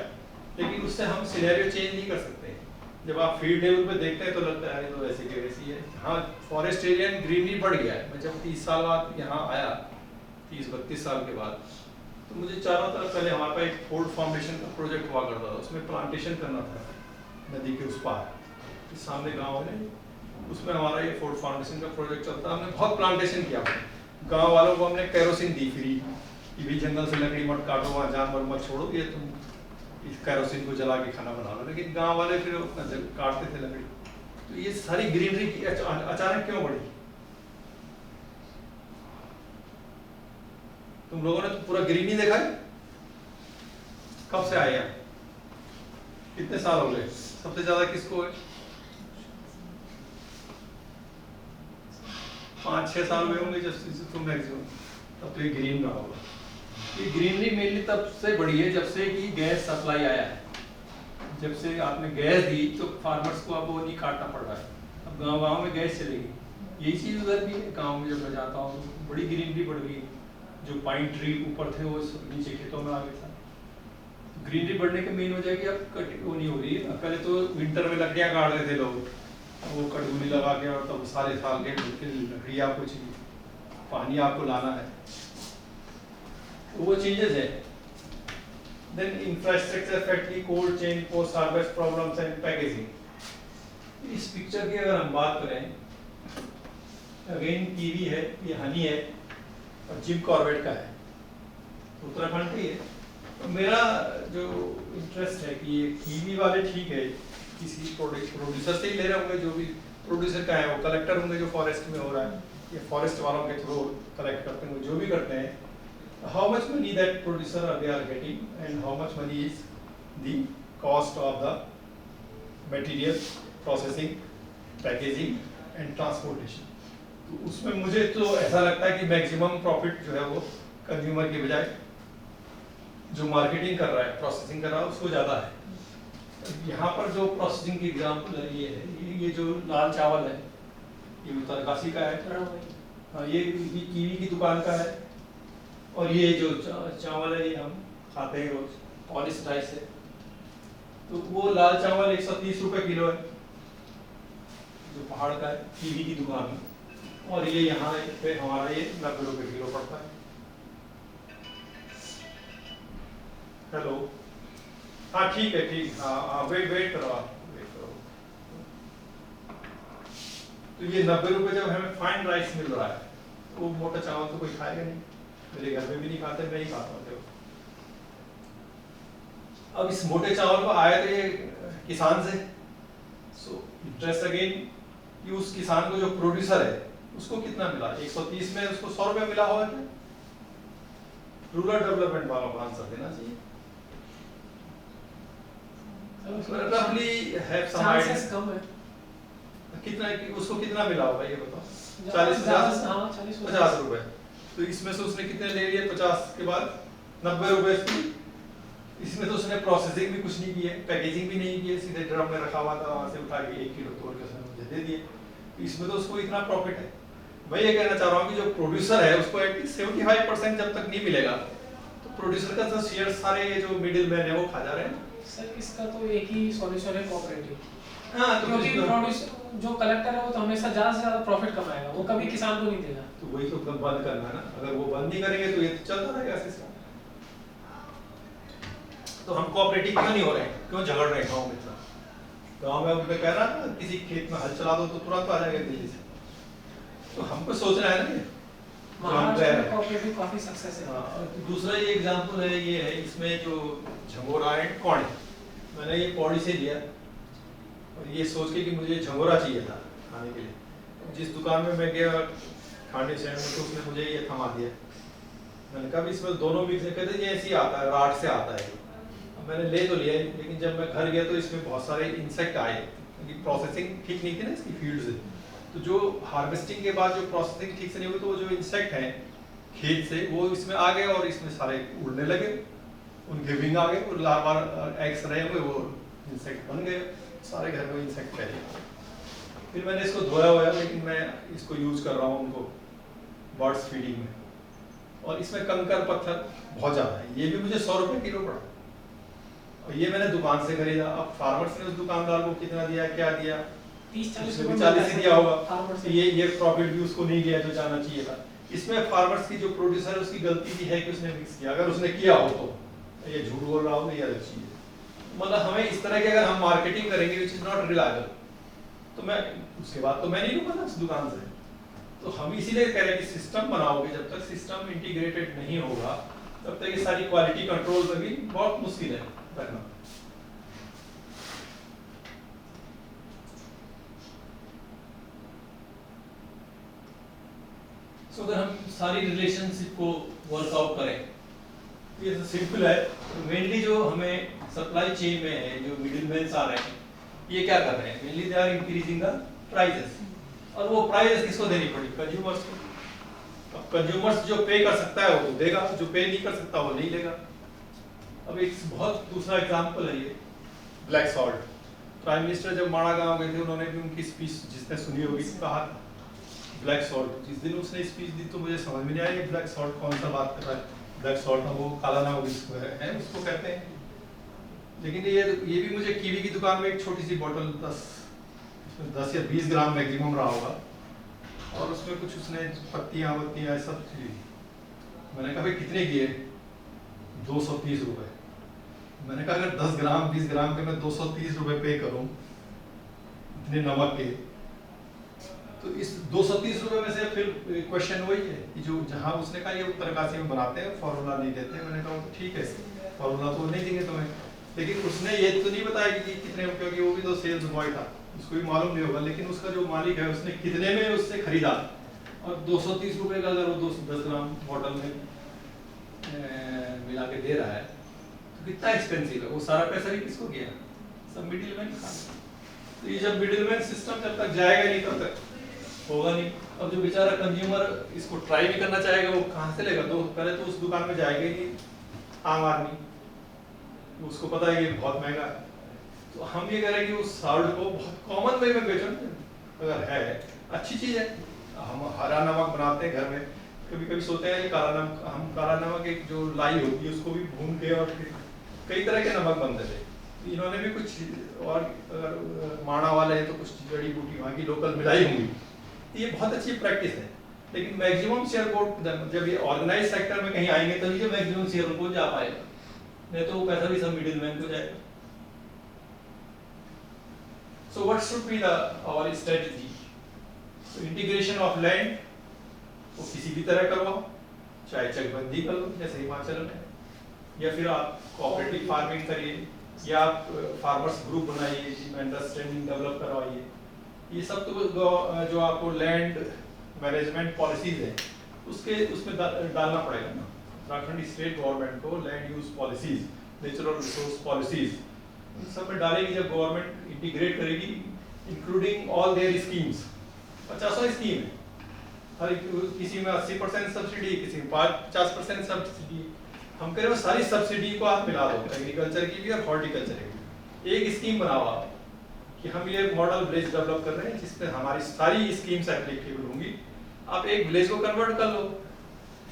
Speaker 1: लेकिन उससे हम सिनेरियो चेंज नहीं कर सकते। जब आप फील्ड लेवल पे देखते हैं तो लगता है तो वैसे के वैसी है। हाँ फॉरेस्ट एरिया में ग्रीनरी बढ़ गया है। मैं जब 30 साल बाद यहाँ आया, 30-32 साल के बाद, तो मुझे चारों तरफ पहले हमारे पास एक फोर्ड फाउंडेशन का प्रोजेक्ट हुआ करता था, उसमें प्लांटेशन करना था नदी के उस पार, इस सामने गांव है, उसमें हमारा ये फोर्ड फाउंडेशन का प्रोजेक्ट चलता। हमने बहुत प्लांटेशन किया, गांव वालों को हमने केरोसिन दी फ्री कि भी जंगल से लकड़ी मत काटो, वहाँ जानवर मत छोड़ो, ये तुम इस केरोसिन को जला के खाना बना लो। लेकिन गांव वाले फिर काटते थे लकड़ी। तो ये सारी ग्रीनरी अचानक क्यों बढ़ी? तुम लोगों ने तो पूरा ग्रीन ही देखा है, कब से आए हैं, कितने साल हो गए? सबसे ज्यादा किसको है? 5-6 साल हुए होंगे जब तुम मैक्सिमम, तब तो ये ग्रीन रहा होगा। ये ग्रीनरी मेनली तब से बढ़ी है जब से कि गैस सप्लाई आया है। जब से आपने गैस दी तो फार्मर्स को अब वो नहीं काटना पड़ रहा है, अब गांव में गैस चलेगी। यही चीज़ उधर भी है, गाँव में जब मैं जाता हूँ तो बड़ी ग्रीनरी बढ़ गई, जो पाइन ट्री ऊपर थे वो नीचे खेतों में आ गए था। ग्रीनरी बढ़ने के मेन वजह कि अब कट वो नहीं हो रही है। पहले तो विंटर में लकड़ियाँ काट रहे थे लोग, वो कटगुनी लगा के, और तब सारे साल के लकड़ी आपको चाहिए, पानी आपको लाना है, तो वो चेंजेस है। Then infrastructure, factory, cold chain, post harvest problems and packaging. इस पिक्चर की अगर हम बात करें, अगेन कीवी है, ये हनी है और जिम कॉर्बेट का है, उत्तराखंड का ही है। तो मेरा जो इंटरेस्ट है कि ये कीवी वाले ठीक है, किसी प्रोड्यूसर से ही ले रहे होंगे, जो भी प्रोड्यूसर का है वो कलेक्टर होंगे जो फॉरेस्ट में हो रहा है, ये फॉरेस्ट वालों के थ्रू कलेक्ट करते हैं, जो भी करते हैं। How much money that producer they are getting and how much money is the cost of the material, processing, packaging and transportation. तो उसमें मुझे तो ऐसा लगता है कि मैक्सिमम प्रॉफिट जो है वो कंज्यूमर के बजाय जो मार्केटिंग कर रहा है, प्रोसेसिंग कर रहा है, उसको ज़्यादा है। यहाँ पर जो प्रोसेसिंग की एग्जाम्पल है ये है, ये जो लाल चावल है ये उत्तरकाशी का है, हाँ ये कीवी की दुकान का है, और ये जो चावल है ये हम खाते हैं रोज पॉलिश राइस है। तो वो लाल चावल 130 रुपए किलो है जो पहाड़ का है कीवी की दुकान में, और ये यहाँ पे हमारा ये 90 रुपए किलो पड़ता है। हेलो, हाँ ठीक है, ठीक, हाँ वेट करो आप, वेट करो। तो ये 90 रुपए जब हमें फाइन राइस मिल रहा है, वो मोटा चावल तो कोई खाएगा नहीं, मेरे घर में भी नहीं खाते, मैं ही खाता हूँ। अब इस मोटे चावल को आए थे किसान से, सो इंटरेस्ट अगेन कि उस किसान को जो प्रोड्यूसर है उसको कितना मिला, 130 में उसको 100 रुपए मिला होगा क्या? रूरल डेवलपमेंट वालों को आंसर देना चाहिए। रफली हैव सम आइडिया
Speaker 2: कम है,
Speaker 1: कितना उसको कितना मिला होगा ये बताओ? 50 रुपए। तो इसमें से उसने कितने ले लिए? 50 के बाद 90 रुपए। इसमें तो उसने प्रोसेसिंग भी कुछ नहीं की है, पैकेजिंग भी नहीं की है, सीधे ड्रम में रखा हुआ था, वहां से उठा के 1 किलो तोड़ के उसने मुझे दे दिए। तो इसमें तो उसको इतना प्रॉफिट है। मैं ये कहना चाह रहा हूँ कि जो प्रोड्यूसर है उसको एटलीस्ट 75% जब तक नहीं मिलेगा तो प्रोड्यूसर का जो शेयर सारे ये जो मिडिल मैन है वो खा जा रहे हैं।
Speaker 2: सर इसका तो एक ही सॉल्यूशन है, कोऑपरेटिव।
Speaker 1: हाँ, तो
Speaker 2: क्योंकि प्रोड्यूसर जो कलेक्टर है वो तो हमेशा ज्यादा से ज्यादा प्रॉफिट कमाएगा, वो कभी किसान को नहीं देगा।
Speaker 1: तो वही तो बंद करना है ना, अगर वो बंद नहीं करेंगे तो ये तो चलता रहेगा सिस्टम। तो हम कोऑपरेटिव क्यों नहीं हो रहे हैं, क्यों झगड़ रहे हैं गाँव में? गाँव में मैं कह रहा था किसी खेत में हल चला दो तो तुरंत आ जाएगा दिल्ली से। तो हमको सोचना है ना,
Speaker 2: महाराष्ट्र में कोऑपरेटिव काफी सक्सेस है।
Speaker 1: दूसरा ये एग्जांपल है, ये है इसमें जो झंगोरा एंड कौड़ी, मैंने ये पौड़ी से लिया और ये सोच के कि मुझे झंगोरा चाहिए था खाने के लिए। जिस दुकान में मैं गया खाने शहर में तो उसने मुझे ये थमा दिया। मैंने कहा इसमें दोनों मिक्स है, कहते ये ऐसे ही आता है, राट से आता है। अब मैंने ले तो लिया, लेकिन जब मैं घर गया तो इसमें बहुत सारे इंसेक्ट आए, क्योंकि प्रोसेसिंग ठीक नहीं थी ना इसकी फील्ड से। तो जो हार्वेस्टिंग के बाद जो प्रोसेसिंग ठीक से नहीं हुई तो वो जो इंसेक्ट हैं खेत से वो इसमें आ गए और इसमें सारे उड़ने लगे, उनके विंग आ गए और लार्वा एग्स रहे हुए वो इंसेक्ट बन गए, सारे घर में इंसेक्ट फैले। फिर मैंने इसको धोया हुआ, लेकिन मैं इसको यूज कर रहा हूँ उनको बर्ड्स फीडिंग में, और इसमें कंकर पत्थर बहुत ज़्यादा है। ये भी मुझे 100 रुपये किलो पड़ा, और ये मैंने दुकान से खरीदा। अब फार्मर्स ने उस दुकानदार को कितना दिया, क्या दिया, 30-40 ही दिया होगा। ये प्रॉफिट भी उसको नहीं गया जो जाना चाहिए था। इसमें फार्मर्स की जो प्रोड्यूसर है उसकी गलती भी है कि उसने मिक्स किया। अगर उसने किया हो तो ये झूठ बोल रहा हो, ये अलग चीज है। मतलब हमें इस तरह की अगर हम मार्केटिंग करेंगे विच इज नॉट रिलायबल, तो मैं उसके बाद तो मैं नहीं लूंगा ना उस दुकान से। तो हम इसीलिए कह रहे हैं कि सिस्टम बनाओगे, जब तक सिस्टम इंटीग्रेटेड नहीं होगा तब तक ये सारी क्वालिटी कंट्रोल में भी बहुत मुश्किल है रखना। तो अगर हम सारी रिलेशनशिप को वर्कआउट करें तो ये सिंपल है। तो मेनली जो हमें सप्लाई चेन में है, जो मिडिल मैन्स आ रहे हैं, ये क्या कर रहे हैं? Mainly they are increasing the prices, और वो प्राइसेस किसको देनी पड़ी? कंज्यूमर्स को। अब कंज्यूमर्स जो पे कर सकता है वो तो देगा, जो पे नहीं कर सकता वो नहीं लेगा। अब एक बहुत दूसरा एग्जांपल है ये ब्लैक सॉल्ट। प्राइम मिनिस्टर जब माड़ा गांव गए थे उन्होंने भी उनकी स्पीच जिसने सुनी होगी कहा ब्लैक सॉल्ट। जिस दिन उसने स्पीच दी तो मुझे समझ में नहीं आया ये ब्लैक सॉल्ट कौन सा बात कर रहा है। ब्लैक सॉल्ट वो काला नमक जिसको है उसको कहते हैं। लेकिन ये भी मुझे कीवी की दुकान में एक छोटी सी बोतल 10 या 20 ग्राम मैक्सिमम रहा होगा और उसमें कुछ उसने पत्तियां सब थी। मैंने कहा भाई कितने की है? 230 रुपए। मैंने कहा अगर 10 ग्राम 20 ग्राम के मैं 230 रुपए पे करूं इतने नमक के, तो इस 230 रुपए में से फिर क्वेश्चन वही है कि जो जहां उसने कहा ये उत्तरकाशी में बनाते हैं फॉर्मूला नहीं देते। मैंने कहा ठीक है फॉर्मूला तो नहीं देंगे तुम्हें, लेकिन उसने ये तो नहीं बताया कि कितने, क्योंकि वो भी तो सेल्स बॉय था उसको भी मालूम नहीं होगा। लेकिन उसका जो मालिक है उसने कितने में उससे खरीदा और 230 रुपए का अगर वो 10 ग्राम बॉटल में मिला के दे रहा है तो कितना एक्सपेंसिव है। वो सारा पैसा भी किसको गया? सब मिडिल मैन खा। तो ये जब मिडिल मैन सिस्टम जब तक जाएगा नहीं तब तक होगा नहीं। अब जो बेचारा कंज्यूमर इसको ट्राई भी करना चाहेगा वो कहाँ से लेगा? तो पहले तो उस दुकान में जाएगा ही नहीं आम आदमी, उसको पता है कि बहुत महंगा है। तो हम ये कह रहे हैं कि उस सॉल्ट को बहुत कॉमन वे में बेचो, अगर है अच्छी चीज है। हम हरा नमक बनाते हैं घर में, कभी कभी सोचते हैं काला नमक, हम काला नमक एक जो लाई होती है उसको भी भून के और कई तरह के नमक बनते थे। इन्होंने भी कुछ और अगर माणा वाले हैं तो कुछ जड़ी बूटी वहाँ की लोकल मिलाई होंगी। ये बहुत अच्छी प्रैक्टिस है। लेकिन मैक्सिमम शेयर को जब ये ऑर्गेनाइज सेक्टर में कहीं आएंगे तभी जो मैक्सिमम शेयर उनको जा पाएगा, नहीं तो वो पैसा भी सब मिडिल मैन को जाएगा। So what should be our strategy? So integration of land वो किसी भी तरह करवाओ, चाहे चकबंदी कर लो जैसे हिमाचल में, या फिर आप कोऑपरेटिव फार्मिंग करिए, या आप फार्मर्स ग्रुप बनाइए, अंडरस्टैंडिंग डेवलप करवाइए। ये सब तो जो आपको लैंड मैनेजमेंट पॉलिसीज है उसमें डालना पड़ेगा ना। उत्तराखंड स्टेट गवर्नमेंट को land use policies, natural resource policies इन सब में डालेगी जब गवर्नमेंट इंटीग्रेट करेगी, including all their schemes. 50 scheme है, हर किसी में 80% सब्सिडी, किसी में 50% सब्सिडी। हम कह रहे हो सारी सब्सिडी को आप मिला दो, एग्रीकल्चर की भी और हॉर्टिकल्चर की भी। एक स्कीम बनाओ आप कि हम ये मॉडल विलेज डेवलप कर रहे हैं जिसमें हमारी सारी स्कीम्स एप्लीकेबल होंगी। आप एक विलेज को कन्वर्ट कर लो,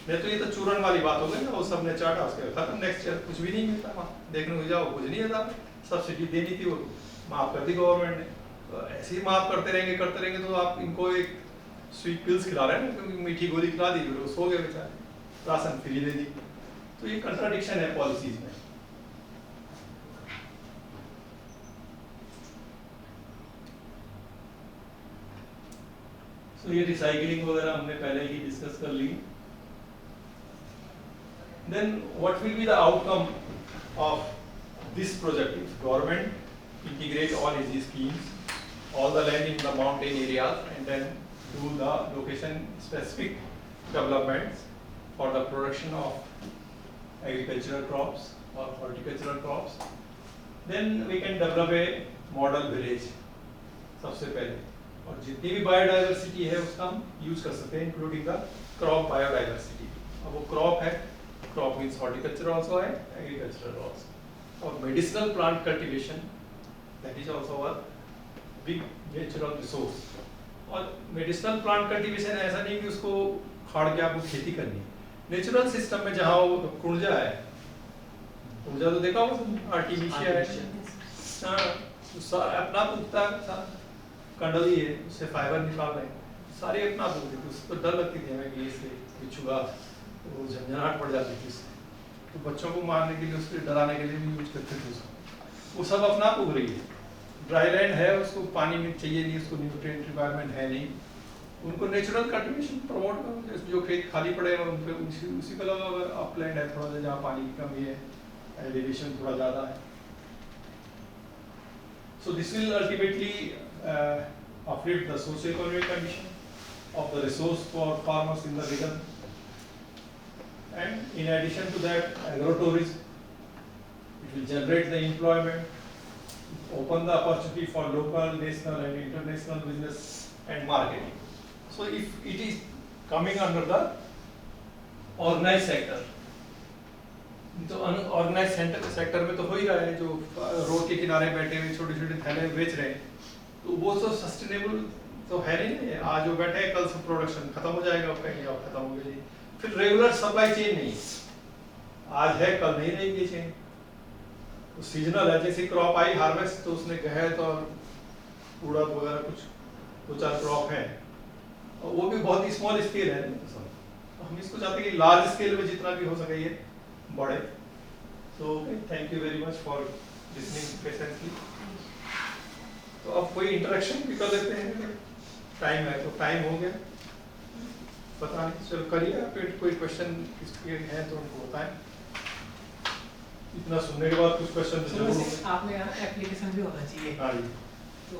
Speaker 1: नहीं तो ये तो चूरन वाली बात हो गई ना, वो सबने चाटा उसके खत्म, नेक्स्ट ईयर कुछ भी नहीं मिलता। वहाँ देखने को जाओ कुछ नहीं होता, सब्सिडी देनी थी वो माफ कर दी गवर्नमेंट ने। तो ऐसे ही माफ करते रहेंगे तो आप इनको एक स्वीट पिल्स खिला रहे हैं ना, क्योंकि मीठी गोली खिला दी वो सो गए बेचारे, राशन फ्री दे दी। तो ये कंट्राडिक्शन है पॉलिसीज में। तो ये रिसाइकलिंग वगैरह हमने पहले ही डिस्कस कर ली। Then what will be the outcome of this project? If government integrate all these schemes, all the land in the mountain areas, and then do the location specific developments for the production of agricultural crops or horticultural crops, then we can develop a model village सबसे पहले। और जितनी भी biodiversity है उसका हम use कर सकते हैं, इंक्लूडिंग द क्रॉप बायोडाइवर्सिटी। अब वो क्रॉप है, क्रॉप मीन्स हॉर्टिकल्चर ऑल्सो है, एग्रीकल्चर ऑल्सो। और medicinal plant cultivation, that is also a big natural resource. और मेडिसिनल प्लांट कल्टीवेशन ऐसा नहीं कि उसको खाड़ के आपको खेती करनी है। नेचुरल सिस्टम में जहाँ वो कुंजा है, कुंजा तो देखा होगा, आर्टिफिशियल है, अपना उगता है, कंडली है, उससे फाइबर निकाल रहे हैं, सारी अपना उगती थी। उसको डर लगती थी हमें कि इससे बिच्छुगा, वो झंझनाहट पड़ जाती थी उससे। तो बच्चों को मारने के लिए, उसको डराने के लिए भी यूज करते थे उसको। वो सब अपना उग रही है। ड्राई लैंड है, उसको पानी में चाहिए नहीं, उसको न्यूट्रिएंट रिक्वायरमेंट है नहीं, उनको नेचुरल कल्टीवेशन प्रमोट करो। जो खेत खाली पड़े हैं उन पे उसी को लगाओ। अगर अपलैंड है थोड़ा सा जहाँ पानी की कमी है, एलिवेशन थोड़ा ज़्यादा है, so this will ultimately uplift the socio-economic condition of the resource for farmers in the region. And in addition to that, agrotourism, it will generate the employment, open the opportunity for local, national and international business and marketing. So if it is coming under the organized sector, तो organise sector में तो हो ही रहा है, जो road के किनारे बैठे हुए छोटे छोटे थैले बेच रहे हैं, तो वो तो सस्टेनेबल तो है नहीं है। आज वो बैठे हैं, कल से प्रोडक्शन खत्म हो जाएगा, कहीं और खत्म हो गया जी। फिर रेगुलर सप्लाई चेन नहीं है, आज है कल नहीं रहेगी चेन। तो सीजनल है, जैसे क्रॉप आई हार्वेस्ट तो उसने गहत और उड़द वगैरह कुछ 2-4 क्रॉप है, और वो भी बहुत ही स्मॉल स्केल है तो सब। तो हम इसको चाहते हैं कि लार्ज स्केल में जितना भी हो सके ये बढ़े। So thank you very much for listening patiently. तो अब कोई इंटरेक्शन भी कर लेते हैं, टाइम है तो टाइम हो गया, पता नहीं, चलो करिए आप, कोई क्वेश्चन किसके हैं तो उनको बताएं। इतना सुनने के बाद कुछ क्वेश्चन तो जरूर होंगे।
Speaker 2: आपने यहाँ एप्लीकेशन भी होना चाहिए।
Speaker 1: हाँ जी।
Speaker 2: तो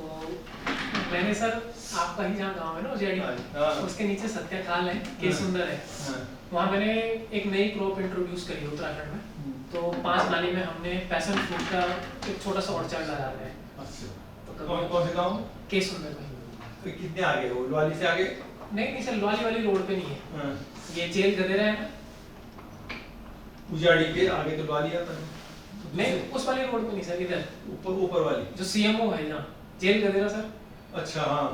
Speaker 2: मैंने सर आपका ही जहाँ गाँव है ना उजैड़ी,
Speaker 1: हाँ।
Speaker 2: उसके नीचे सत्याखाल है, के सुंदर है,
Speaker 1: हाँ।
Speaker 2: वहाँ मैंने एक नई क्रॉप इंट्रोड्यूस करी है उत्तराखंड में। तो 5 नाली में हमने पैशन फ्रूट का एक छोटा सा ऑर्चर्ड लगा रहे हैं।
Speaker 1: अच्छा, कौन से गाँव?
Speaker 2: के सुंदर में।
Speaker 1: तो कितने आगे हो, लवाली से आगे?
Speaker 2: नहीं सर, लवाली वाली रोड पे नहीं है,
Speaker 1: हाँ।
Speaker 2: ये जेल गदेरा है ना,
Speaker 1: उजाड़ी के आगे तो लवाली आता है। तो
Speaker 2: नहीं उस वाली रोड पे नहीं सर, इधर
Speaker 1: ऊपर वाली
Speaker 2: जो सीएमओ है ना, जेल गदेरा सर,
Speaker 1: अच्छा हाँ,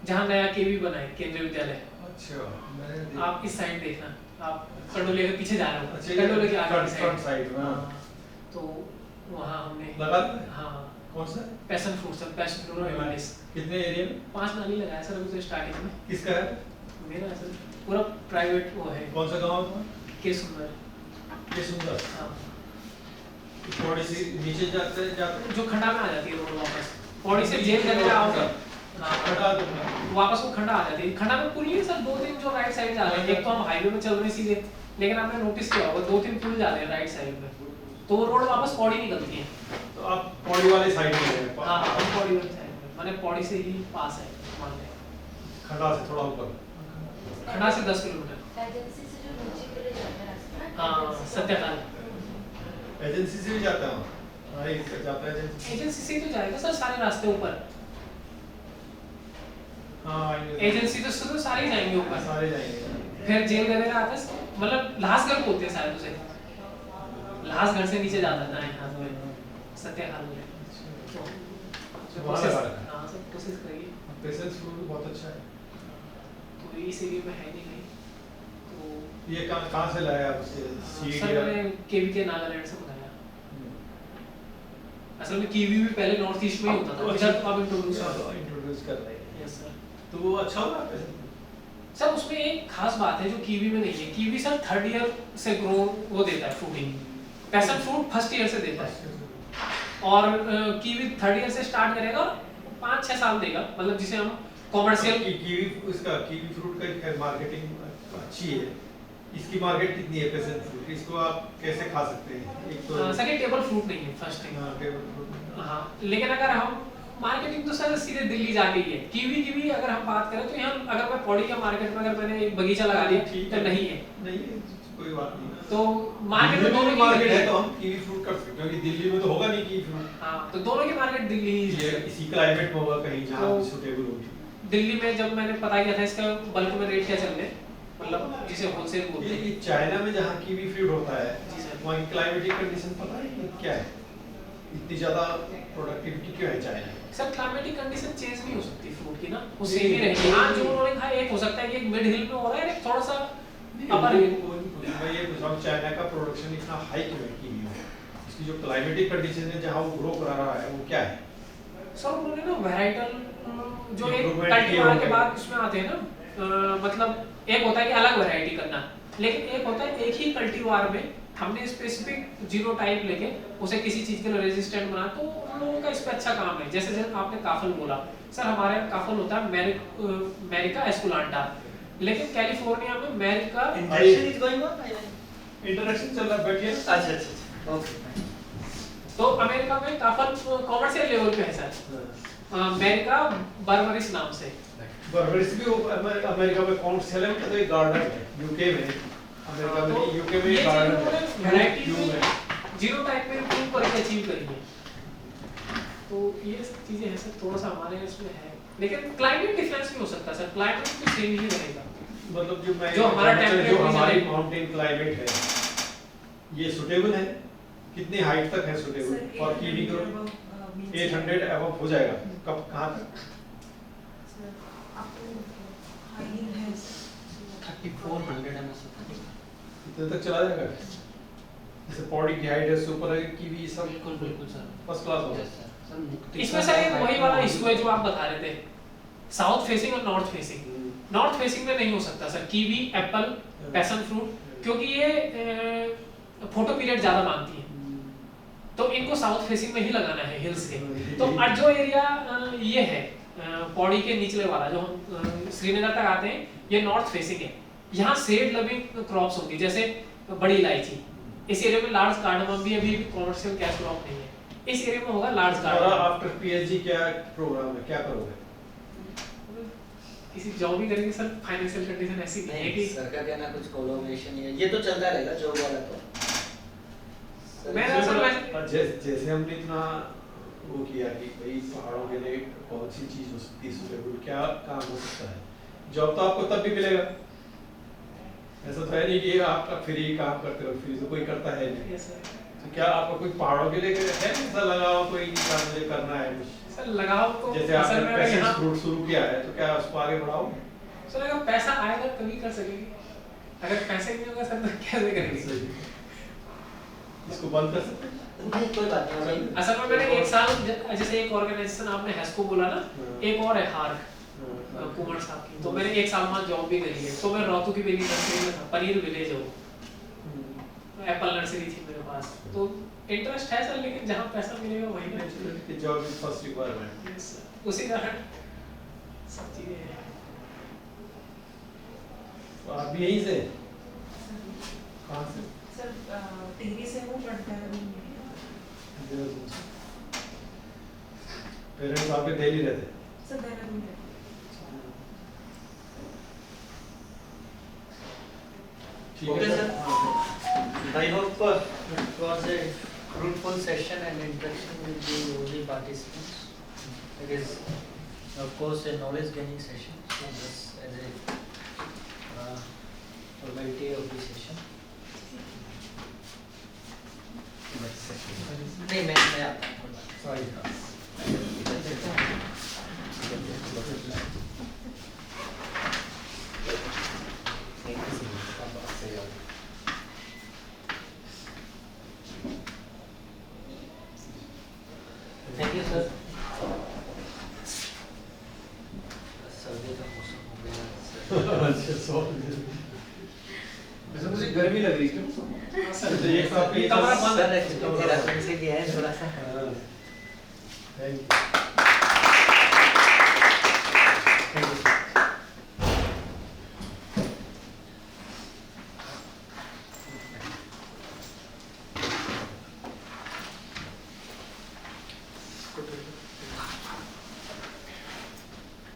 Speaker 2: जहाँ नया केवी बना है, केंद्रीय विद्यालय।
Speaker 1: अच्छा मैंने
Speaker 2: आप इस साइड देखना, आप कंडोले के पीछे जा रहे हो,
Speaker 1: अच्छा,
Speaker 2: कंडोले के आगे
Speaker 1: फ्रंट साइड। हाँ।
Speaker 2: तो वहाँ हमने
Speaker 1: लगा दिया?
Speaker 2: हाँ
Speaker 1: कौन सा?
Speaker 2: Passion fruit sir, passion fruit Everest
Speaker 1: कितने एरिया में?
Speaker 2: 5 नाली लगाया सर अभी तो स्टार्टिंग में।
Speaker 1: किसका है?
Speaker 2: मेरा है सर, पूरा प्राइवेट वो है।
Speaker 1: कौन सा गाँव है तुम्हारा?
Speaker 2: के सुंदर।
Speaker 1: ये सुंदर।
Speaker 2: हाँ,
Speaker 1: थोड़ी सी नीचे जाते जाते
Speaker 2: जो खंडा में आ जाती है रोड वापस, पौड़ी से जेल गदेरा आओगे, हाँ,
Speaker 1: हटा दूंगा।
Speaker 2: वापस वो खंडा आ जाती है। खंडा में पुल ही है सर, 2-3 जो राइट साइड जा रहे हैं, एक तो हम हाईवे में चल रहे हैं सीधे, लेकिन आपने नोटिस किया होगा 2-3 पुल जा रहे हैं राइट साइड में, तो वो रोड वापस पौड़ी निकलती है।
Speaker 1: तो आप पौड़ी वाले साइड में हैं?
Speaker 2: हाँ हम पौड़ी वाली साइड में, मैंने पौड़ी से ही पास है मान लें,
Speaker 1: खंडा से थोड़ा ऊपर।
Speaker 2: खंडा से 10 किलोमीटर।
Speaker 6: एजेंसी से जो नीचे के लिए जाता है रास्ता ना,
Speaker 2: हाँ सत्याकाल
Speaker 1: एजेंसी से भी जाता है? हाँ एक जाता है एजेंसी।
Speaker 2: एजेंसी से ही तो जाएगा सर सारे रास्ते ऊपर,
Speaker 1: हाँ
Speaker 2: एजेंसी तो शुरू सारे ही जाएंगे ऊपर,
Speaker 1: सारे जाएंगे।
Speaker 2: फिर जेल गदेरा आता है, मतलब लासगढ़ बोलते हैं शायद उसे, लासगढ़ से नीचे जाता था यहाँ से सत्याकाल में। तो
Speaker 1: वहाँ लगा रखा है।
Speaker 2: हाँ सब कोशिश करिए,
Speaker 1: पेशेंस फूड बहुत अच्छा है।
Speaker 2: तो इस एरिया में है नहीं कहीं, तो
Speaker 1: ये कहाँ से लाया आप उसे? सीड
Speaker 2: सर
Speaker 1: या?
Speaker 2: मैंने केवी नागालैंड से मंगाया। असल में कीवी भी पहले नॉर्थ ईस्ट में ही होता था, इधर तो अब
Speaker 1: इंट्रोड्यूस कर रहे हैं।
Speaker 2: Yes sir.
Speaker 1: तो वो अच्छा होगा पेशेंस?
Speaker 2: सर उसमें एक खास बात है जो कीवी में नहीं है, कीवी सर 3rd ईयर से ग्रो वो देता है fruiting, passion fruit 1st year से देता है, और कीवी 3rd ईयर से स्टार्ट करेगा और 5-6 साल देगा, मतलब जिसे हम कॉमर्शियल।
Speaker 1: कीवी, उसका कीवी फ्रूट का मार्केटिंग अच्छी है। इसकी मार्केट कितनी है पेशेंस फ्रूट? इसको आप कैसे खा सकते हैं? एक तो
Speaker 2: सर ये टेबल फ्रूट नहीं है फर्स्ट थिंग।
Speaker 1: हाँ, टेबल फ्रूट।
Speaker 2: हाँ लेकिन अगर हम मार्केटिंग तो सर सीधे दिल्ली जाके ही है, कीवी की भी अगर हम बात करें तो यहाँ अगर मैं पौड़ी का मार्केट में अगर मैंने एक बगीचा लगा दिया तो नहीं है,
Speaker 1: नहीं कोई बात नहीं।
Speaker 2: तो मार्केट में दोनों की
Speaker 1: मार्केट है
Speaker 2: है।
Speaker 1: तो हम कीवी फ्रूट कर सकते हैं, क्योंकि दिल्ली में तो होगा नहीं कीवी फ्रूट।
Speaker 2: हाँ तो दोनों की मार्केट दिल्ली ही
Speaker 1: ये
Speaker 2: है।
Speaker 1: इसी क्लाइमेट में होगा कहीं जहाँ
Speaker 2: तो-
Speaker 1: सुटेबल होगी।
Speaker 2: दिल्ली में जब मैंने पता किया था इसका बल्क में रेट क्या चल रहे हैं, मतलब जिसे होलसेल बोलते हैं।
Speaker 1: ये चाइना में जहाँ कीवी फ्रूट होता है,
Speaker 2: जी सर।
Speaker 1: वहाँ की क्लाइमेटिक कंडीशन पता है कि क्या है? इतनी ज्यादा प्रोडक्टिविटी क्यों है चाइना में?
Speaker 2: सर क्लाइमेटिक कंडीशन चेंज नहीं हो सकती फ्रूट की ना, वो सेम ही रहेगी। हाँ जो उन्होंने कहा एक हो सकता है कि एक मिड हिल में हो रहा है, एक थोड़ा सा अपर हिल।
Speaker 1: मैं ये पूछ रहा हूँ चाइना का प्रोडक्शन इतना हाई क्यों है कीवी में? इसकी जो क्लाइमेटिक कंडीशन है जहाँ वो ग्रो करा रहा है वो क्या है?
Speaker 2: सर उन्होंने ना वैराइटल जो एक
Speaker 1: Improvement
Speaker 2: कल्टीवार
Speaker 1: किए
Speaker 2: के
Speaker 1: होंगे।
Speaker 2: बाद उसमें आते हैं ना, मतलब एक होता है कि अलग वैरायटी करना, लेकिन एक होता है एक ही कल्टीवार में हमने स्पेसिफिक जीनोटाइप लेके उसे किसी चीज के लिए रेजिस्टेंट बना, तो उन लोगों का इस पे अच्छा काम है। जैसे जैसे आपने काफल बोला, सर हमारे यहाँ काफल होता है मैरिका एस्कुलांटा, लेकिन कैलिफोर्निया में मैरिका।
Speaker 7: Interaction is going on?
Speaker 1: Interaction चल रहा है, बैठिए।
Speaker 7: अच्छा okay.
Speaker 2: तो अमेरिका में काफल कॉमर्शियल लेवल पे है सर, अमेरिका बर्बरिस नाम से।
Speaker 1: बर्बरिस भी अमेरिका में कौन से लेवल का? तो एक गार्डन है यूके में, अमेरिका में नहीं, यूके में
Speaker 2: ये
Speaker 1: एक
Speaker 2: चीज़
Speaker 1: गार्डन
Speaker 2: उन्होंने
Speaker 1: है
Speaker 2: वैरायटी
Speaker 1: क्यूब
Speaker 2: में
Speaker 1: है।
Speaker 2: जीनोटाइप में इम्प्रूव करके अचीव करी है। तो ये चीजें हैं सर, थोड़ा सा हमारे इसमें है, लेकिन क्लाइमेट डिफरेंस भी हो सकता है सर, क्लाइमेट तो सेम ही रहेगा।
Speaker 1: मतलब जो मैं
Speaker 2: जो हमारा
Speaker 1: जो
Speaker 2: temperature
Speaker 1: हमारी
Speaker 2: है।
Speaker 1: माउंटेन क्लाइमेट है, ये सुटेबल है? कितनी हाइट तक है suitable
Speaker 3: sir
Speaker 1: for kiwi growth? 800 above हो जाएगा। कब कहाँ तक?
Speaker 3: सर आपको हाई हील है
Speaker 4: 3400 ms
Speaker 1: इतने तक चला जाएगा? जैसे पौड़ी की हाइट है उससे ऊपर है कीवी सब
Speaker 4: बिल्कुल बिल्कुल सर।
Speaker 1: फर्स्ट क्लास होगा।
Speaker 4: Yes sir. सर मुक्ति
Speaker 2: इसमें सर एक वही वाला इशू है जो आप बता रहे थे, साउथ फेसिंग और नॉर्थ फेसिंग। नॉर्थ फेसिंग में नहीं हो सकता sir, kiwi, Apple, passion fruit, क्योंकि ये फोटो पीरियड ज्यादा मांगती है, तो इनको साउथ फेसिंग में ही लगाना है हिल्स के। तो और जो एरिया ये है पौड़ी के निचले वाला जो हम श्रीनगर तक आते हैं, ये नॉर्थ फेसिंग है। यहाँ शेड लविंग क्रॉप्स होगी, जैसे बड़ी इलायची। इस एरिया में लार्ज कार्डमम भी अभी कमर्शियल कैश क्रॉप नहीं है, इस एरिया में होगा लार्ज
Speaker 1: और
Speaker 2: कार्डमम।
Speaker 1: आफ्टर पीएचडी क्या प्रोग्राम है, क्या करोगे?
Speaker 2: किसी जॉब ही करेंगे सर, फाइनेंशियल कंडीशन ऐसी नहीं है कि
Speaker 7: सर का कहना कुछ कोलैबोरेशन ये तो चलता रहेगा जॉब वाला तो।
Speaker 2: मैं सर
Speaker 1: जैसे हमने इतना वो किया कि भाई पहाड़ों के लिए कौन सी चीज हो सकती है सुटेबल, क्या काम हो सकता है, जॉब तो आपको तब भी मिलेगा। ऐसा तो है नहीं कि आप फ्री काम करते रहो, फ्री तो कोई करता है नहीं।
Speaker 2: Yes, sir.
Speaker 1: तो क्या आपका कोई पहाड़ों के लिए है ऐसा लगाओ, कोई काम मुझे करना है कुछ?
Speaker 2: सर लगाओ तो
Speaker 1: जैसे
Speaker 2: असल
Speaker 1: आपने
Speaker 2: में अगर
Speaker 1: पैशन
Speaker 2: यहाँ
Speaker 1: फ्रूट शुरू किया है तो क्या उसको आगे बढ़ाओ?
Speaker 2: सर अगर पैसा आएगा तभी कर सकेंगे, अगर पैसे नहीं होगा सर तो कैसे करेंगे?
Speaker 1: इसको बंद कर सकते हैं?
Speaker 7: नहीं कोई बात नहीं।
Speaker 2: असल में मैंने एक साल जैसे एक ऑर्गेनाइजेशन आपने हैस्को बोला ना, एक और है हार्क कुमार साहब की, तो मैंने एक साल वहाँ जॉब भी करी है। तो मैं रोहतू की बेली नर्सरी में था, पनीर विलेज हो, एप्पल नर्सरी थी मेरे पास। तो इंटरेस्ट है सर, लेकिन जहाँ पैसा मिलेगा वहीं करेंगे।
Speaker 1: Job is first requirement.
Speaker 2: Yes, sir. उसी कारण सब चीजें हैं।
Speaker 1: तो आप भी यहीं से? कहाँ से?
Speaker 3: सर टिहरी से हूँ, बट देहरादून में।
Speaker 1: पेरेंट्स आपके दिल्ली रहते?
Speaker 3: सर देहरादून में।
Speaker 1: ठीक
Speaker 7: Okay,
Speaker 1: है
Speaker 7: sir.
Speaker 1: हाँ,
Speaker 7: I hope it was a fruitful session and interaction with all the participants. It is, of course, a knowledge gaining session. So just as a formality of the session. नहीं मैं आता हूँ कोई बात नहीं।
Speaker 1: sorry.
Speaker 7: Thank you sir. सर्दी का मौसम हो गया।
Speaker 1: अच्छा सो वैसे मुझे गर्मी लग रही क्यों? तो ये तो आपके
Speaker 2: कमरा बंद है।
Speaker 7: सर देहरादून से गया है थोड़ा सा।
Speaker 1: Thank you.